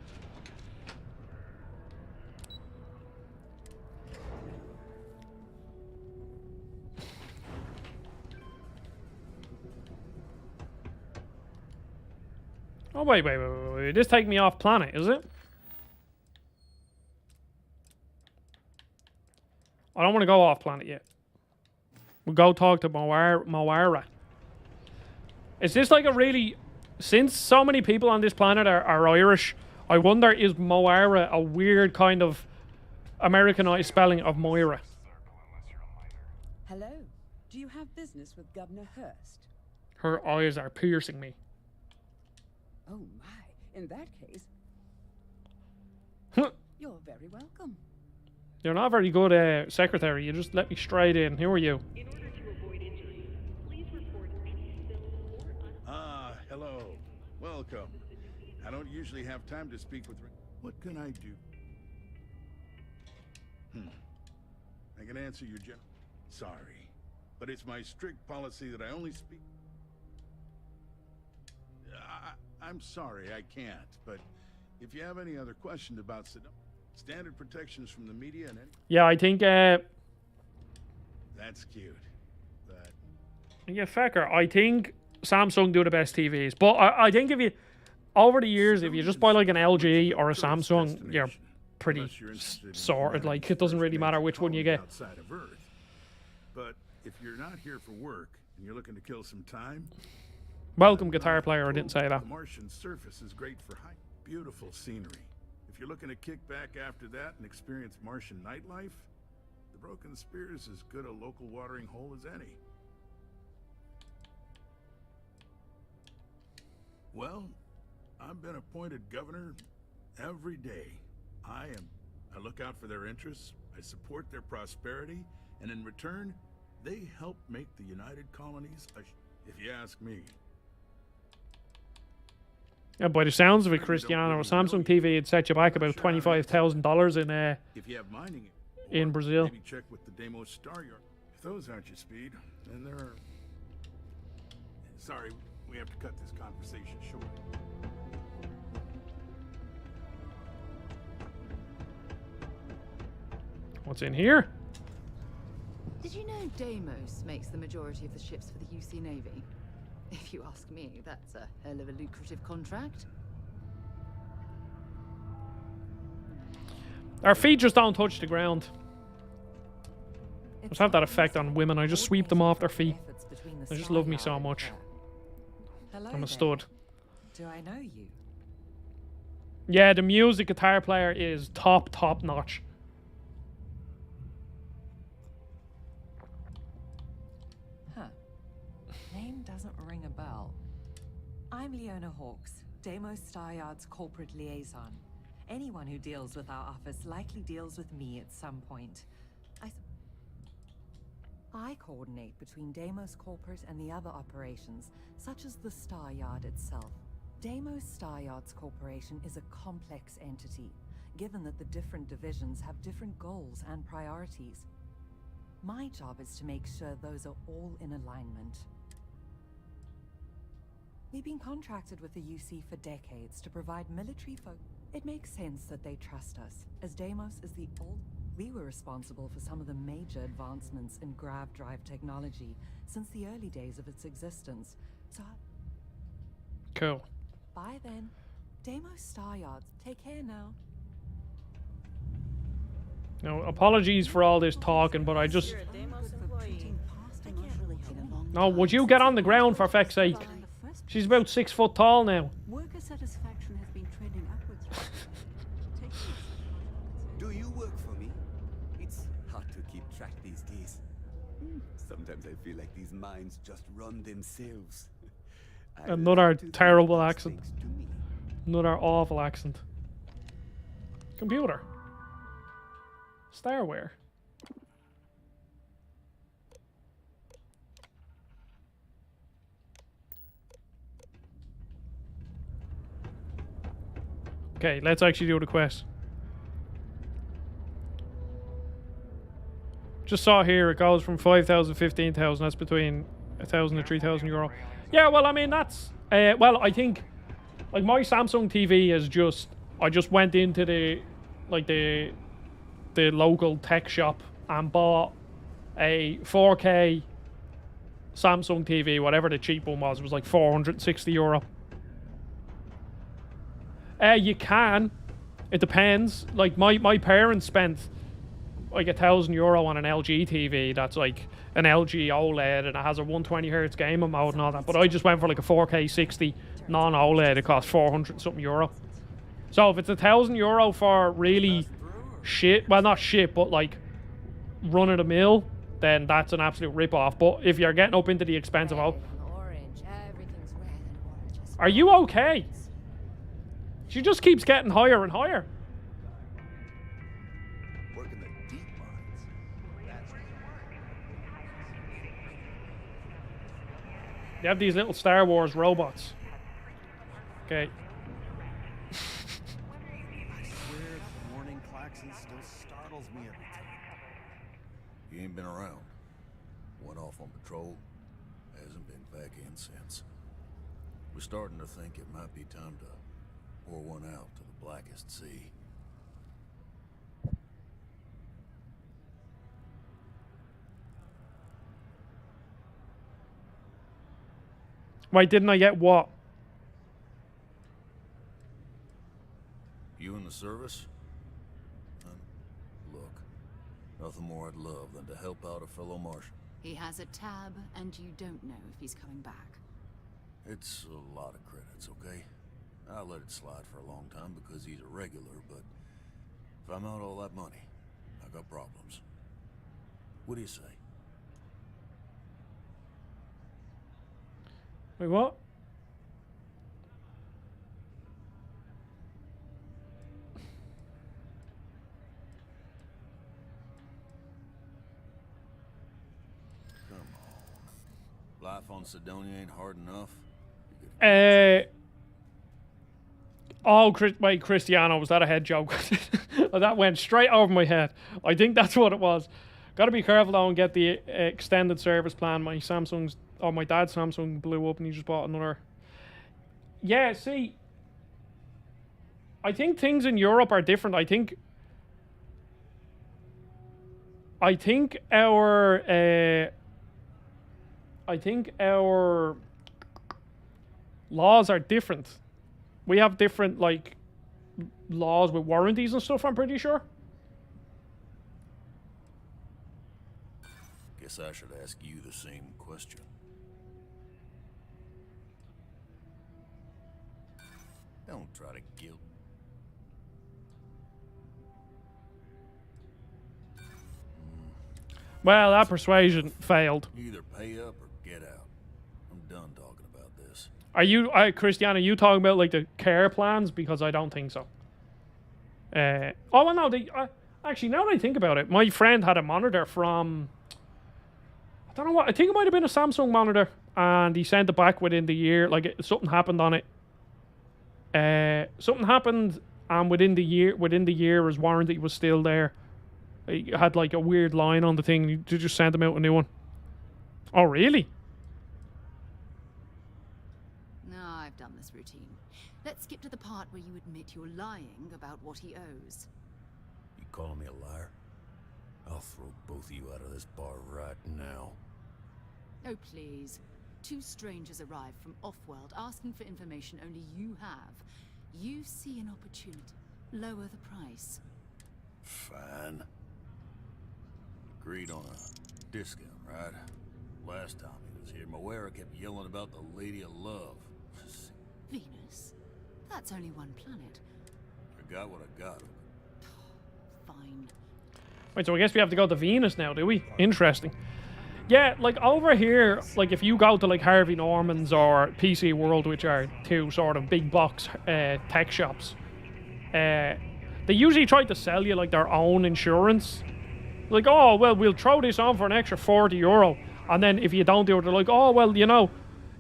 Oh, wait. This take me off planet, is it? I don't want to go off planet yet. We'll go talk to Moira. Is this like a really... Since so many people on this planet are Irish, I wonder, is Moira a weird kind of Americanized spelling of Moira? Hello. Do you have business with Governor Hurst? Her eyes are piercing me. Oh my, in that case, you're very welcome. You're not a very good secretary. You just let me straight in. Who are you? Ah, hello. Welcome. I don't usually have time to speak with... What can I do? I can answer your general... Sorry, but it's my strict policy that I only speak... I'm sorry, I can't, but if you have any other questions about standard protections from the media and any... Yeah, I think... That's cute, but... Yeah, fecker. I think Samsung do the best TVs. But I think if you... Over the years, if you just buy like an LG or a Samsung, you're pretty sorted. Like, it doesn't really matter which one you get. Outside of Earth. But if you're not here for work and you're looking to kill some time... Welcome, guitar player. I didn't say that. The Martian surface is great for beautiful scenery. If you're looking to kick back after that and experience Martian nightlife, the Broken Spear is as good a local watering hole as any. Well, I've been appointed governor every day. I look out for their interests, I support their prosperity, and in return, they help make the United Colonies if you ask me. Yeah, by the sounds of it, Cristiano, a Samsung TV would set you back about $25,000 If you have mining in Brazil. Maybe check with the Deimos Star Yard. If those aren't your speed, then they're... Sorry, we have to cut this conversation short. What's in here? Did you know Deimos makes the majority of the ships for the UC Navy? If you ask me, that's a hell of a lucrative contract. Our feet just don't touch the ground. I just have that effect on women. I just sweep them off their feet. They just love me so much. I'm a stud. Do I know you? Yeah, the music guitar player is top notch. Huh. Name doesn't ring a bell. I'm Leona Hawks, Deimos Star Yard's corporate liaison. Anyone who deals with our office likely deals with me at some point. I coordinate between Deimos Corporate and the other operations, such as the Star Yard itself. Deimos Star Yards Corporation is a complex entity, given that the different divisions have different goals and priorities. My job is to make sure those are all in alignment. We've been contracted with the UC for decades to provide military It makes sense that they trust us, as Deimos is the old... We were responsible for some of the major advancements in grav drive technology since the early days of its existence. So... Cool. Bye then. Deimos Star Yards. Take care now. No, apologies for all this talking, but I just... No, would you get on the ground for feck's sake? She's about 6 foot tall now. Worker satisfaction has been trending upwards. Do you work for me? It's hard to keep track these days. Sometimes I feel like these mines just run themselves. Another terrible accent. Another awful accent. Computer. Starware. Okay, let's actually do the quest. Just saw here it goes from 5,000 to 15,000. That's between 1,000 to 3,000 euro. Yeah, well, I mean that's well, I think like my Samsung TV is just I just went into the local tech shop and bought a 4K Samsung TV, whatever the cheap one was. It was like 460 euro. You can. It depends. Like my parents spent like 1,000 euro on an LG TV that's like an LG OLED and it has a 120Hz gaming mode and all that. But I just went for like a 4K 60 non-OLED. It cost 400 something euro. So if it's 1,000 euro for really shit, well not shit, but like run of the mill, then that's an absolute rip off. But if you're getting up into the expensive, are you okay? She just keeps getting higher and higher. Working the deep mines. They have these little Star Wars robots. Okay. I swear the morning klaxon still startles me every time. You ain't been around. Went off on patrol. Hasn't been back in since. We're starting to think it might be time to pour one out to the blackest sea. Wait, didn't I get what? You in the service? Look, nothing more I'd love than to help out a fellow Martian. He has a tab, and you don't know if he's coming back. It's a lot of credits, okay? I let it slide for a long time because he's a regular, but if I'm out all that money, I got problems. What do you say? Wait, what? Come on. Life on Sidonia ain't hard enough. Oh, wait, Cristiano, was that a head joke? That went straight over my head. I think that's what it was. Got to be careful though and get the extended service plan. My Samsung's, or my dad's Samsung blew up and he just bought another. Yeah, see, I think things in Europe are different. I think our laws are different. We have different, like, laws with warranties and stuff, I'm pretty sure. Guess I should ask you the same question. Don't try to guilt. Well, that persuasion failed. Either pay up or get out. I'm done talking about this. Are you, Cristiano, are you talking about, like, the care plans? Because I don't think so. Oh, well, no, actually, now that I think about it, my friend had a monitor from, I don't know what, I think it might have been a Samsung monitor, and he sent it back within the year, like, something happened on it. Something happened, and within the year, his warranty was still there. He had, like, a weird line on the thing, and he just sent him out a new one. Oh, really? No, I've done this routine. Let's skip to the part where you admit you're lying about what he owes. You calling me a liar? I'll throw both of you out of this bar right now. Oh, please. Two strangers arrive from off-world asking for information only you have. You see an opportunity. Lower the price. Fine. Agreed on a discount, right? Last time he was here, Moera kept yelling about the Lady of Love. Venus? That's only one planet. I got what I got. Fine. Wait, so I guess we have to go to Venus now, do we? Interesting. Yeah, like, over here, like, if you go to, like, Harvey Norman's or PC World, which are two sort of big box tech shops, they usually try to sell you, like, their own insurance. Like, oh, well, we'll throw this on for an extra €40. And then if you don't do it, they're like, oh, well, you know,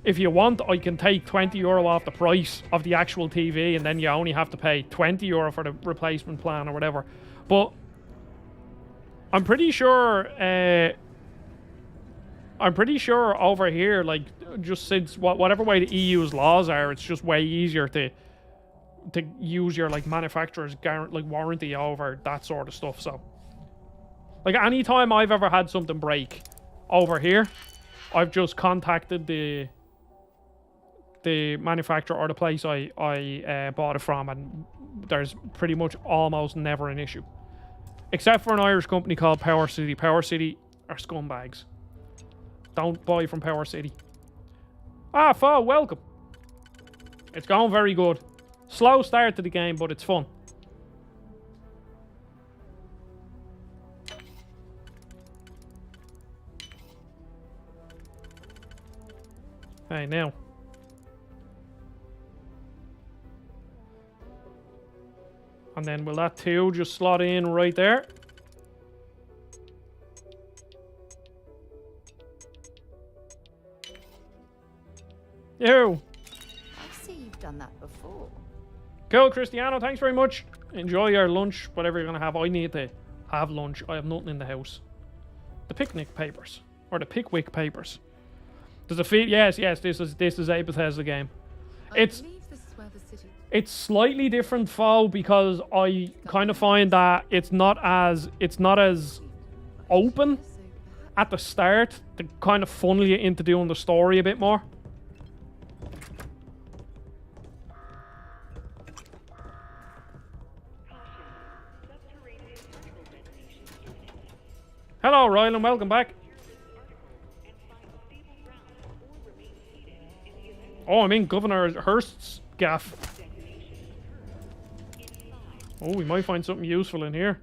if you want, I can take €20 off the price of the actual TV, and then you only have to pay €20 for the replacement plan or whatever. But I'm pretty sure over here, like, just since whatever way the EU's laws are, it's just way easier to use your, like, manufacturer's warranty over that sort of stuff. So, like, anytime I've ever had something break over here, I've just contacted the manufacturer or the place I bought it from, and there's pretty much almost never an issue. Except for an Irish company called Power City. Power City are scumbags. Don't buy from Power City. Ah, Fo, welcome. It's going very good. Slow start to the game, but it's fun. Hey, now. And then will that 2 just slot in right there? Yo. I see you've done that before. Cool, Cristiano, thanks very much. Enjoy your lunch, whatever you're going to have. I need to have lunch. I have nothing in the house. The picnic papers. Or the Pickwick papers. Does it feel... Yes, this is a Bethesda game. It's slightly different, Fo, because I kind of find that it's not as open at the start to kind of funnel you into doing the story a bit more. Hello, Rylan, welcome back. Oh, I'm in Governor Hurst's gaff. Oh, we might find something useful in here.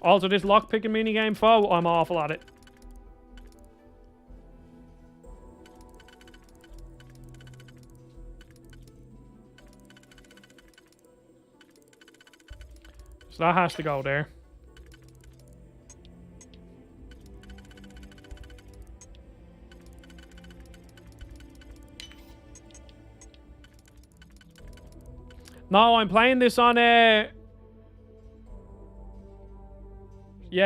Also, this lockpicking minigame, foe, I'm awful at it. So that has to go there. No, I'm playing this on yeah,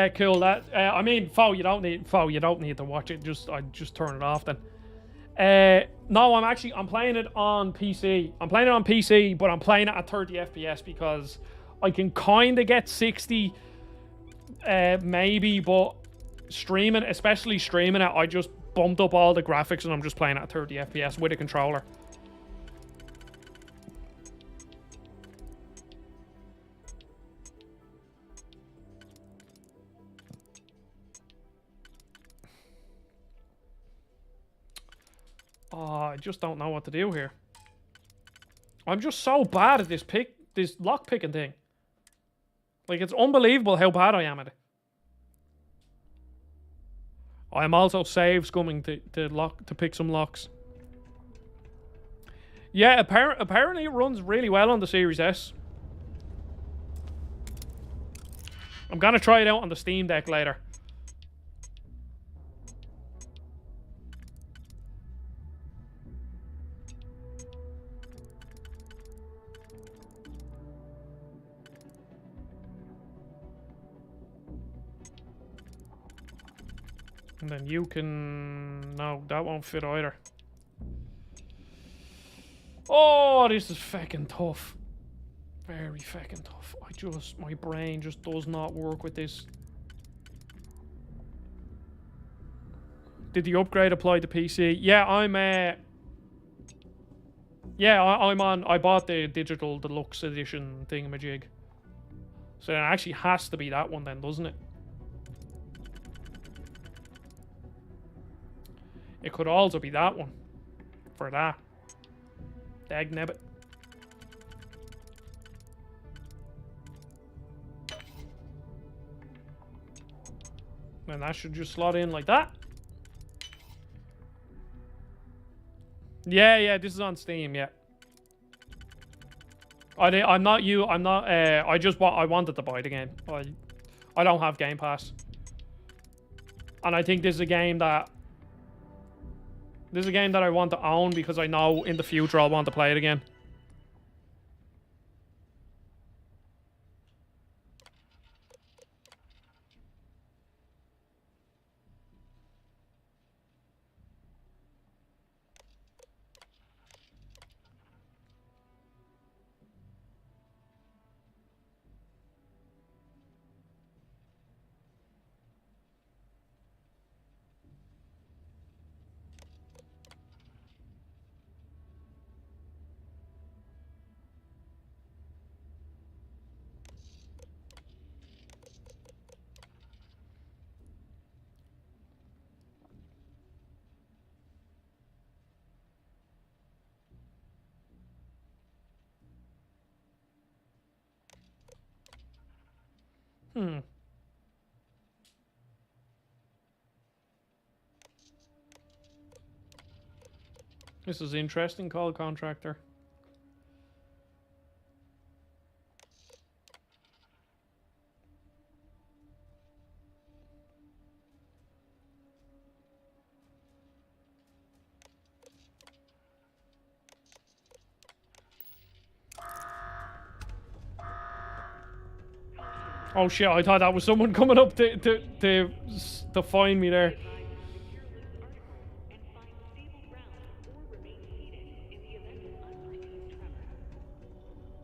cool. That I mean, Fo, you don't need to watch it. I just turn it off then. No, I'm playing it on PC. I'm playing it on PC, but I'm playing it at 30 FPS because I can kind of get 60, maybe, but streaming, especially streaming it, I just bumped up all the graphics and I'm just playing it at 30 FPS with a controller. Oh, I just don't know what to do here. I'm just so bad at this lock picking thing. Like, it's unbelievable how bad I am at it. I am also save scumming to pick some locks. Yeah, apparently it runs really well on the Series S. I'm gonna try it out on the Steam Deck later. And then you can... No, that won't fit either. Oh, this is fucking tough. Very fucking tough. My brain just does not work with this. Did the upgrade apply to PC? Yeah, I'm on... I bought the digital deluxe edition thingamajig. So it actually has to be that one then, doesn't it? It could also be that one. For that. Dag nabbit. And that should just slot in like that. Yeah, this is on Steam, yeah. I wanted to buy the game. I don't have Game Pass. And I think this is a game that I want to own because I know in the future I'll want to play it again. This is interesting, call contractor. Oh shit, I thought that was someone coming up to find me there.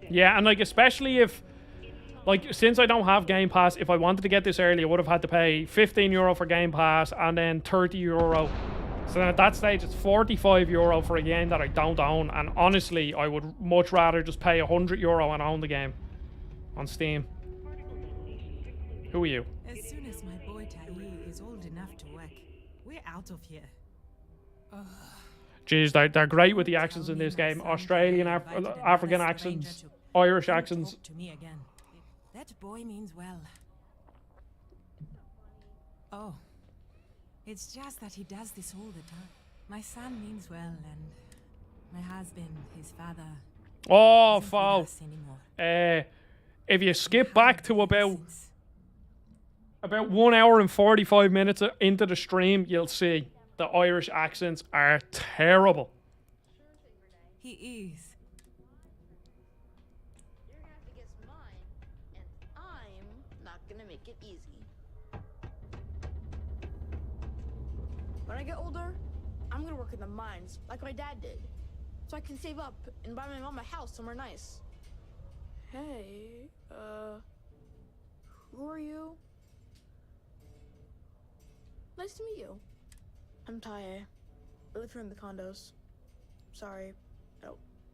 Yeah, and like especially if, like, since I don't have Game Pass, if I wanted to get this early, I would have had to pay €15 for Game Pass and then €30. So then at that stage, it's €45 for a game that I don't own. And honestly, I would much rather just pay €100 and own the game on Steam. Who are you? As soon as my boy Tahir is old enough to work, we're out of here. Jeez, they're great with the accents in this game. Australian, African accents, Irish accents. To me again. That boy means well. Oh, it's just that he does this all the time. My son means well, and my husband, his father. Oh, isn't with foul. us anymore. If you skip back to about 1 hour and 45 minutes into the stream, you'll see the Irish accents are terrible. He is. You're gonna have to guess mine, and I'm not gonna make it easy. When I get older, I'm gonna work in the mines like my dad did, so I can save up and buy my mom a house somewhere nice. Hey, who are you? Nice to meet you. I'm Taya. I live here in the condos. Sorry,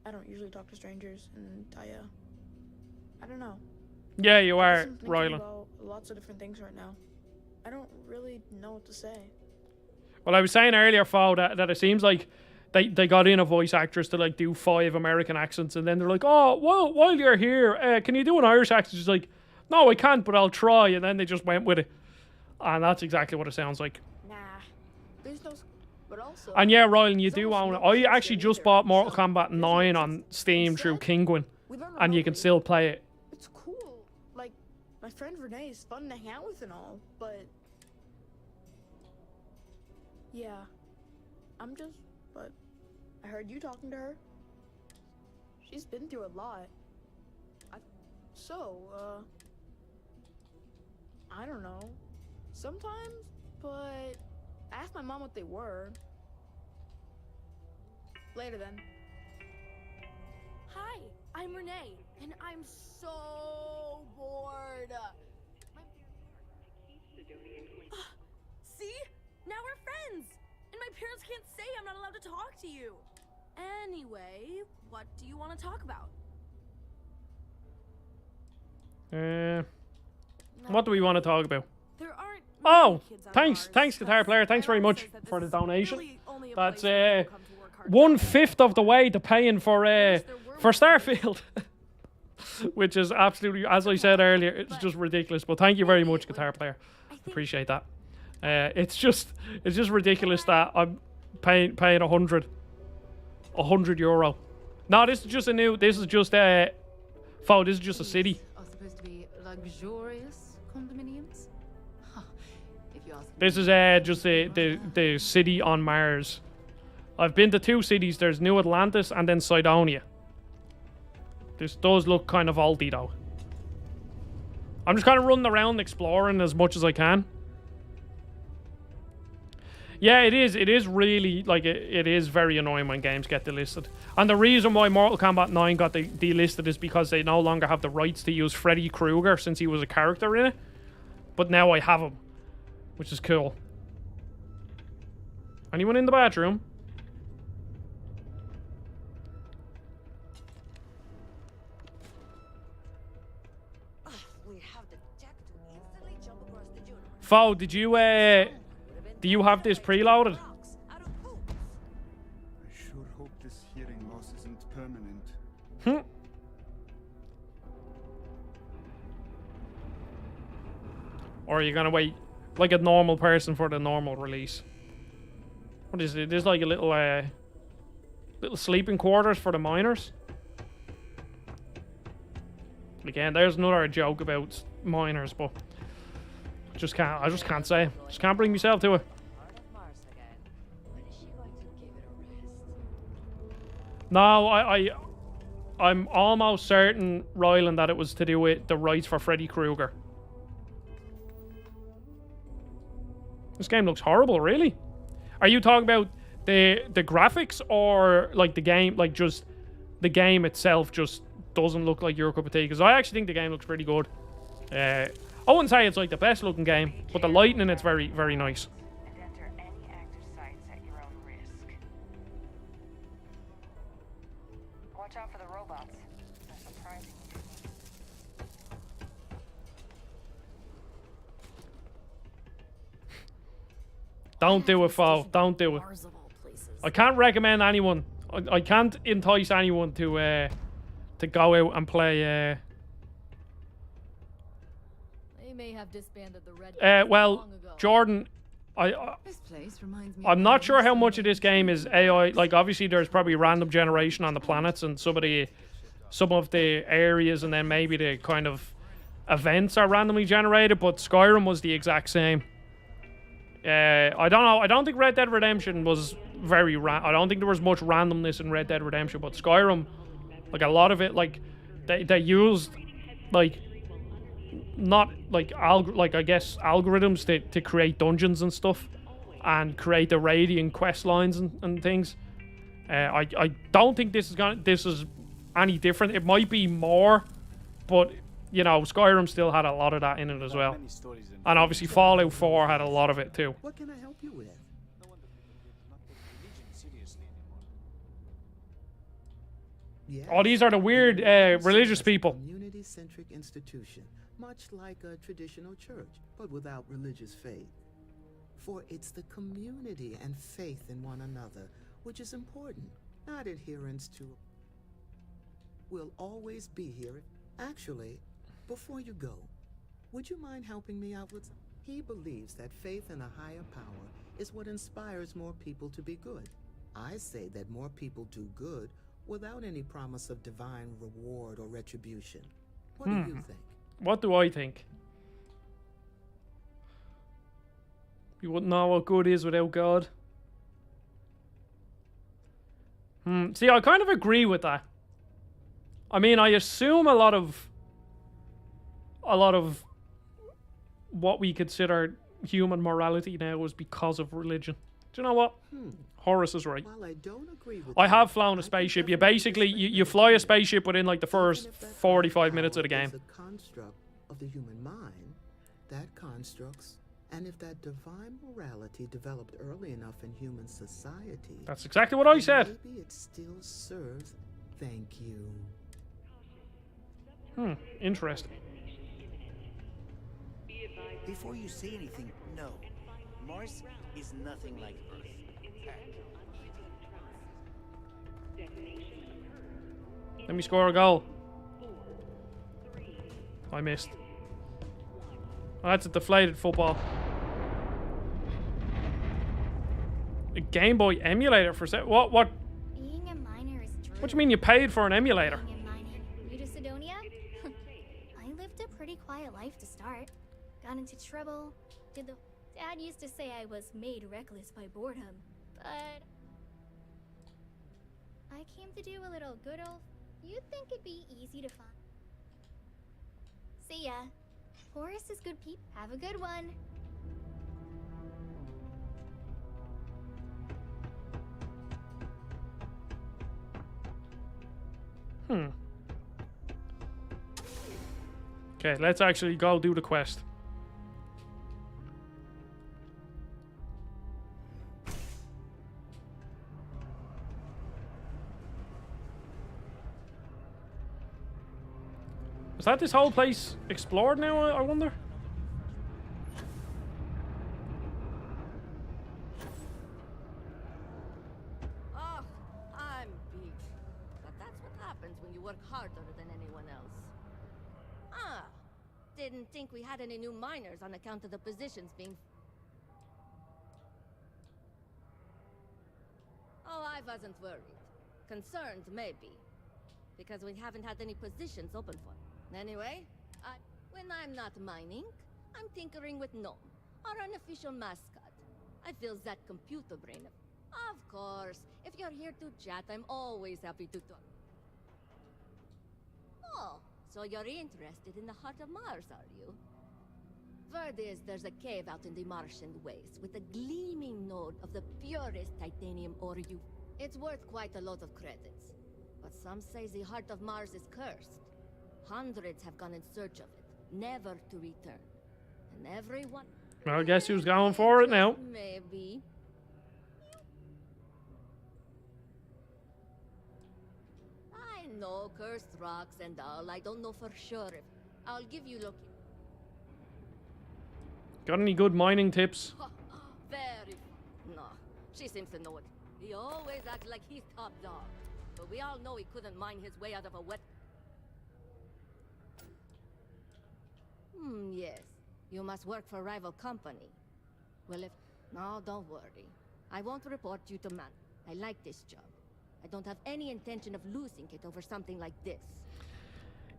I don't usually talk to strangers, and Taya, I don't know. Yeah, you are, I'm thinking Rylan. about lots of different things right now. I don't really know what to say. Well, I was saying earlier, Fo, that it seems like they got in a voice actress to like do 5 American accents, and then they're like, oh, well, while you're here, can you do an Irish accent? She's like, no, I can't, but I'll try. And then they just went with it. And that's exactly what it sounds like. Nah, there's no. But also. And yeah, Rylan, you do own it. I actually just bought Mortal Kombat 9 on Steam through Kinguin, and you can still play it. It's cool. Like, my friend Renee is fun to hang out with and all, but. Yeah. But I heard you talking to her. She's been through a lot. I don't know. Sometimes, but I asked my mom what they were. Later then. Hi, I'm Renee, and I'm so bored. See? Now we're friends! And my parents can't say I'm not allowed to talk to you. Anyway, what do you want to talk about? What do we want to talk about? There aren't Oh, thanks, Guitar Player. Thanks very much for the donation. That's 1/5 of the way to paying for Starfield, which is absolutely, as I said earlier, it's just ridiculous. But thank you very much, Guitar Player. Appreciate that. It's just ridiculous that I'm paying €100. No, this is just a new. This is just a city. Are supposed to be luxurious condominiums? If you ask me. This is just the city on Mars. I've been to 2 cities. There's New Atlantis and then Cydonia. This does look kind of oldie though. I'm just kind of running around exploring as much as I can. Yeah, it is. It is really, like, it is very annoying when games get delisted. And the reason why Mortal Kombat 9 got delisted is because they no longer have the rights to use Freddy Krueger since he was a character in it. But now I have him, which is cool. Anyone in the bathroom? Fo, did you, do you have this preloaded? I sure hope this hearing loss isn't permanent. Or are you gonna wait like a normal person for the normal release? What is it? There's like a little sleeping quarters for the miners. Again, there's another joke about miners, but I just can't say. Just can't bring myself to it. No, I'm almost certain, Rylan, that it was to do with the rights for Freddy Krueger. This game looks horrible, really. Are you talking about the graphics or like the game, like just the game itself just doesn't look like your cup of tea? Because I actually think the game looks pretty good. I wouldn't say it's like the best looking game, but the lighting in it's very, very nice. Watch out for the robots. They're surprising. Don't do it, Fo. Don't do it. Mars of all places. I can't recommend anyone. I can't entice anyone to go out and play. They may have disbanded the Red Well, long ago. Jordan, This place reminds me I'm of not my sure how recent much of this game is AI. Like, obviously, there's probably random generation on the planets and some of the areas, and then maybe the kind of events are randomly generated. But Skyrim was the exact same. I don't know. I don't think Red Dead Redemption was very. I don't think there was much randomness in Red Dead Redemption. But Skyrim, like a lot of it, like they used like not like I guess algorithms to create dungeons and stuff, and create the radiant quest lines and things. I don't think this is any different. It might be more, but you know, Skyrim still had a lot of that in it as well. And obviously Fallout 4 had a lot of it too. What can I help you with? Yes, Oh, these are the weird religious people. Community-centric institution, much like a traditional church, but without religious faith. For it's the community and faith in one another which is important, not adherence to. We'll always be here. Actually, before you go, would you mind helping me out with? He believes that faith in a higher power is what inspires more people to be good. I say that more people do good without any promise of divine reward or retribution. What do you think? What do I think? You wouldn't know what good is without God. See, I kind of agree with that. I mean, I assume a lot of what we consider human morality now is because of religion. Do you know what? Horace is right. While I don't agree with I have flown a spaceship. You basically you fly a spaceship within like the first 45 minutes of the game. The construct of the human mind, that constructs, and if that divine morality developed early enough in human society, That's exactly what I said. maybe it still serves. Thank you. Interesting. Before you say anything, no. Mars is nothing like Earth. Let me score a goal. I missed. Oh, that's a deflated football. A Game Boy emulator for what? Being a miner is true. What do you mean you paid for an emulator? New to Sidonia? I lived a pretty quiet life to start. Got into trouble. Dad used to say I was made reckless by boredom, but I came to do a little good old. You'd think it'd be easy to find. See ya. Horace is good people. Have a good one. Okay, let's actually go do the quest. Is that this whole place explored now, I wonder? Oh, I'm beat. But that's what happens when you work harder than anyone else. Didn't think we had any new miners on account of the positions being... Oh, I wasn't worried. Concerned, maybe. Because we haven't had any positions open for. Anyway, when I'm not mining, I'm tinkering with Gnome, our unofficial mascot. I feel that computer brain. Of course, if you're here to chat, I'm always happy to talk. Oh, so you're interested in the heart of Mars, are you? Word is there's a cave out in the Martian wastes with a gleaming node of the purest titanium ore you... It's worth quite a lot of credits. But some say the heart of Mars is cursed. Hundreds have gone in search of it, never to return. And everyone... Well, I guess who's going for it now? Maybe. I know cursed rocks and all. I don't know for sure if... I'll give you look. Got any good mining tips? Very... No, she seems to know it. He always acts like he's top dog. But we all know he couldn't mine his way out of a wet... yes. You must work for a rival company. Well, if... No, don't worry. I won't report you to man. I like this job. I don't have any intention of losing it over something like this.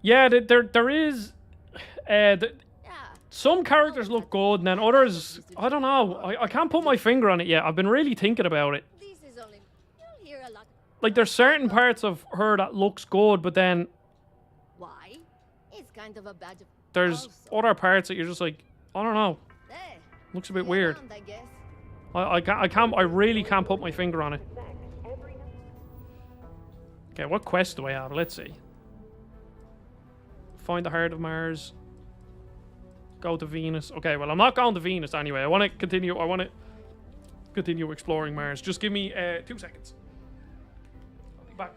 Yeah, there is... some characters look good, and then others... I don't know. I can't put my finger on it yet. I've been really thinking about it. This is only... You'll hear a lot. Like, there's certain parts of her that looks good, but then... Why? It's kind of a badge of... There's other parts that you're just like, I don't know. Hey, looks a bit weird. I guess. I really can't put my finger on it. Okay, what quest do I have? Let's see. Find the heart of Mars. Go to Venus. Okay, well, I'm not going to Venus anyway. I want to continue exploring Mars. Just give me 2 seconds. I'll be back.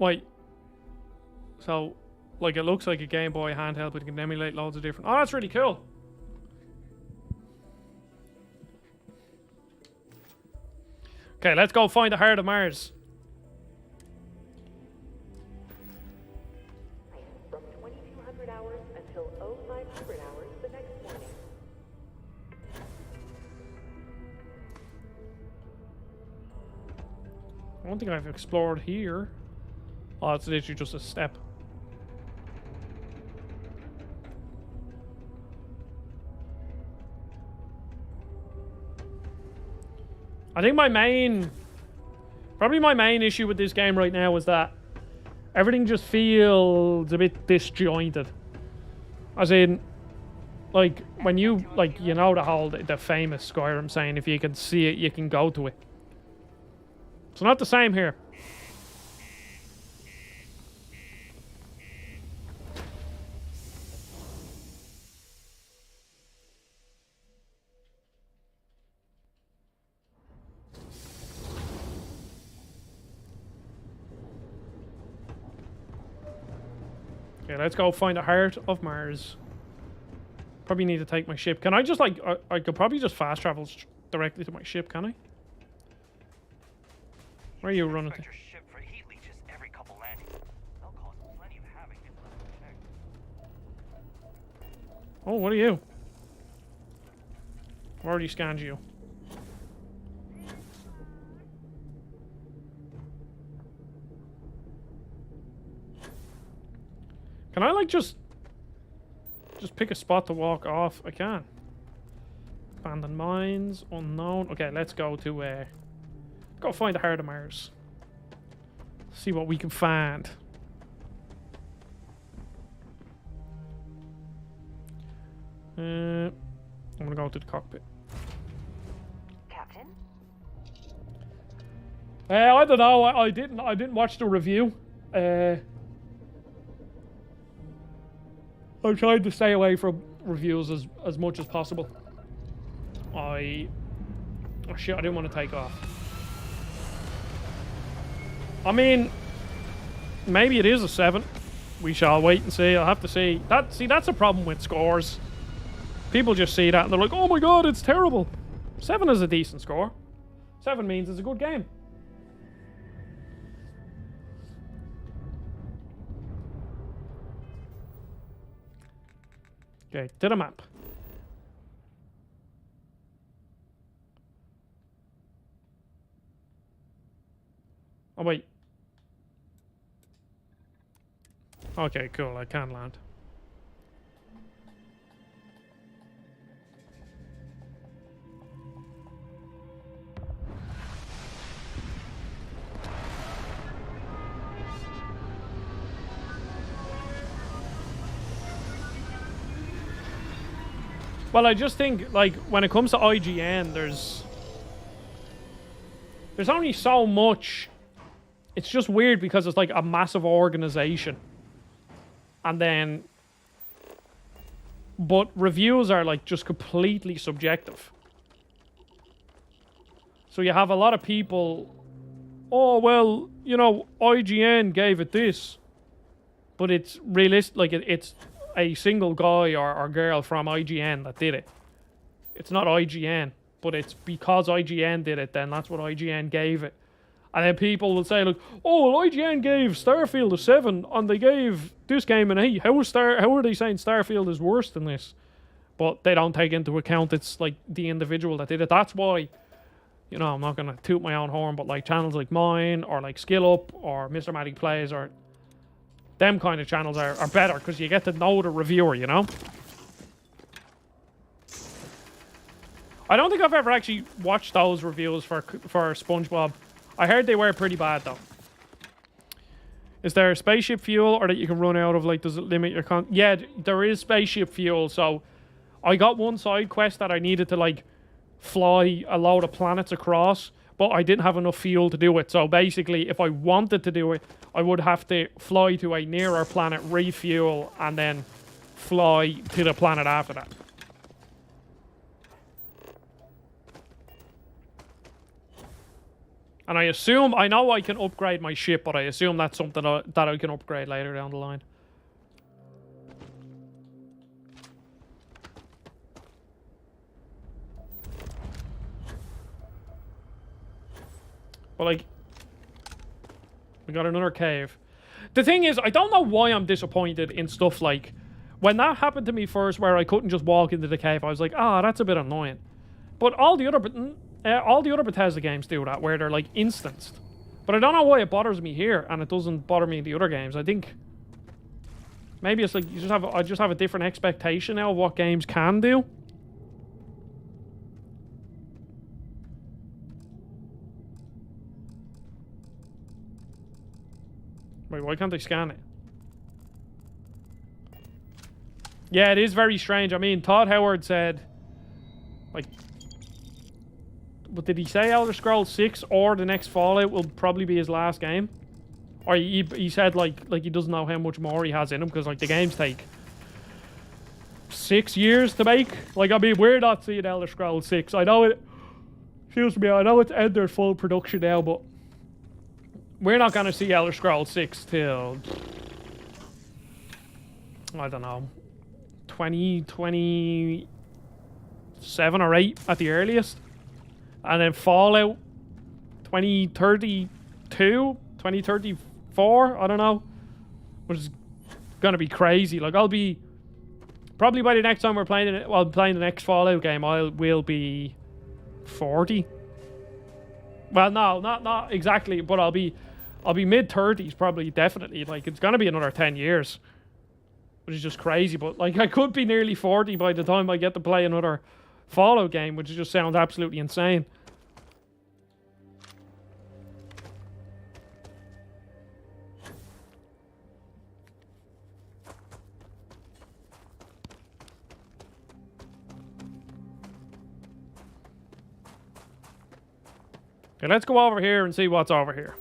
Wait. So, like, it looks like a Game Boy handheld, but it can emulate loads of different... Oh, that's really cool. Okay, let's go find the heart of Mars. From 2200 hours until 0500 hours the next morning. I don't think I've explored here. Oh, it's literally just a step. I think probably my main issue with this game right now is that everything just feels a bit disjointed. As in, like, when you, like, you know the famous Skyrim saying, if you can see it, you can go to it. It's not the same here. Okay, let's go find the heart of Mars. Probably need to take my ship. Can I just, like, I could probably just fast travel directly to my ship, can I? Where are you running to? Oh, what are you? I've already scanned you. Can I, like, just pick a spot to walk off? I can. Abandoned mines, unknown. Okay, let's go to go find the heart of Mars. See what we can find. I'm gonna go to the cockpit. Captain? I don't know. I didn't watch the review. I'm trying to stay away from reviews as much as possible. Oh shit, I didn't want to take off. I mean, maybe it is a 7. We shall wait and see. I'll have to see. That's a problem with scores. People just see that and they're like, oh my god, it's terrible. 7 is a decent score. 7 means it's a good game. Okay, to the map. Oh, wait. Okay, cool. I can land. Well, I just think, like, when it comes to IGN, there's only so much. It's just weird because it's like a massive organization. And then, but reviews are like just completely subjective. So you have a lot of people, oh, well, you know, IGN gave it this. But it's realistic, like it's a single guy or girl from IGN that did it. It's not IGN, but it's because IGN did it, then that's what IGN gave it. And then people will say, like, oh, well, IGN gave Starfield a 7, and they gave this game an 8. How are they saying Starfield is worse than this? But they don't take into account it's, like, the individual that did it. That's why, you know, I'm not going to toot my own horn, but, like, channels like mine, or, like, Skill Up, or Mr. Maddie Plays, or them kind of channels are better, because you get to know the reviewer, you know? I don't think I've ever actually watched those reviews for SpongeBob. I heard they were pretty bad, though. Is there spaceship fuel, or that you can run out of, like, does it limit your Yeah, there is spaceship fuel, so I got one side quest that I needed to, like, fly a load of planets across, but I didn't have enough fuel to do it. So basically, if I wanted to do it, I would have to fly to a nearer planet, refuel, and then fly to the planet after that. And I assume, I know I can upgrade my ship, but I assume that's something that I can upgrade later down the line. But like, we got another cave. The thing is, I don't know why I'm disappointed in stuff like, when that happened to me first where I couldn't just walk into the cave, I was like, ah, that's a bit annoying. But all the other Bethesda games do that, where they're like instanced. But I don't know why it bothers me here, and it doesn't bother me in the other games. I think maybe it's like I just have a different expectation now of what games can do. Wait, why can't I scan it? Yeah, it is very strange. I mean, Todd Howard said, like, but did he say Elder Scrolls 6 or the next Fallout will probably be his last game? Or he said like he doesn't know how much more he has in him, because like the games take 6 years to make. Like, I mean, we're not seeing Elder Scrolls 6. I know it. Excuse me. I know it's entered full production now, but we're not gonna see Elder Scrolls 6 till, I don't know, 2027 or 8 at the earliest. And then Fallout 2032, 2034, I don't know. Which is gonna be crazy. Like, I'll be probably by the next time we're playing it, well, playing the next Fallout game, will be 40. Well, no, not exactly, but I'll be mid-30s probably, definitely. Like, it's gonna be another 10 years. Which is just crazy, but like, I could be nearly 40 by the time I get to play another Fallout game, which just sounds absolutely insane. Okay, let's go over here and see what's over here.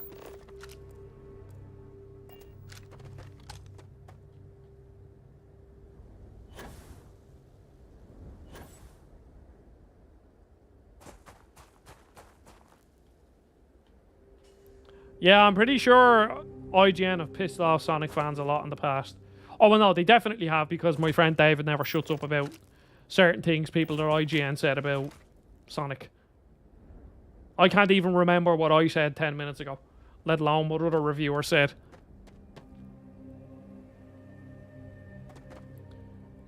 Yeah, I'm pretty sure IGN have pissed off Sonic fans a lot in the past. Oh, well, no, they definitely have, because my friend David never shuts up about certain things people that IGN said about Sonic. I can't even remember what I said 10 minutes ago, let alone what other reviewer said.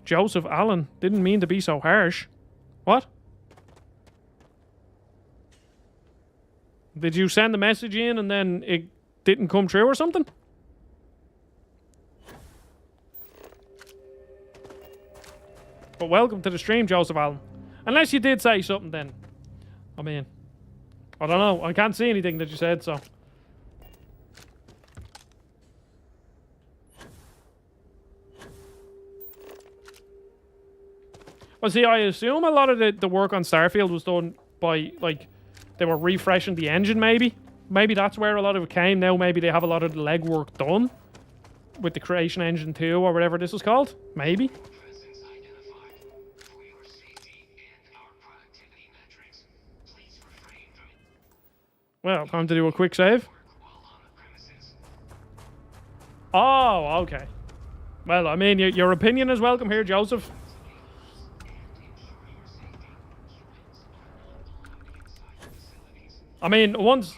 Joseph Allen. Didn't mean to be so harsh. What? Did you send the message in and then it didn't come true or something? But welcome to the stream, Joseph Allen. Unless you did say something then. I mean, I don't know. I can't see anything that you said, so. Well, see, I assume a lot of the work on Starfield was done by, like, they were refreshing the engine, maybe. Maybe that's where a lot of it came. Now maybe they have a lot of the legwork done with the Creation Engine 2 or whatever this is called. Maybe. Well, time to do a quick save. Oh, okay. Well, I mean, your opinion is welcome here, Joseph. I mean, once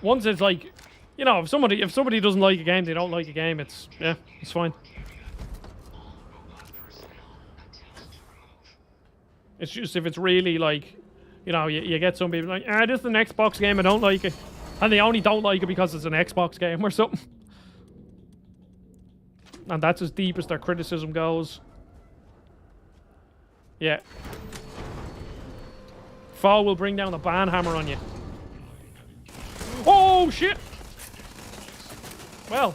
it's like, you know, if somebody doesn't like a game, they don't like a game. It's fine. It's just if it's really like, you know, you get some people like, this is an Xbox game, I don't like it. And they only don't like it because it's an Xbox game or something. And that's as deep as their criticism goes. Yeah. Fall will bring down a ban hammer on you. Oh, shit! Well.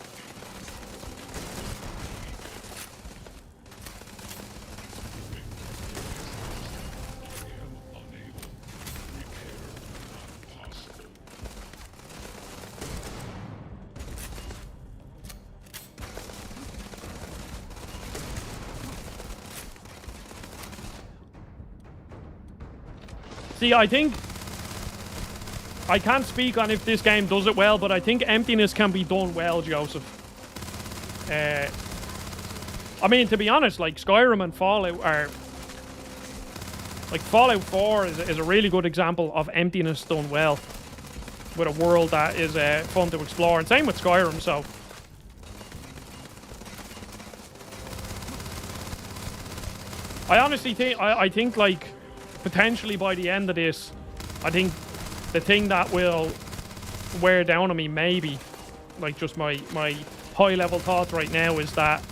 See, I think I can't speak on if this game does it well, but I think emptiness can be done well, Joseph. I mean, to be honest, like Skyrim and Fallout are... Like, Fallout 4 is a really good example of emptiness done well. With a world that is fun to explore. And same with Skyrim, so... I honestly think... I think, like... Potentially by the end of this, I think the thing that will wear down on me, maybe, like just my high level thoughts right now, is that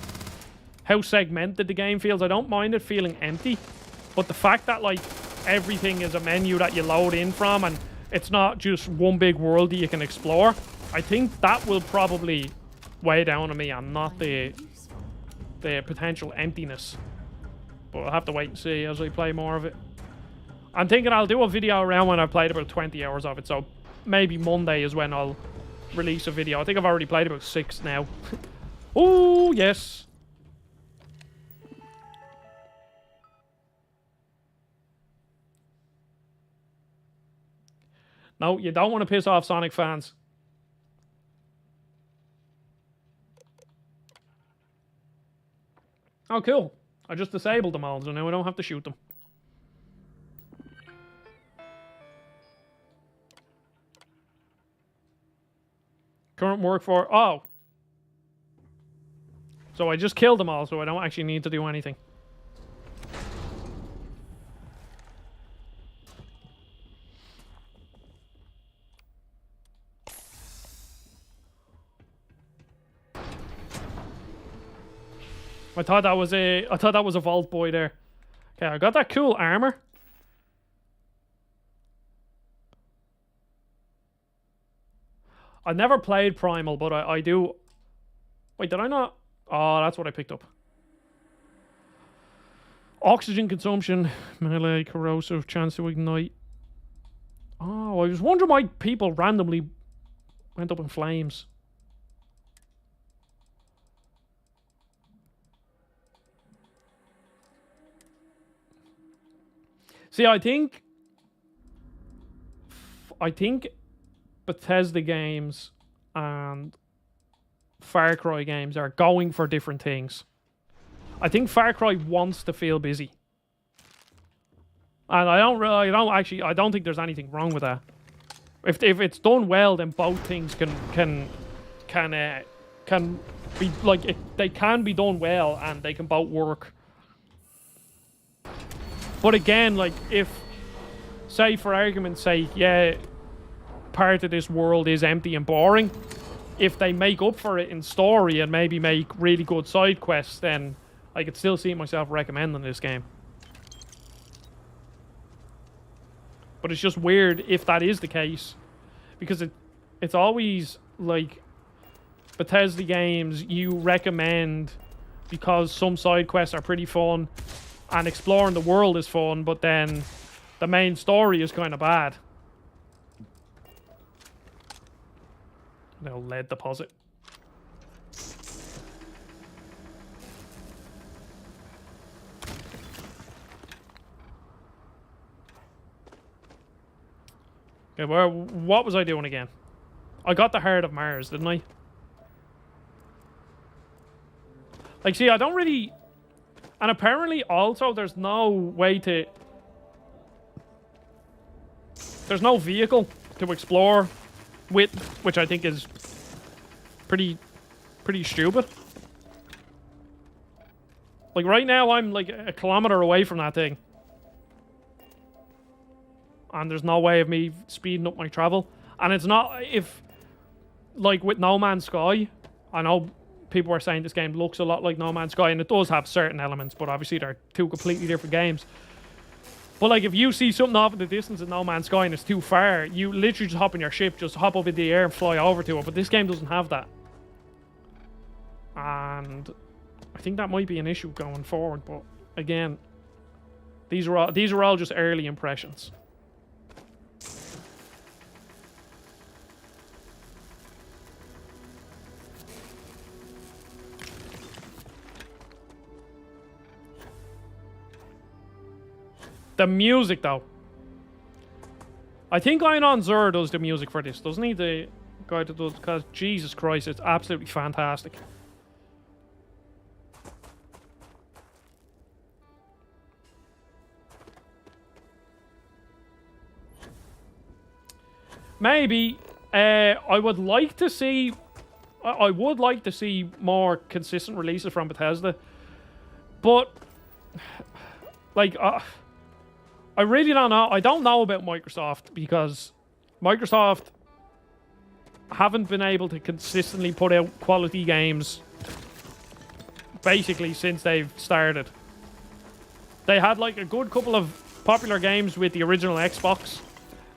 how segmented the game feels. I don't mind it feeling empty, but the fact that like everything is a menu that you load in from and it's not just one big world that you can explore, I think that will probably weigh down on me and not the potential emptiness. But I'll have to wait and see as I play more of it. I'm thinking I'll do a video around when I've played about 20 hours of it, so maybe Monday is when I'll release a video. I think I've already played about 6 now. Oh, yes. No, you don't want to piss off Sonic fans. Oh, cool. I just disabled them all, so now I don't have to shoot them. Current work for... Oh. So I just killed them all, so I don't actually need to do anything. I thought that was a vault boy there. Okay, I got that cool armor. I never played Primal, but I do... Wait, did I not? Oh, that's what I picked up. Oxygen consumption, melee, corrosive, chance to ignite. Oh, I was wondering why people randomly went up in flames. See, I think Bethesda games and Far Cry games are going for different things. I think Far Cry wants to feel busy, and I don't think there's anything wrong with that. If it's done well, then both things can can be like they can be done well and they can both work. But again, like if, say for argument's sake, yeah, part of this world is empty and boring, if they make up for it in story and maybe make really good side quests, then I could still see myself recommending this game. But it's just weird if that is the case, because it's always like Bethesda games you recommend because some side quests are pretty fun and exploring the world is fun, but then the main story is kind of bad. No lead deposit. Okay, what was I doing again? I got the Heart of Mars, didn't I? Like, see, I don't really... And apparently, also, there's no way to... There's no vehicle to explore with, which I think is pretty stupid. Like, right now, I'm like a kilometer away from that thing. And there's no way of me speeding up my travel. And it's not... If... Like, with No Man's Sky, I know people are saying this game looks a lot like No Man's Sky, and it does have certain elements, but obviously they're two completely different games. But like, if you see something off in the distance in No Man's Sky and it's too far, you literally just hop in your ship, just hop up in the air and fly over to it. But this game doesn't have that. And I think that might be an issue going forward, but again, these are all just early impressions. The music, though. I think Einon Zur does the music for this, doesn't he? The guy that does, because Jesus Christ, it's absolutely fantastic. Maybe I would like to see more consistent releases from Bethesda, but like I really don't know. I don't know about Microsoft, because Microsoft haven't been able to consistently put out quality games basically since they've started. They had like a good couple of popular games with the original Xbox.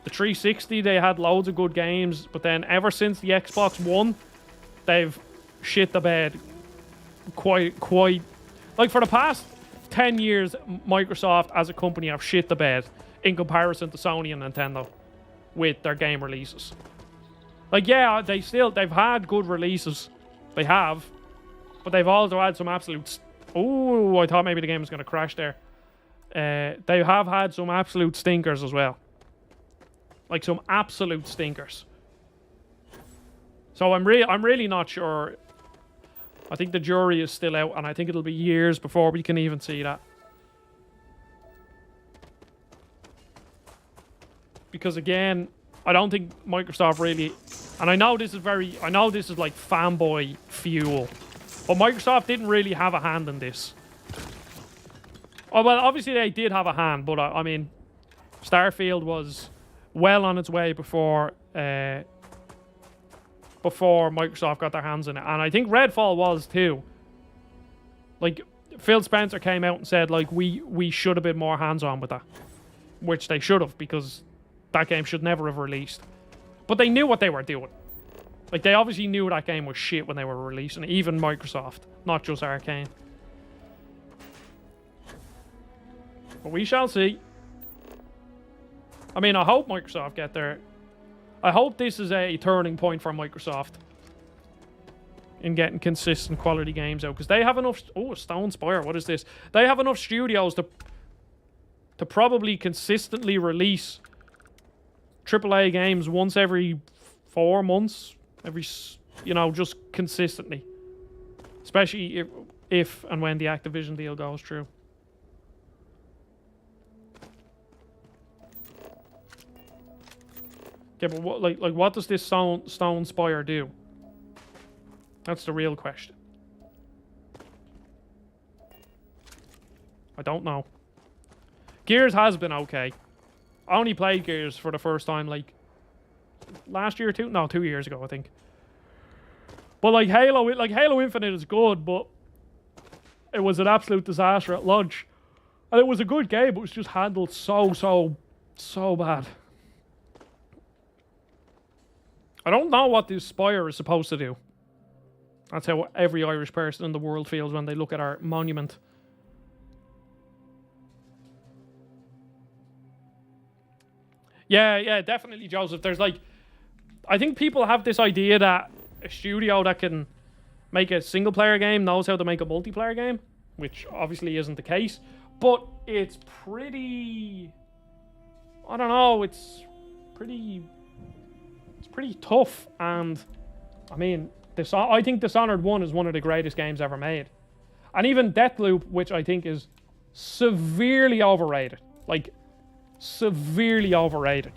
The 360, they had loads of good games, but then ever since the Xbox One, they've shit the bed quite like for the past 10 years, Microsoft as a company have shit the bed in comparison to Sony and Nintendo with their game releases. Like, yeah, they've had good releases. They have. But they've also had some absolute... Oh, I thought maybe the game was going to crash there. They have had some absolute stinkers as well. Like, some absolute stinkers. So I'm really not sure. I think the jury is still out, and I think it'll be years before we can even see that. Because again, I don't think Microsoft really... And I know this is like fanboy fuel. But Microsoft didn't really have a hand in this. Oh, well, obviously they did have a hand, but I mean, Starfield was well on its way before Microsoft got their hands in it. And I think Redfall was too. Like, Phil Spencer came out and said, like, we should have been more hands-on with that. Which they should have, because that game should never have released. But they knew what they were doing. Like, they obviously knew that game was shit when they were releasing it. Even Microsoft, not just Arcane. But we shall see. I mean, I hope Microsoft get there. I hope this is a turning point for Microsoft in getting consistent quality games out, because they have enough... Oh, Stone Spire, what is this? They have enough studios to probably consistently release AAA games once every 4 months. You know, just consistently. Especially if and when the Activision deal goes through. Okay, but what does this Stone Spire do? That's the real question. I don't know. Gears has been okay. I only played Gears for the first time, like, last year or two? No, 2 years ago, I think. But, like, Halo Infinite is good, but it was an absolute disaster at launch. And it was a good game, but it was just handled so bad. I don't know what this spire is supposed to do. That's how every Irish person in the world feels when they look at our monument. Yeah, definitely, Joseph. There's like, I think people have this idea that a studio that can make a single player game knows how to make a multiplayer game, which obviously isn't the case. But it's pretty, I don't know, it's pretty tough. And I mean, I think Dishonored 1 is one of the greatest games ever made. And even Deathloop, which I think is severely overrated, like severely overrated,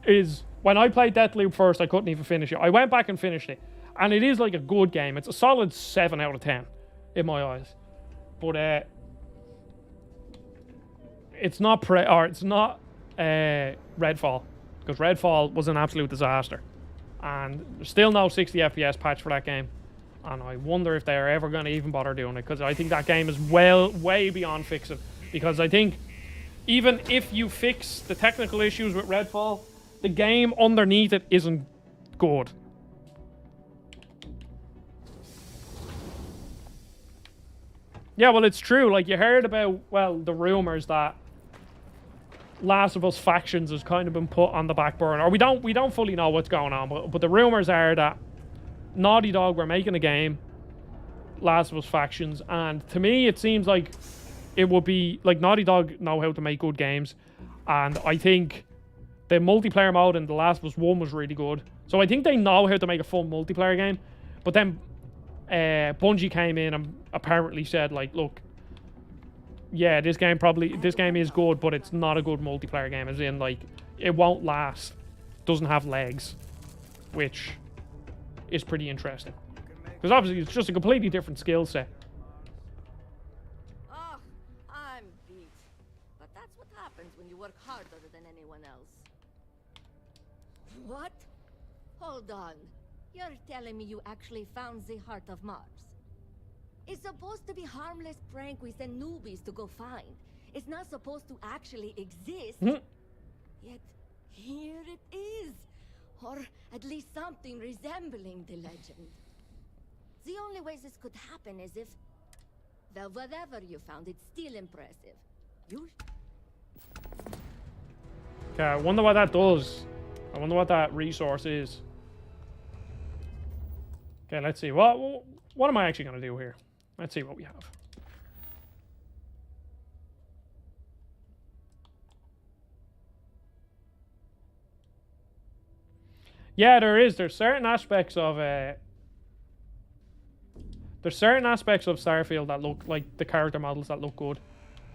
is when I played Deathloop first, I couldn't even finish it. I went back and finished it, and it is like a good game. It's a solid 7 out of 10 in my eyes. But it's not Redfall, because Redfall was an absolute disaster, and there's still no 60 FPS patch for that game. And I wonder if they're ever going to even bother doing it, because I think that game is way beyond fixing. Because I think even if you fix the technical issues with Redfall, the game underneath it isn't good. Yeah, well, it's true. Like, you heard about, well, the rumors that Last of Us Factions has kind of been put on the back burner. Or we don't fully know what's going on, but the rumors are that Naughty Dog were making a game, Last of Us Factions, and to me it seems like it would be like Naughty Dog know how to make good games, and I think the multiplayer mode in The Last of Us 1 was really good. So I think they know how to make a fun multiplayer game. But then Bungie came in and apparently said, like, look, yeah, this game is good, but it's not a good multiplayer game, as in, like, it won't last, doesn't have legs, which is pretty interesting. Because obviously it's just a completely different skill set. Oh, I'm beat. But that's what happens when you work harder than anyone else. What? Hold on. You're telling me you actually found the heart of Mars? It's supposed to be harmless prank we send newbies to go find. It's not supposed to actually exist. Yet, here it is. Or at least something resembling the legend. The only way this could happen is if... well, whatever you found, it's still impressive. You... Okay, I wonder what that does. I wonder what that resource is. Okay, let's see. What am I actually going to do here? Let's see what we have. Yeah, there's certain aspects of Starfield that look like the character models that look good.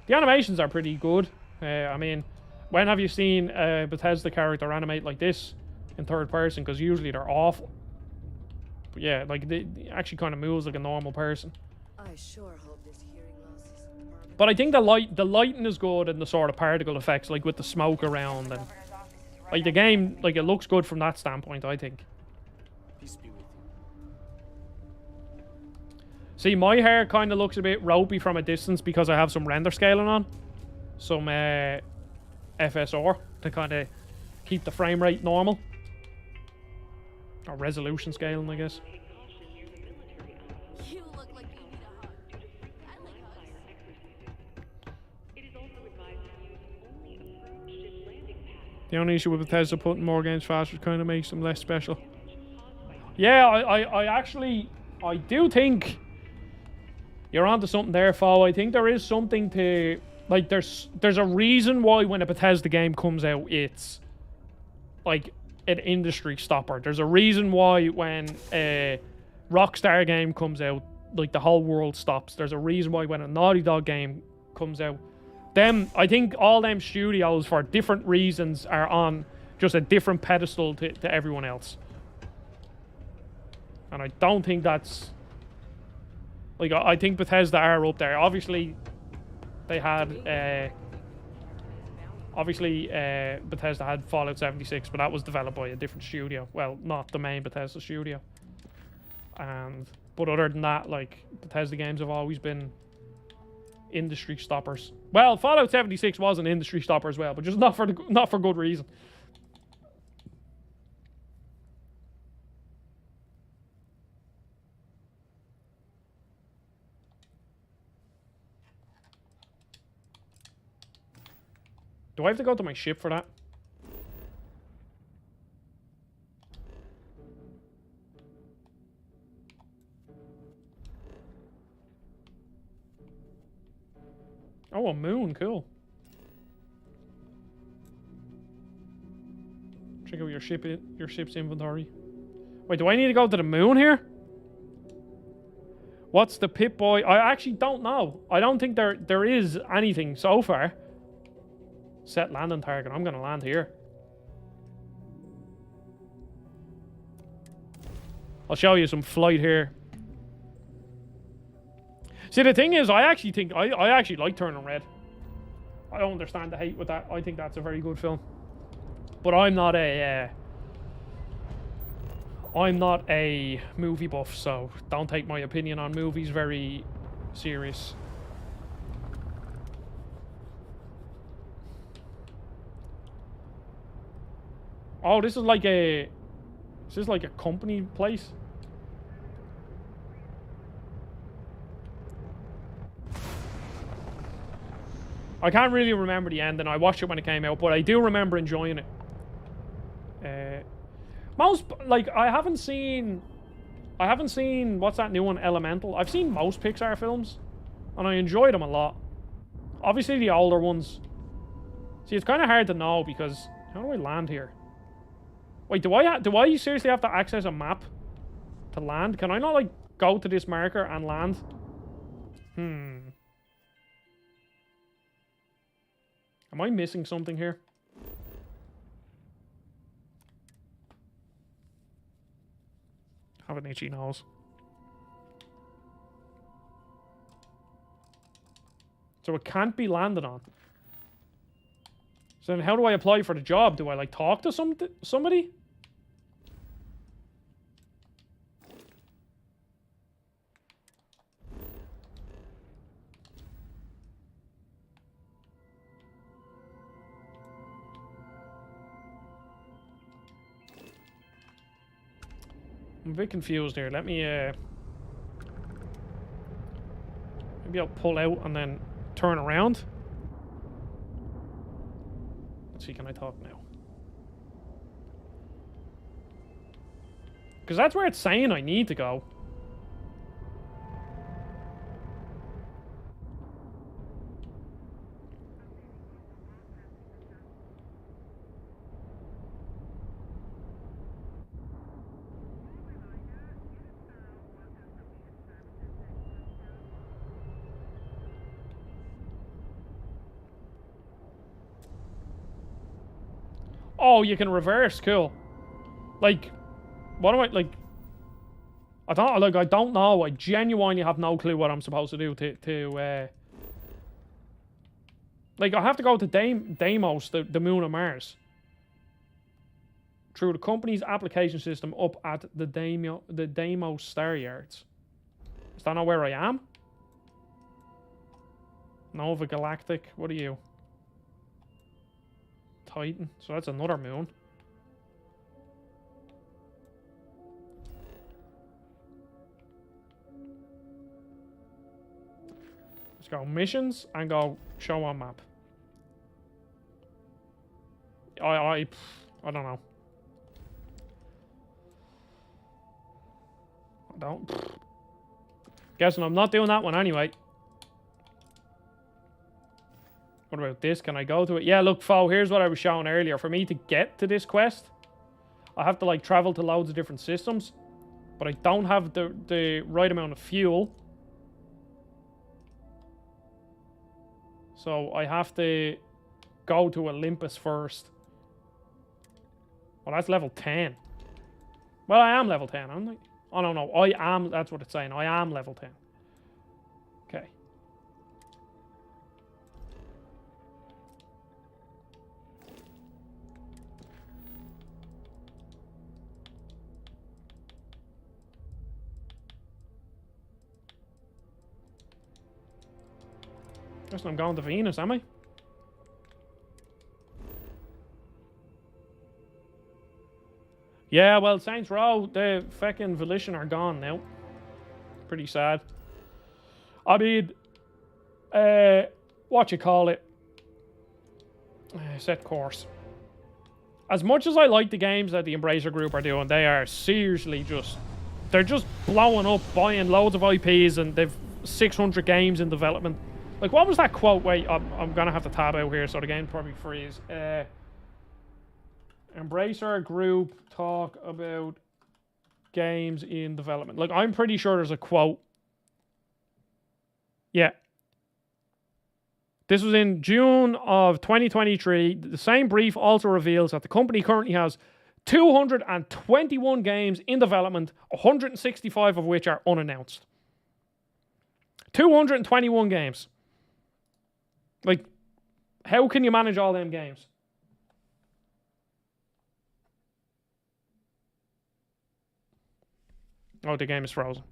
The animations are pretty good. I mean, when have you seen a Bethesda character animate like this in third person? Because usually they're awful. But yeah, like they actually kind of moves like a normal person. I sure hope this hearing loss is permanent. But I think the lighting is good and the sort of particle effects, like with the smoke around, and like the game, like it looks good from that standpoint, I think. Peace be with you. See, my hair kind of looks a bit ropey from a distance because I have some render scaling on, some FSR to kind of keep the frame rate normal, or resolution scaling, I guess. You look like you need a hug. I like hugs. The only issue with Bethesda putting more games faster kind of makes them less special. Yeah, I do think you're onto something there, Fo. I think there is something to, like, there's a reason why when a Bethesda game comes out, it's like an industry stopper. There's a reason why when a Rockstar game comes out, like the whole world stops. There's a reason why when a Naughty Dog game comes out, I think all them studios for different reasons are on just a different pedestal to everyone else. And I don't think that's Like, I think Bethesda are up there. Obviously, they had... Bethesda had Fallout 76, but that was developed by a different studio. Well, not the main Bethesda studio. But other than that, like, Bethesda games have always been industry stoppers. Well, Fallout 76 was an industry stopper as well, but just not for good reason. Do I have to go to my ship for that? Oh, a moon, cool. Check out your ship's inventory. Wait, do I need to go to the moon here? What's the Pip-Boy? I actually don't know. I don't think there is anything so far. Set landing target. I'm gonna land here. I'll show you some flight here. See, the thing is, I actually think I actually like Turning Red. I don't understand the hate with that. I think that's a very good film. But I'm not a movie buff, so don't take my opinion on movies very serious. Oh, this is like a company place? I can't really remember the end, and I watched it when it came out, but I do remember enjoying it. I haven't seen what's that new one, Elemental. I've seen most Pixar films, and I enjoy them a lot. Obviously, the older ones. See, it's kind of hard to know because how do I land here? Wait, do I seriously have to access a map to land? Can I not like go to this marker and land? Am I missing something here? I have an itchy nose. So it can't be landed on. So then how do I apply for the job? Do I like talk to somebody? I'm a bit confused here. Let me maybe I'll pull out and then turn around. Let's see, can I talk now? Because that's where it's saying I need to go. Oh, you can reverse. Cool. Like, what am I like? I don't know. I genuinely have no clue what I'm supposed to do to like, I have to go to Deimos, the moon of Mars, through the company's application system up at the Deimos Star Yards. Is that not where I am? Nova Galactic. What are you? Titan. So that's another moon. Let's go missions and go show on map. I don't know. I don't. Guessing I'm not doing that one anyway. What about this? Can I go to it? Yeah, look, Fo, here's what I was showing earlier. For me to get to this quest, I have to like travel to loads of different systems, but I don't have the right amount of fuel. So I have to go to Olympus first. Well, that's level 10. Well, I am level 10, aren't I? Oh, no, I am, that's what it's saying. I am level 10. Guess I'm going to Venus, am I? Yeah, well, Saints Row, the fucking Volition are gone now. Pretty sad. I mean, what you call it? Set course. As much as I like the games that the Embracer Group are doing, they are seriously just... They're just blowing up, buying loads of IPs, and they've 600 games in development. Like, what was that quote? Wait, I'm gonna have to tab out here, so the game probably freeze. Embracer Group talk about games in development. Like, I'm pretty sure there's a quote. Yeah. This was in June of 2023. The same brief also reveals that the company currently has 221 games in development, 165 of which are unannounced. 221 games. Like, how can you manage all them games? Oh, the game is frozen.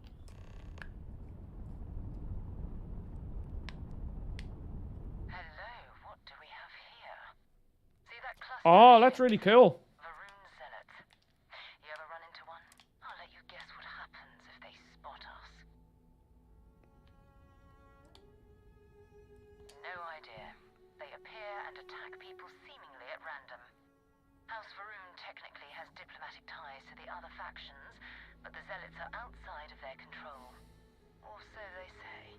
Oh, that's really cool. No idea. They appear and attack people seemingly at random. House Varun technically has diplomatic ties to the other factions, but the Zealots are outside of their control. Or so they say.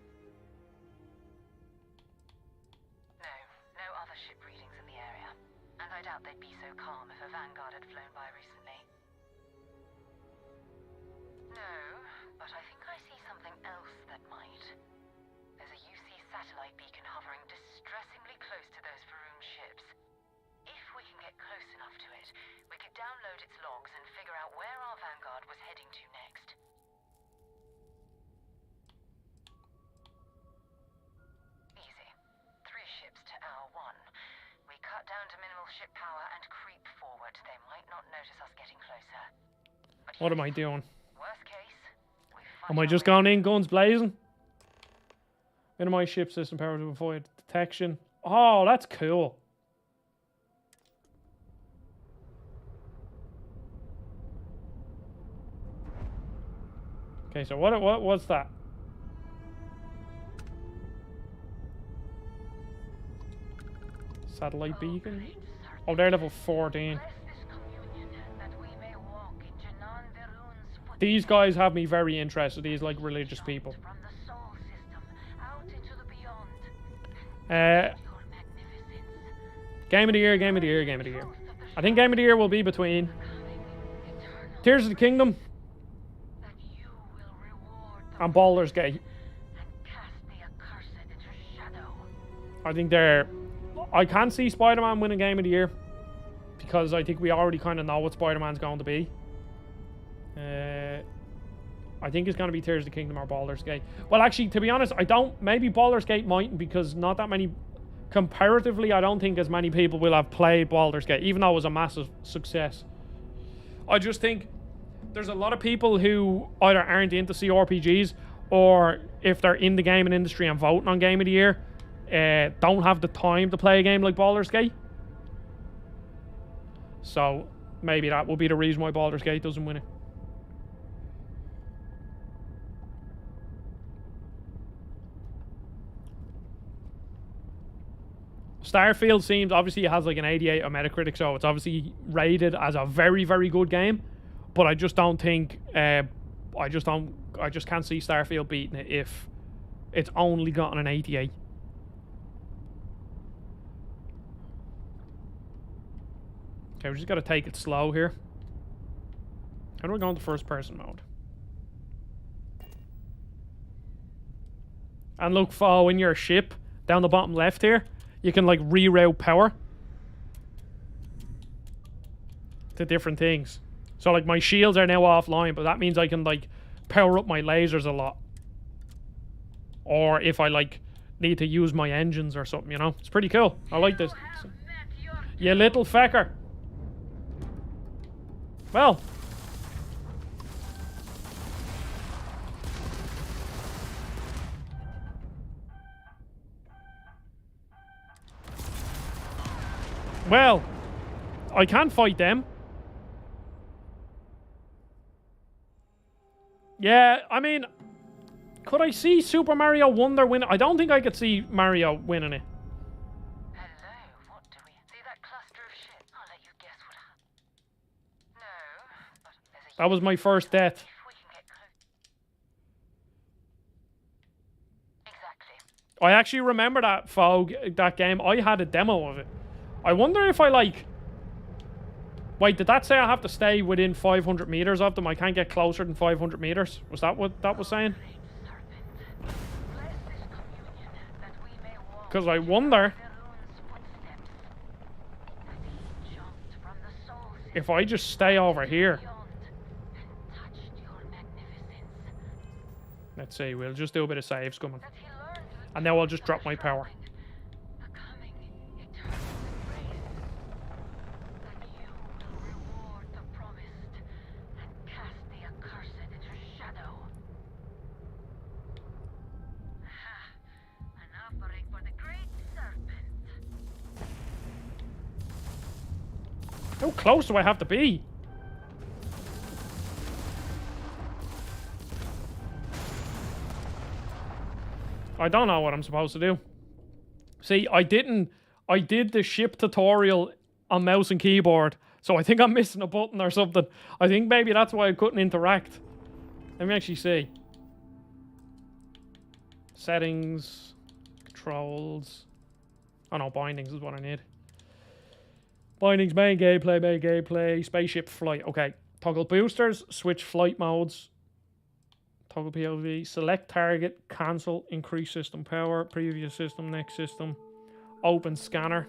No other ship readings in the area. And I doubt they'd be so calm if a Vanguard had flown by recently. No, but I think I see something else that might. There's a UC satellite beacon hovering distressingly close to those Varun ships. If we can get close enough to it, we could download its logs and figure out where our Vanguard was heading to next. Easy. 3 ships to hour 1. We cut down to minimal ship power and creep forward. They might not notice us getting closer. What am I doing? Worst case, Am I just going in guns blazing? Minimize ship system power to avoid detection. Oh, that's cool. Okay, so what's that? Satellite beacon? Oh, they're level 14. These guys have me very interested. These, like, religious people. Game of the year, game of the year, game of the year. I think game of the year will be between Tears of the Kingdom and Baldur's Gate. I think they're... I can't see Spider-Man winning game of the year because I think we already kind of know what Spider-Man's going to be. I think it's going to be Tears of the Kingdom or Baldur's Gate. Well, actually, to be honest, I don't... Maybe Baldur's Gate mightn't, because not that many... Comparatively, I don't think as many people will have played Baldur's Gate, even though it was a massive success. I just think there's a lot of people who either aren't into CRPGs, or if they're in the gaming industry and voting on Game of the Year, don't have the time to play a game like Baldur's Gate. So maybe that will be the reason why Baldur's Gate doesn't win it. Starfield seems, obviously it has like an 88 on Metacritic, so it's obviously rated as a very, very good game. But I just don't think, I just can't see Starfield beating it if it's only gotten an 88. Okay, we just gotta take it slow here. How do we go into first person mode? And look, following your ship down the bottom left here, you can like reroute power to different things. So like my shields are now offline, but that means I can like power up my lasers a lot. Or if I like need to use my engines or something, you know? It's pretty cool. I like this. You little fecker. Well. Well, I can't fight them. Yeah, I mean, could I see Super Mario Wonder win? I don't think I could see Mario winning it. That was my first death. I actually remember that Fog, that game. I had a demo of it. I wonder if I like... Wait, did that say I have to stay within 500 meters of them? I can't get closer than 500 meters? Was that what that was saying? Because I wonder... if I just stay over here. Let's see, we'll just do a bit of saves coming. And now I'll just drop my power. How close do I have to be? I don't know what I'm supposed to do. See, I did the ship tutorial on mouse and keyboard, so I think I'm missing a button or something. I think maybe that's why I couldn't interact. Let me actually see. Settings, controls. Oh no, bindings is what I need. Bindings, main gameplay, spaceship flight. Okay, toggle boosters, switch flight modes. Toggle POV, select target, cancel, increase system power, previous system, next system, open scanner.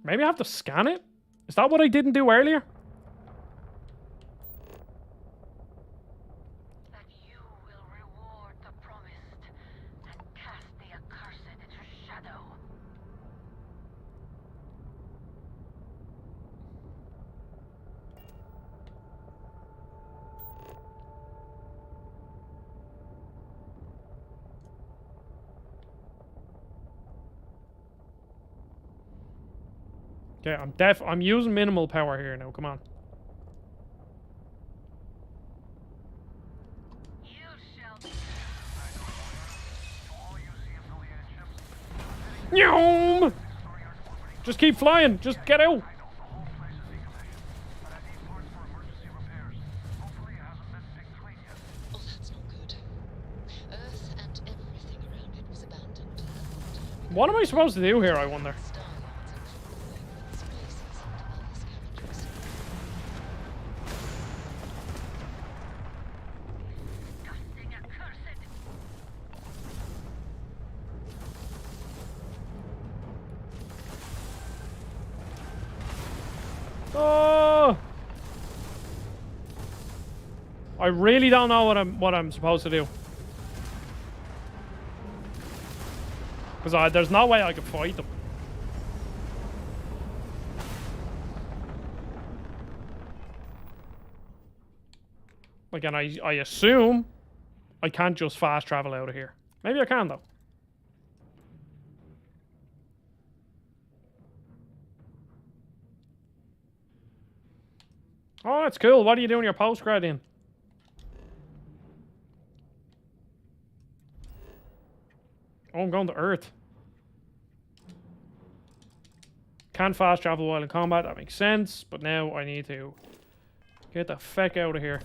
Maybe I have to scan it? Is that what I didn't do earlier? Okay, I'm using minimal power here now, come on. Nyom! Just keep flying, just get out. Oh, that's not good. Earth and everything around it was abandoned. What am I supposed to do here, I wonder? Oh! I really don't know what I'm supposed to do. Because there's no way I could fight them. Like, and I assume I can't just fast travel out of here. Maybe I can, though. Oh, that's cool. What are you doing your postgrad in? Oh, I'm going to Earth. Can't fast travel while in combat. That makes sense. But now I need to get the feck out of here.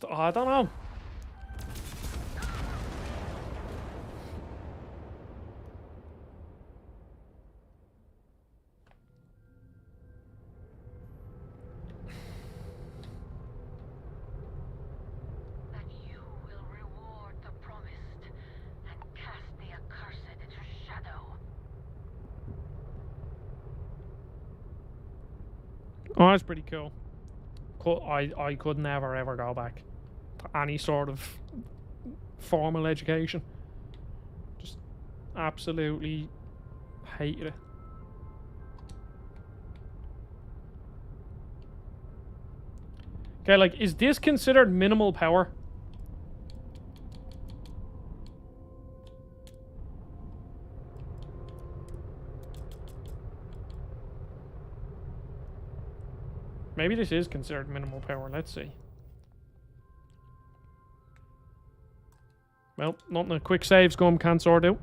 I don't know. Oh, that's pretty cool. I could never ever go back to any sort of formal education. Just absolutely hated it. Okay, like, is this considered minimal power? Maybe this is considered minimal power. Let's see. Well, nothing a quick save scum can't sort out.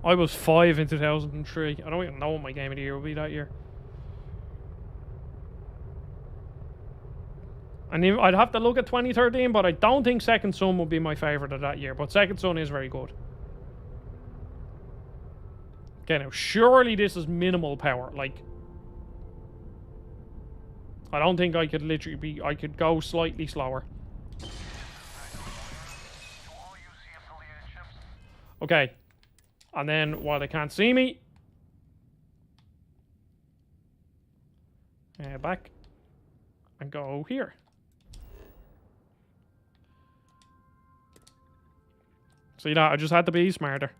I was 5 in 2003. I don't even know what my game of the year will be that year. And I'd have to look at 2013, but I don't think Second Son would be my favourite of that year. But Second Son is very good. Okay, now surely this is minimal power. Like, I don't think I could literally be... I could go slightly slower. Okay. And then, while they can't see me... back. And go here. See that? I just had to be smarter.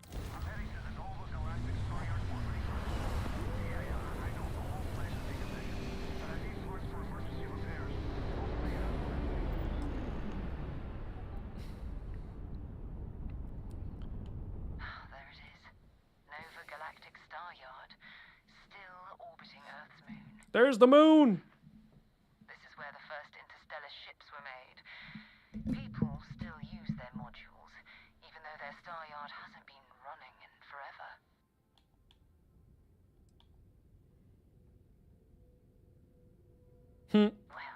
There's the moon! This is where the first interstellar ships were made. People still use their modules, even though their star yard hasn't been running in forever. Well,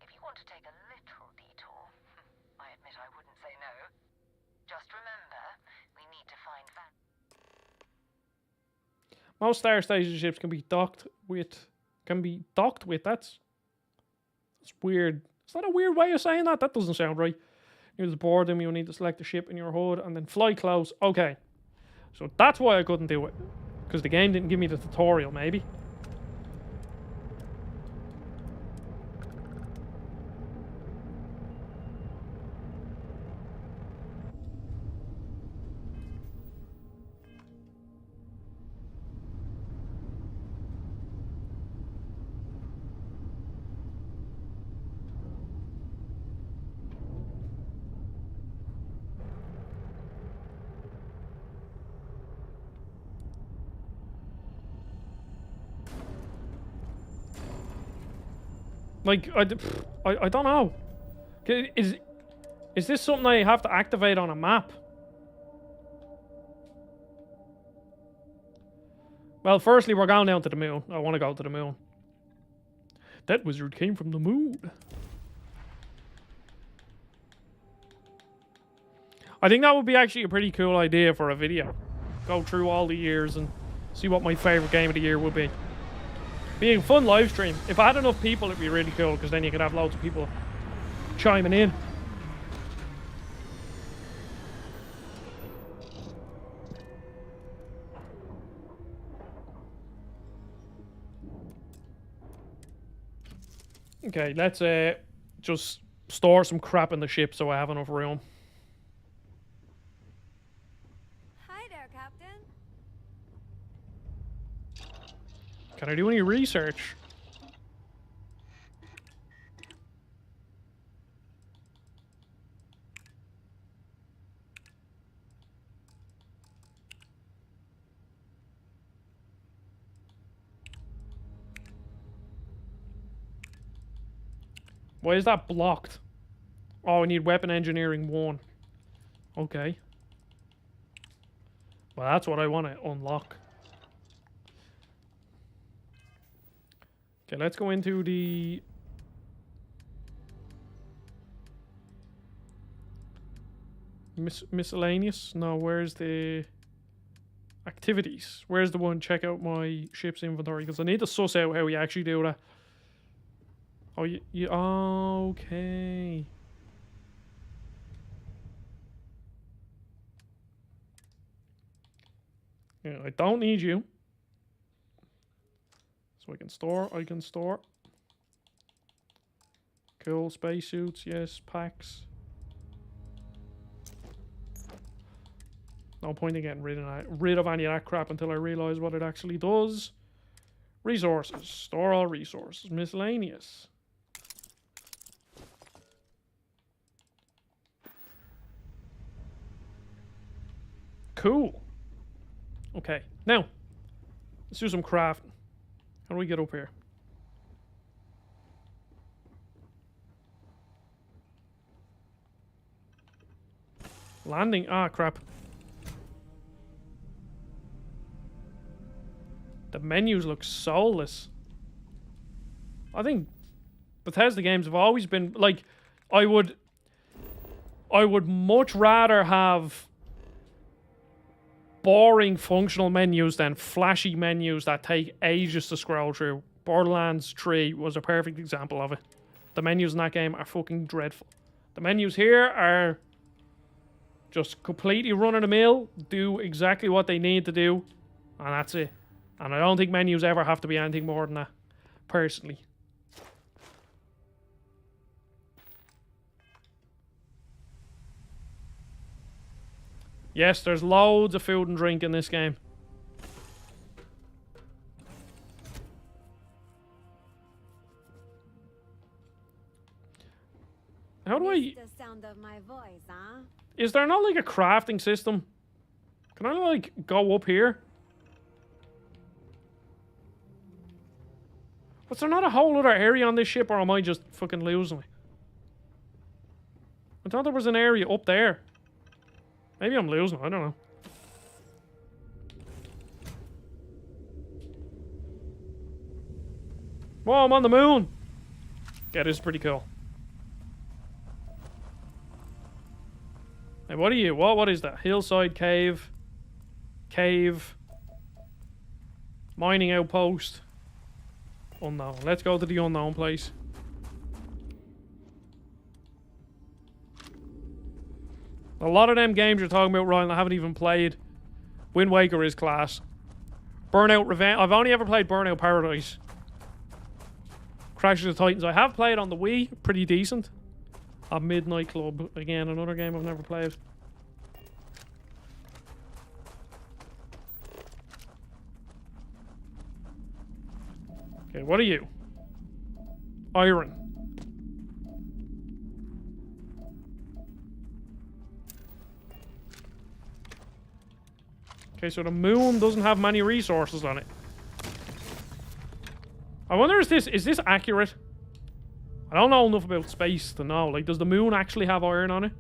if you want to take a little detour, I admit I wouldn't say no. Just remember, we need to find Most Star Station ships can be docked with... That's weird. Is that a weird way of saying that? That doesn't sound right. Near the boredom, you'll need to select the ship in your HUD and then fly close. Okay. So that's why I couldn't do it. Because the game didn't give me the tutorial, maybe. Like, I don't know. Is this something I have to activate on a map? Well, firstly, we're going down to the moon. I want to go to the moon. That wizard came from the moon. I think that would be actually a pretty cool idea for a video. Go through all the years and see what my favourite game of the year would be. Being a fun live stream. If I had enough people, it'd be really cool, because then you could have loads of people chiming in. Okay, let's just store some crap in the ship so I have enough room. Hi there, Captain. Can I do any research? Why is that blocked? Oh, I need weapon engineering 1. Okay. Well, that's what I want to unlock. Okay, let's go into the... miscellaneous? No, where's the... activities? Where's the one? Check out my ship's inventory, because I need to suss out how we actually do that. Oh, you okay. Yeah, I don't need you. So I can store. Cool, spacesuits, yes, packs. No point in getting rid of any of that crap until I realise what it actually does. Resources. Store all resources. Miscellaneous. Cool. Okay, now, let's do some crafting. How do we get up here? Landing. Ah, crap. The menus look soulless. I think Bethesda games have always been like, I would much rather have boring functional menus than flashy menus that take ages to scroll through. Borderlands 3 was a perfect example of it. The menus in that game are fucking dreadful. The menus here are just completely run of the mill, do exactly what they need to do, and that's it. And I don't think menus ever have to be anything more than that, personally. Yes, there's loads of food and drink in this game. How do I... The sound of my voice, huh? Is there not like a crafting system? Can I like go up here? Was there not a whole other area on this ship, or am I just fucking losing it? I thought there was an area up there. Maybe I'm losing it, I don't know. Whoa, I'm on the moon! Yeah, this is pretty cool. Hey, what are you? What is that? Hillside cave. Cave. Mining outpost. Unknown. Let's go to the unknown place. A lot of them games you're talking about, Ryan, I haven't even played. Wind Waker is class. Burnout Revenge. I've only ever played Burnout Paradise. Crash of the Titans. I have played on the Wii. Pretty decent. A Midnight Club. Again, another game I've never played. Okay, what are you? Iron. Okay, so the moon doesn't have many resources on it. I wonder is this accurate? I don't know enough about space to know. Like, does the moon actually have iron on it?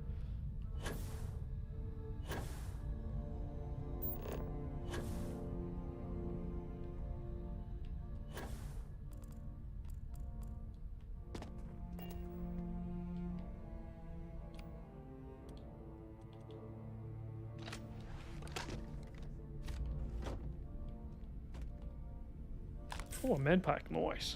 Oh, a med pack, nice.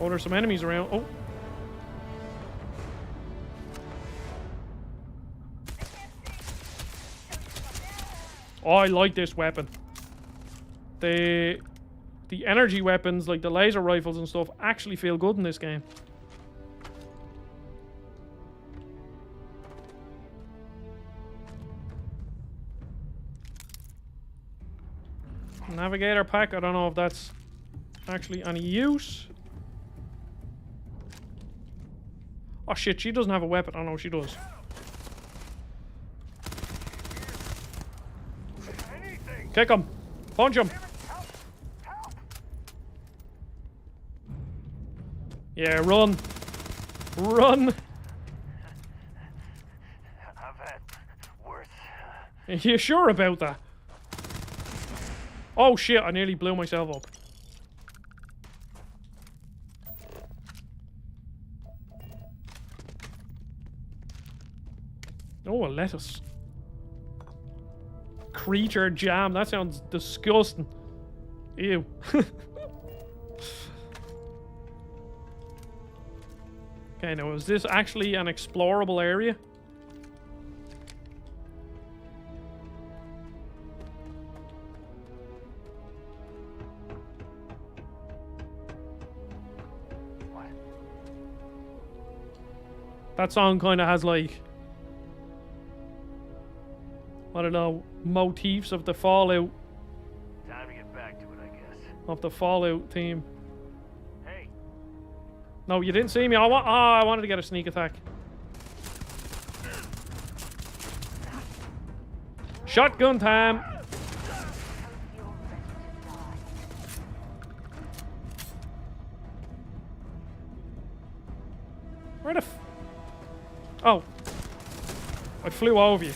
Oh, there's some enemies around. Oh. Oh, I like this weapon. The energy weapons, like the laser rifles and stuff, actually feel good in this game. Navigator pack, I don't know if that's actually any use. Oh shit, she doesn't have a weapon. I know she does. Kick him. Punch him. Yeah, run. Run. I've had worse. Are you sure about that? Oh shit, I nearly blew myself up. Oh, a lettuce. Creature jam. That sounds disgusting. Ew. Okay, now is this actually an explorable area? That song kind of has like, I don't know, motifs of the Fallout. Time to get back to it, I guess. Of the Fallout theme. Hey. No, you didn't see me. I wanted to get a sneak attack. Shotgun time. Where the f... Oh. I flew over you.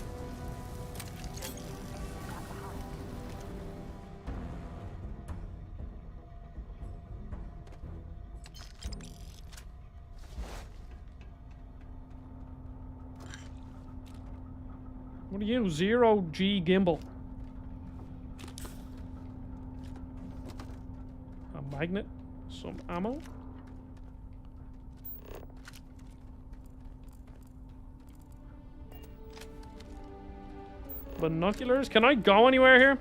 What are you? 0G gimbal. A magnet. Some ammo. Binoculars? Can I go anywhere here?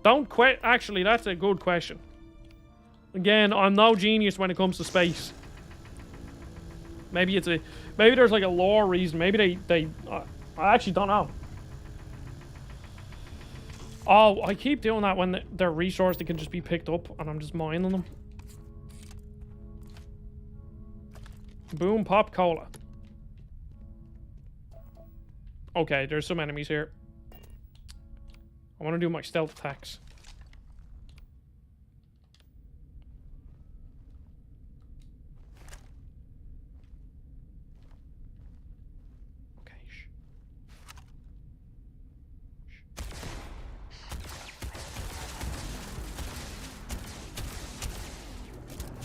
Don't quit. Actually, that's a good question. Again, I'm no genius when it comes to space. Maybe it's a... Maybe there's like a lore reason. Maybe they I actually don't know. Oh, I keep doing that when they're resources that can just be picked up and I'm just mining them. Boom, pop, cola. Okay, there's some enemies here. I want to do my stealth attacks. Okay, shh.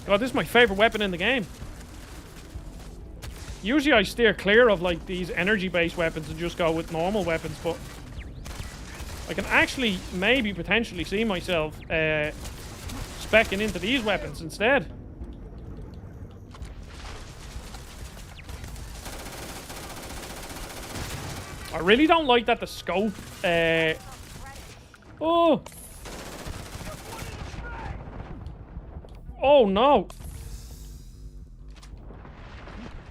God, this is my favorite weapon in the game. Usually I steer clear of like these energy-based weapons and just go with normal weapons, but I can actually maybe potentially see myself speccing into these weapons instead. I really don't like that the scope oh. Oh no.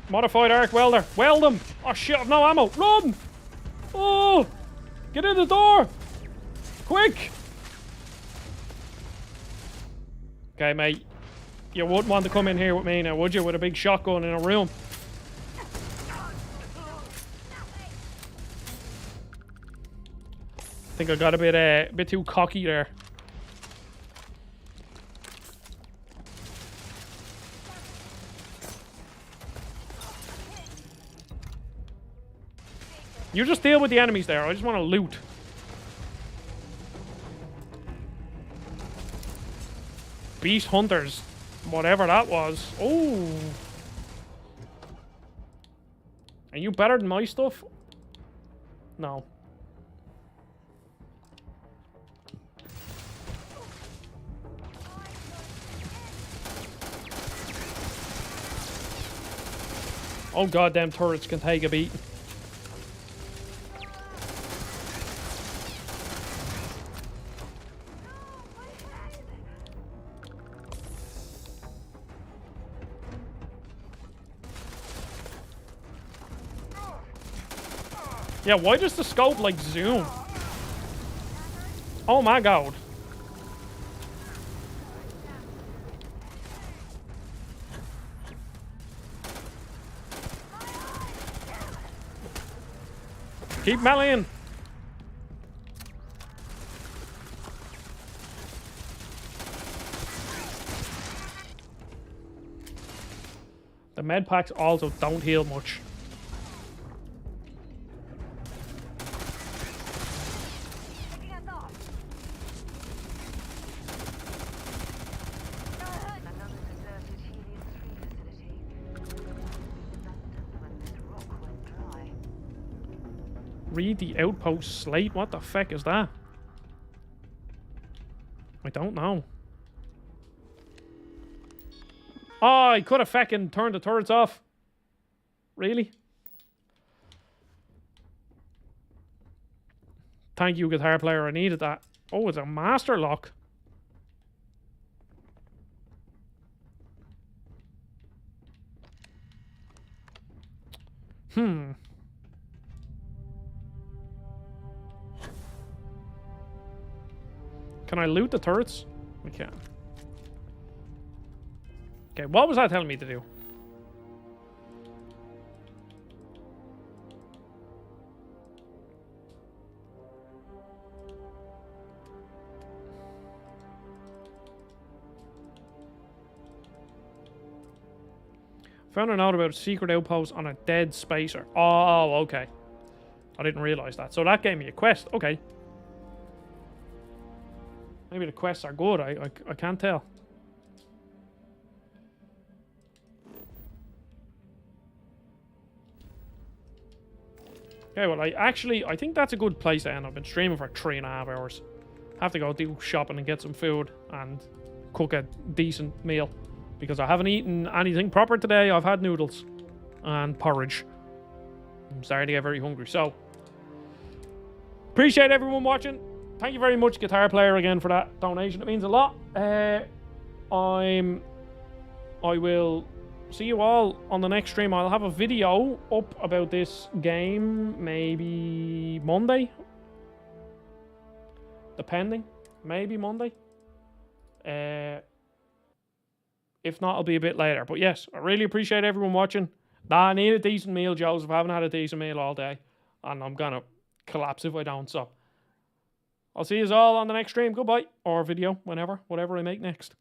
Modified arc welder. Weld them. Oh shit, I've no ammo. Run! Oh! Get in the door! Quick! Okay, mate. You wouldn't want to come in here with me now, would you? With a big shotgun in a room. I think I got a bit too cocky there. You just deal with the enemies there. I just want to loot. Beast hunters. Whatever that was. Oh. Are you better than my stuff? No. Oh, goddamn turrets can take a beat. Yeah, why does the scope, like, zoom? Oh my god. Keep meleeing. The med packs also don't heal much. Read the outpost slate. What the feck is that? I don't know. Oh, I could have feckin' turned the turrets off. Really? Thank you, guitar player. I needed that. Oh, it's a master lock. Can I loot the turrets? We can. Okay, what was that telling me to do? Found a note about a secret outpost on a dead spacer. Oh, okay. I didn't realize that. So that gave me a quest. Okay. Maybe the quests are good. I can't tell. Okay, well, I think that's a good place to end. I've been streaming for 3.5 hours. Have to go do shopping and get some food and cook a decent meal. Because I haven't eaten anything proper today. I've had noodles and porridge. I'm starting to get very hungry. So, appreciate everyone watching. Thank you very much, guitar player, again for that donation. It means a lot. I will see you all on the next stream. I'll have a video up about this game maybe Monday. Depending. Maybe Monday. If not, it'll be a bit later. But yes, I really appreciate everyone watching. I need a decent meal, Joseph. I haven't had a decent meal all day. And I'm going to collapse if I don't. So, I'll see you all on the next stream. Goodbye. Or video, whatever I make next.